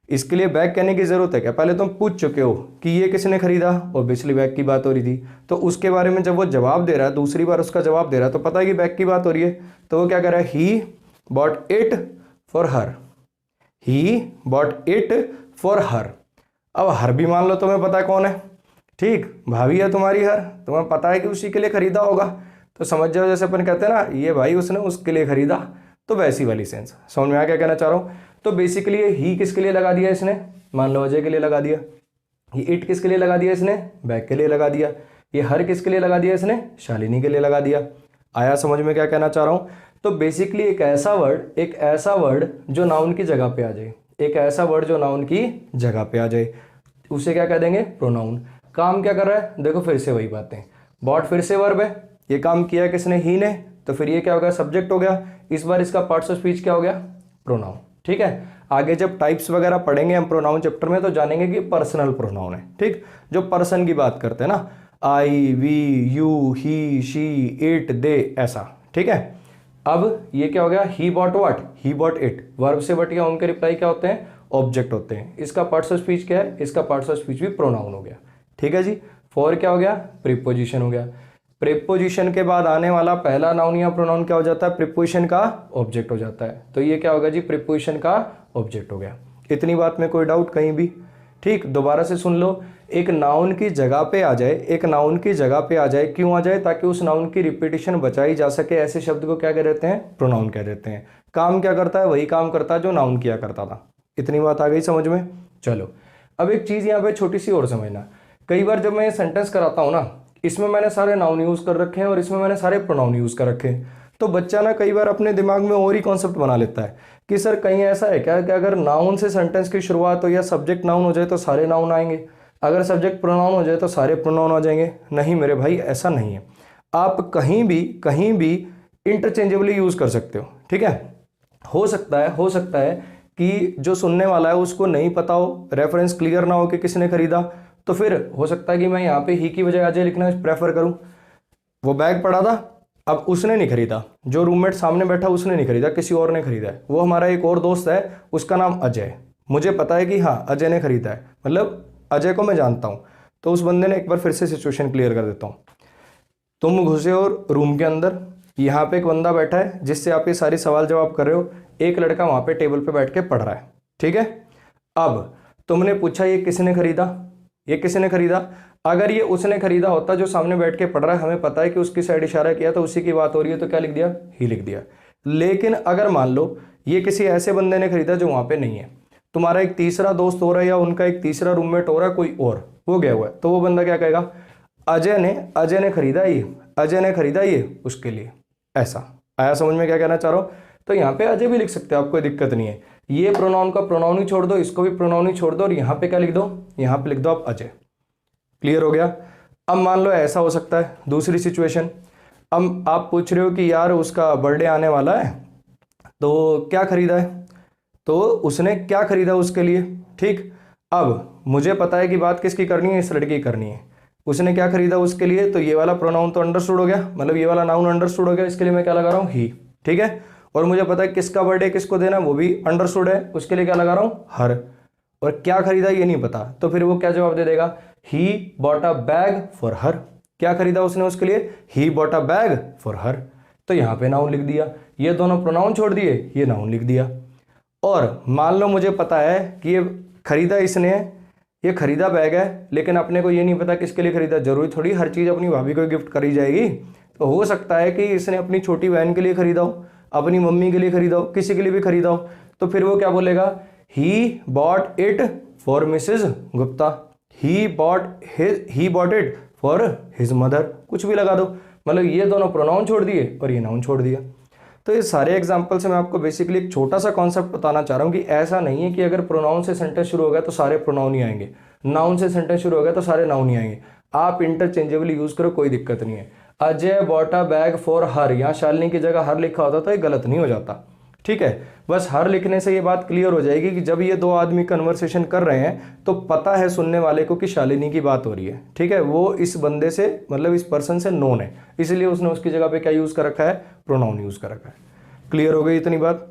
इसके लिए बैक कहने की ज़रूरत है क्या? पहले तुम पूछ चुके हो कि ये किसने खरीदा, ऑब्वियसली बैक की बात हो रही थी, तो उसके बारे में जब वो जवाब दे रहा है, दूसरी बार उसका जवाब दे रहा है, तो पता है कि बैक की बात हो रही है, तो वो क्या कर रहा है, ही bought it for her, he bought it for her. अब हर भी मान लो तुम्हें पता है कौन है, ठीक, भाभी है तुम्हारी हर, तुम्हें पता है कि उसी के लिए खरीदा होगा, तो समझ जाओ जैसे अपन कहते हैं ना, ये भाई उसने उसके लिए खरीदा, तो वैसी वाली सेंस। समझ में आ क्या कहना चाह रहा हूँ? तो बेसिकली ये ही किसके लिए लगा दिया इसने, मान लो अजय के लिए लगा दिया, ये इट किसके लिए लगा दिया इसने, बैग के लिए लगा दिया, ये हर किसके लिए लगा दिया इसने, शालिनी के लिए लगा दिया। आया समझ में क्या कहना चाह रहा हूँ? तो बेसिकली एक ऐसा वर्ड जो नाउन की जगह पे आ जाए, एक ऐसा वर्ड जो नाउन की जगह पे आ जाए, उसे क्या कह देंगे, प्रोनाउन। काम क्या कर रहा है, देखो फिर से वही बातें, बॉट फिर से वर्ब है, ये काम किया किसने, ही ने, तो फिर ये क्या हो गया, सब्जेक्ट हो गया। इस बार इसका पार्ट्स ऑफ स्पीच क्या हो गया, प्रोनाउन, ठीक है। आगे जब टाइप्स वगैरह पढ़ेंगे हम प्रोनाउन चैप्टर में तो जानेंगे कि पर्सनल प्रोनाउन है, ठीक, जो पर्सन की बात करते हैं ना, I, we, you, he, she, it, they, ऐसा, ठीक है। अब ये क्या हो गया, he bought what, he bought it, verb से बट या उनके रिप्लाई क्या होते हैं, ऑब्जेक्ट होते हैं। इसका पार्ट्स ऑफ स्पीच क्या है, इसका पार्ट्स ऑफ स्पीच भी प्रोनाउन हो गया, ठीक है जी। फॉर क्या हो गया, प्रीपोजिशन हो गया। प्रीपोजिशन के बाद आने वाला पहला नाउन या प्रोनाउन क्या हो जाता है, प्रीपोजिशन का ऑब्जेक्ट हो जाता है, तो ये क्या होगा जी, प्रीपोजिशन का ऑब्जेक्ट हो गया। इतनी बात में कोई डाउट कहीं भी, ठीक। दोबारा से सुन लो, एक नाउन की जगह पे आ जाए, एक नाउन की जगह पे आ जाए, क्यों आ जाए, ताकि उस नाउन की रिपीटिशन बचाई जा सके, ऐसे शब्द को क्या कह देते हैं, प्रोनाउन कह देते हैं। काम क्या करता है, वही काम करता है जो नाउन किया करता था। इतनी बात आ गई समझ में? चलो अब एक चीज़ यहाँ पे छोटी सी और समझना, कई बार जब मैं ये सेंटेंस कराता हूँ ना, इसमें मैंने सारे नाउन यूज़ कर रखे हैं और इसमें मैंने सारे प्रोनाउन यूज़ कर रखे हैं, तो बच्चा ना कई बार अपने दिमाग में और ही कॉन्सेप्ट बना लेता है कि सर कहीं ऐसा है क्या कि अगर नाउन से सेंटेंस की शुरुआत हो या सब्जेक्ट नाउन हो जाए तो सारे नाउन आएंगे, अगर सब्जेक्ट प्रोनाउन हो जाए तो सारे प्रोनाउन आ जाएंगे। नहीं मेरे भाई, ऐसा नहीं है। आप कहीं भी इंटरचेंजेबली यूज़ कर सकते हो, ठीक है। हो सकता है कि जो सुनने वाला है उसको नहीं पता हो, रेफरेंस क्लियर ना हो कि किसने खरीदा, तो फिर हो सकता है कि मैं यहाँ पे ही की बजाय अजय लिखना प्रेफर करूँ। वो बैग पड़ा था, अब उसने नहीं खरीदा, जो रूममेट सामने बैठा उसने नहीं खरीदा, किसी और ने खरीदा है, वो हमारा एक और दोस्त है, उसका नाम अजय है, मुझे पता है कि हाँ अजय ने खरीदा है, मतलब अजय को मैं जानता हूँ, तो उस बंदे ने, एक बार फिर से सिचुएशन क्लियर कर देता हूँ। तुम घुसे हो रूम के अंदर, यहाँ पे एक बंदा बैठा है जिससे आप ये सारे सवाल जवाब कर रहे हो, एक लड़का वहाँ पे टेबल पे बैठ के पढ़ रहा है, ठीक है। अब तुमने पूछा ये किसने खरीदा, ये किसने खरीदा, अगर ये उसने खरीदा होता जो सामने बैठ के पढ़ रहा है, हमें पता है कि उसकी साइड इशारा किया तो उसी की बात हो रही है, तो क्या लिख दिया, ही लिख दिया। लेकिन अगर मान लो ये किसी ऐसे बंदे ने खरीदा जो वहाँ पे नहीं है, तुम्हारा एक तीसरा दोस्त हो रहा है या उनका एक तीसरा रूममेट हो रहा है, कोई और वो गया हुआ है, तो वो बंदा क्या कहेगा, अजय ने खरीदा ये, अजय ने खरीदा ये उसके लिए, ऐसा। आया समझ में क्या कहना चाह रहा हूँ? तो यहाँ पे अजय भी लिख सकते हो, आप कोई दिक्कत नहीं है। ये प्रोनाउन का प्रोनाउन ही छोड़ दो, इसको भी प्रोनाउन ही छोड़ दो, और यहाँ पे क्या लिख दो, यहाँ पे लिख दो आप अजय। क्लियर हो गया? अब मान लो ऐसा हो सकता है दूसरी सिचुएशन, अब आप पूछ रहे हो कि यार उसका बर्थडे आने वाला है तो क्या खरीदा है, तो उसने क्या खरीदा उसके लिए, ठीक। अब मुझे पता है कि बात किसकी करनी है, इस लड़की की करनी है, उसने क्या खरीदा उसके लिए, तो ये वाला प्रोनाउन तो अंडरस्टूड हो गया, मतलब ये वाला नाउन अंडरस्टूड हो गया, इसके लिए मैं क्या लगा रहा हूँ, ही, ठीक है। और मुझे पता है किसका बर्थडे किसको देना वो भी अंडरस्टूड है, उसके लिए क्या लगा रहा हूँ, हर। और क्या खरीदा ये नहीं पता, तो फिर वो क्या जवाब दे देगा, he bought a bag for her. क्या खरीदा उसने उसके लिए, he bought a bag for her, तो यहाँ पे नाउन लिख दिया, ये दोनों प्रोनाउन छोड़ दिए, ये नाउन लिख दिया। और मान लो मुझे पता है कि ये खरीदा इसने, ये खरीदा बैग है, लेकिन अपने को ये नहीं पता किसके लिए खरीदा, जरूरी थोड़ी हर चीज़ अपनी भाभी को गिफ्ट करी जाएगी, तो हो सकता है कि इसने अपनी छोटी बहन के लिए खरीदा हो, अपनी मम्मी के लिए खरीदा हो, किसी के लिए भी खरीदा हो, तो फिर वो क्या बोलेगा, he bought it for Mrs Gupta, he bought it for his mother, कुछ भी लगा दो, मतलब ये दोनों प्रोनाउन छोड़ दिए और ये नाउन छोड़ दिया। तो ये सारे एग्जाम्पल से मैं आपको बेसिकली एक छोटा सा कॉन्सेप्ट बताना चाह रहा हूँ कि ऐसा नहीं है कि अगर प्रोनाउन से सेंटेंस शुरू हो गया तो सारे प्रोनाउन ही आएंगे, नाउन से सेंटेंस शुरू हो गया तो सारे नाउन ही आएंगे। आप इंटरचेंजेबली यूज करो, कोई दिक्कत नहीं है। Ajay bought a bag for her, यहाँ शालिनी की जगह हर लिखा होता तो ये गलत नहीं हो जाता। ठीक है, बस हर लिखने से ये बात क्लियर हो जाएगी कि जब ये दो आदमी कन्वर्सेशन कर रहे हैं तो पता है सुनने वाले को कि शालिनी की बात हो रही है। ठीक है, वो इस बंदे से मतलब इस पर्सन से नोन है, इसलिए उसने उसकी जगह पे क्या यूज कर रखा है, प्रोनाउन यूज कर रखा है। क्लियर हो गई इतनी बात,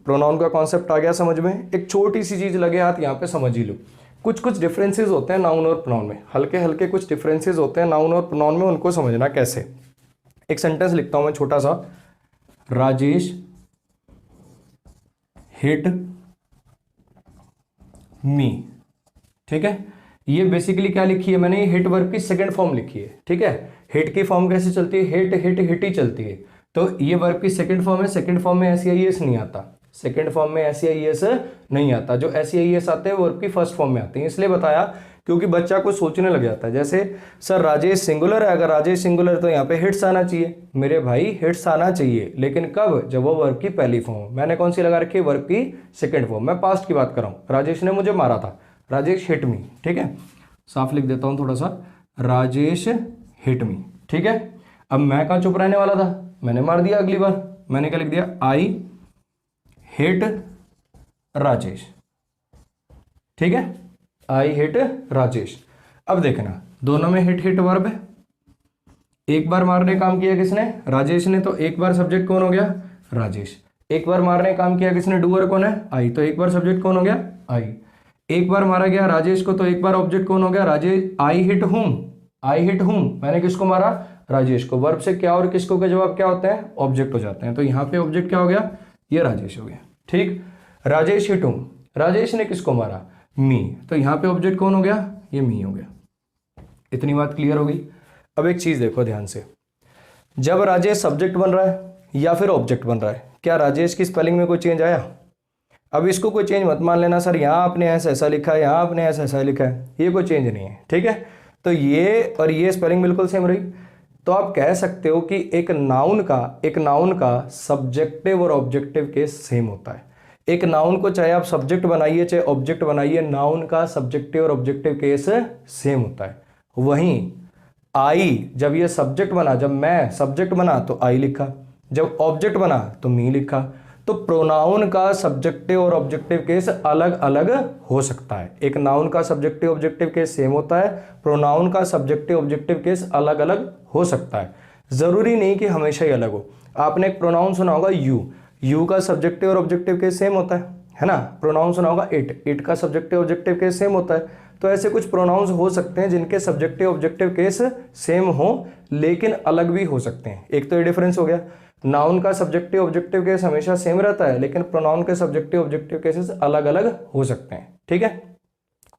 प्रोनाउन का कॉन्सेप्ट आ गया समझ में। एक छोटी सी चीज लगे हाथ यहाँ पे समझ ही लो, कुछ कुछ डिफरेंसेस होते हैं नाउन और प्रोनाउन में, हल्के हल्के कुछ डिफरेंसेस होते हैं नाउन और प्रोनाउन में, उनको समझना कैसे। एक सेंटेंस लिखता हूं मैं छोटा सा, राजेश हिट मी। ठीक है, ये बेसिकली क्या लिखी है मैंने, हिट वर्ब की सेकंड फॉर्म लिखी है। ठीक है, हिट की फॉर्म कैसे चलती है, हिट हिट हिट ही चलती है, तो ये वर्ब की सेकंड फॉर्म है। सेकंड फॉर्म में एस नहीं आता, सेकंड फॉर्म में एस नहीं आता, जो एस आते हैं वर्ब की फर्स्ट फॉर्म में आते हैं। इसलिए बताया क्योंकि बच्चा कुछ सोचने लग जाता है, जैसे सर राजेश सिंगुलर है, अगर राजेश सिंगुलर तो यहाँ पे हिट्स आना चाहिए। मेरे भाई हिट्स आना चाहिए, लेकिन कब, जब वो वर्ब की पहली फॉर्म। मैंने कौन सी लगा रखी है, वर्ब की सेकंड फॉर्म। मैं पास्ट की बात कर रहा हूँ, राजेश ने मुझे मारा था, राजेश हिट मी। ठीक है, साफ लिख देता हूँ थोड़ा सा, राजेश हिट मी। ठीक है, अब मैं कहाँ चुप रहने वाला था, मैंने मार दिया अगली बार। मैंने क्या लिख दिया, आई हिट राजेश। ठीक है, आई हिट राजेश। अब देखना दोनों में हिट हिट वर्ब है, एक बार मारने काम किया किसने, राजेश ने, तो एक बार सब्जेक्ट कौन हो गया, राजेश। एक बार मारने काम किया किसने, डूअर कौन है, आई, तो एक बार सब्जेक्ट कौन हो गया, आई। एक बार मारा गया राजेश को, तो एक बार ऑब्जेक्ट कौन हो गया, Rajesh. I hit whom, I hit whom, मैंने किसको मारा, राजेश को। वर्ब से क्या और किसको के जवाब क्या होते हैं, ऑब्जेक्ट हो जाते हैं, तो यहाँ पे ऑब्जेक्ट क्या हो गया, ये राजेश हो गया। ठीक, राजेश हिट हूम, राजेश ने किसको मारा, मी, तो यहाँ पे ऑब्जेक्ट कौन हो गया, ये मी हो गया। इतनी बात क्लियर हो गई। अब एक चीज देखो ध्यान से, जब राजेश सब्जेक्ट बन रहा है या फिर ऑब्जेक्ट बन रहा है, क्या राजेश की स्पेलिंग में कोई चेंज आया। अब इसको कोई चेंज मत मान लेना, सर यहाँ आपने ऐसा लिखा है, यहाँ आपने ऐसा लिखा है, ये कोई चेंज नहीं है। ठीक है, तो ये और ये स्पेलिंग बिल्कुल सेम रही। तो आप कह सकते हो कि एक नाउन का सब्जेक्टिव और ऑब्जेक्टिव केस सेम होता है। एक नाउन को चाहे आप सब्जेक्ट बनाइए चाहे ऑब्जेक्ट बनाइए, नाउन का सब्जेक्टिव और ऑब्जेक्टिव केस सेम होता है। वहीं आई, जब ये सब्जेक्ट बना, जब मैं सब्जेक्ट बना तो आई लिखा, जब ऑब्जेक्ट बना तो मी लिखा। तो प्रोनाउन का सब्जेक्टिव और ऑब्जेक्टिव केस अलग अलग हो सकता है। एक नाउन का सब्जेक्टिव ऑब्जेक्टिव केस सेम होता है, प्रोनाउन का सब्जेक्टिव ऑब्जेक्टिव केस अलग अलग हो सकता है। जरूरी नहीं कि हमेशा ही अलग हो। आपने एक प्रोनाउन सुना होगा यू का सब्जेक्टिव और ऑब्जेक्टिव केस सेम होता है ना। प्रोनाउन सुना होगा इट का सब्जेक्टिव ऑब्जेक्टिव केस सेम होता है। तो ऐसे कुछ प्रोनाउंस हो सकते हैं जिनके सब्जेक्टिव ऑब्जेक्टिव केस सेम हो लेकिन अलग भी हो सकते हैं। एक तो ये डिफरेंस हो गया, नाउन का सब्जेक्टिव ऑब्जेक्टिव केस हमेशा सेम रहता है लेकिन प्रोनाउन के सब्जेक्टिव ऑब्जेक्टिव केसेस अलग अलग हो सकते हैं। ठीक है,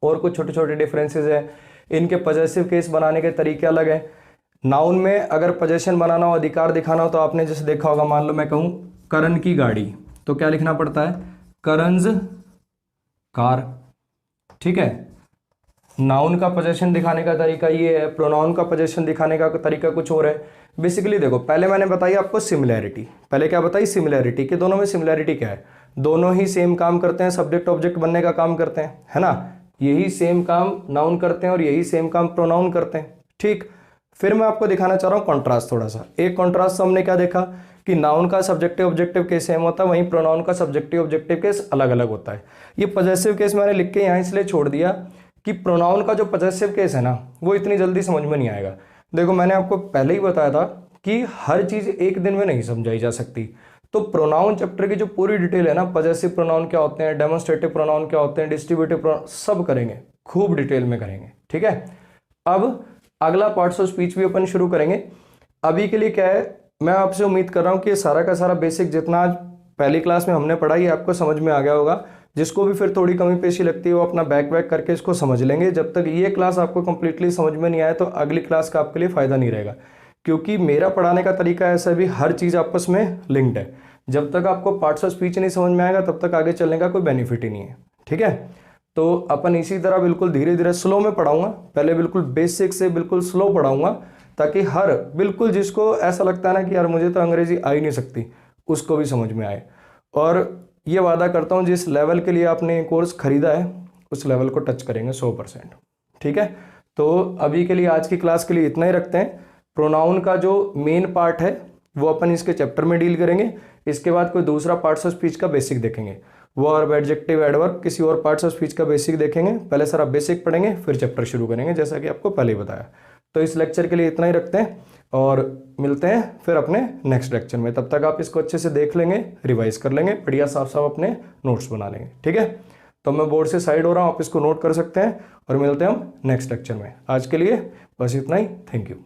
और कुछ छोटे छोटे डिफरेंसेस है। इनके पॉजेसिव केस बनाने के तरीके अलग हैं। नाउन में अगर पोजेशन बनाना हो, अधिकार दिखाना हो, तो आपने जैसे देखा होगा, मान लो मैं कहूं करण की गाड़ी, तो क्या लिखना पड़ता है, करणज कार। ठीक है, नाउन का पोजेशन दिखाने का तरीका ये है, प्रोनाउन का पोजेशन दिखाने का तरीका कुछ और है। बेसिकली देखो, पहले मैंने बताई आपको सिमिलैरिटी, पहले क्या बताई, सिमिलैरिटी, कि दोनों में सिमिलैरिटी क्या है, दोनों ही सेम काम करते हैं, सब्जेक्ट ऑब्जेक्ट बनने का काम करते हैं, है ना। यही सेम काम नाउन करते हैं और यही सेम काम प्रोनाउन करते हैं। ठीक, फिर मैं आपको दिखाना चाह रहा हूँ कॉन्ट्रास्ट थोड़ा सा। एक कॉन्ट्रास्ट से हमने क्या देखा कि नाउन का सब्जेक्टिव ऑब्जेक्टिव केस सेम होता है, वहीं प्रोनाउन का सब्जेक्टिव ऑब्जेक्टिव केस अलग अलग होता है। ये पॉजेसिव केस मैंने लिख के यहाँ इसलिए छोड़ दिया कि प्रोनाउन का जो पॉजेसिव केस है ना, वो इतनी जल्दी समझ में नहीं आएगा। देखो, मैंने आपको पहले ही बताया था कि हर चीज एक दिन में नहीं समझाई जा सकती। तो प्रोनाउन चैप्टर की जो पूरी डिटेल है ना, पॉजेसिव प्रोनाउन क्या होते हैं, डेमोन्स्ट्रेटिव प्रोनाउन क्या होते हैं, डिस्ट्रीब्यूटिव प्रोनाउन, सब करेंगे, खूब डिटेल में करेंगे। ठीक है, अब अगला पार्ट्स ऑफ स्पीच भी अपन शुरू करेंगे। अभी के लिए क्या है, मैं आपसे उम्मीद कर रहा हूँ कि सारा का सारा बेसिक जितना आज पहली क्लास में हमने पढ़ा ये आपको समझ में आ गया होगा। जिसको भी फिर थोड़ी कमी पेशी लगती है वो अपना बैक करके इसको समझ लेंगे। जब तक ये क्लास आपको कंप्लीटली समझ में नहीं आए तो अगली क्लास का आपके लिए फायदा नहीं रहेगा, क्योंकि मेरा पढ़ाने का तरीका ऐसा भी हर चीज़ आपस में लिंक्ड है। जब तक आपको पार्ट्स ऑफ स्पीच नहीं समझ में आएगा तब तक आगे चलने का कोई बेनिफिट ही नहीं है। ठीक है, तो अपन इसी तरह बिल्कुल धीरे धीरे स्लो में पढ़ाऊंगा, पहले बिल्कुल बेसिक से बिल्कुल स्लो पढ़ाऊंगा, ताकि हर बिल्कुल जिसको ऐसा लगता है ना कि यार मुझे तो अंग्रेजी आ ही नहीं सकती, उसको भी समझ में आए। और ये वादा करता हूँ जिस लेवल के लिए आपने कोर्स खरीदा है उस लेवल को टच करेंगे 100%। ठीक है, तो अभी के लिए आज की क्लास के लिए इतना ही रखते हैं। प्रोनाउन का जो मेन पार्ट है वो अपन इसके चैप्टर में डील करेंगे। इसके बाद कोई दूसरा पार्ट्स ऑफ स्पीच का बेसिक देखेंगे, वर्ब, एडजेक्टिव, एडवर्ब, किसी और पार्ट्स ऑफ स्पीच का बेसिक देखेंगे। पहले सारा बेसिक पढ़ेंगे, फिर चैप्टर शुरू करेंगे, जैसा कि आपको पहले ही बताया। तो इस लेक्चर के लिए इतना ही रखते हैं और मिलते हैं फिर अपने नेक्स्ट लेक्चर में। तब तक आप इसको अच्छे से देख लेंगे, रिवाइज कर लेंगे, बढ़िया साफ साफ अपने नोट्स बना लेंगे। ठीक है, तो मैं बोर्ड से साइड हो रहा हूँ, आप इसको नोट कर सकते हैं और मिलते हैं हम नेक्स्ट लेक्चर में। आज के लिए बस इतना ही। Thank you.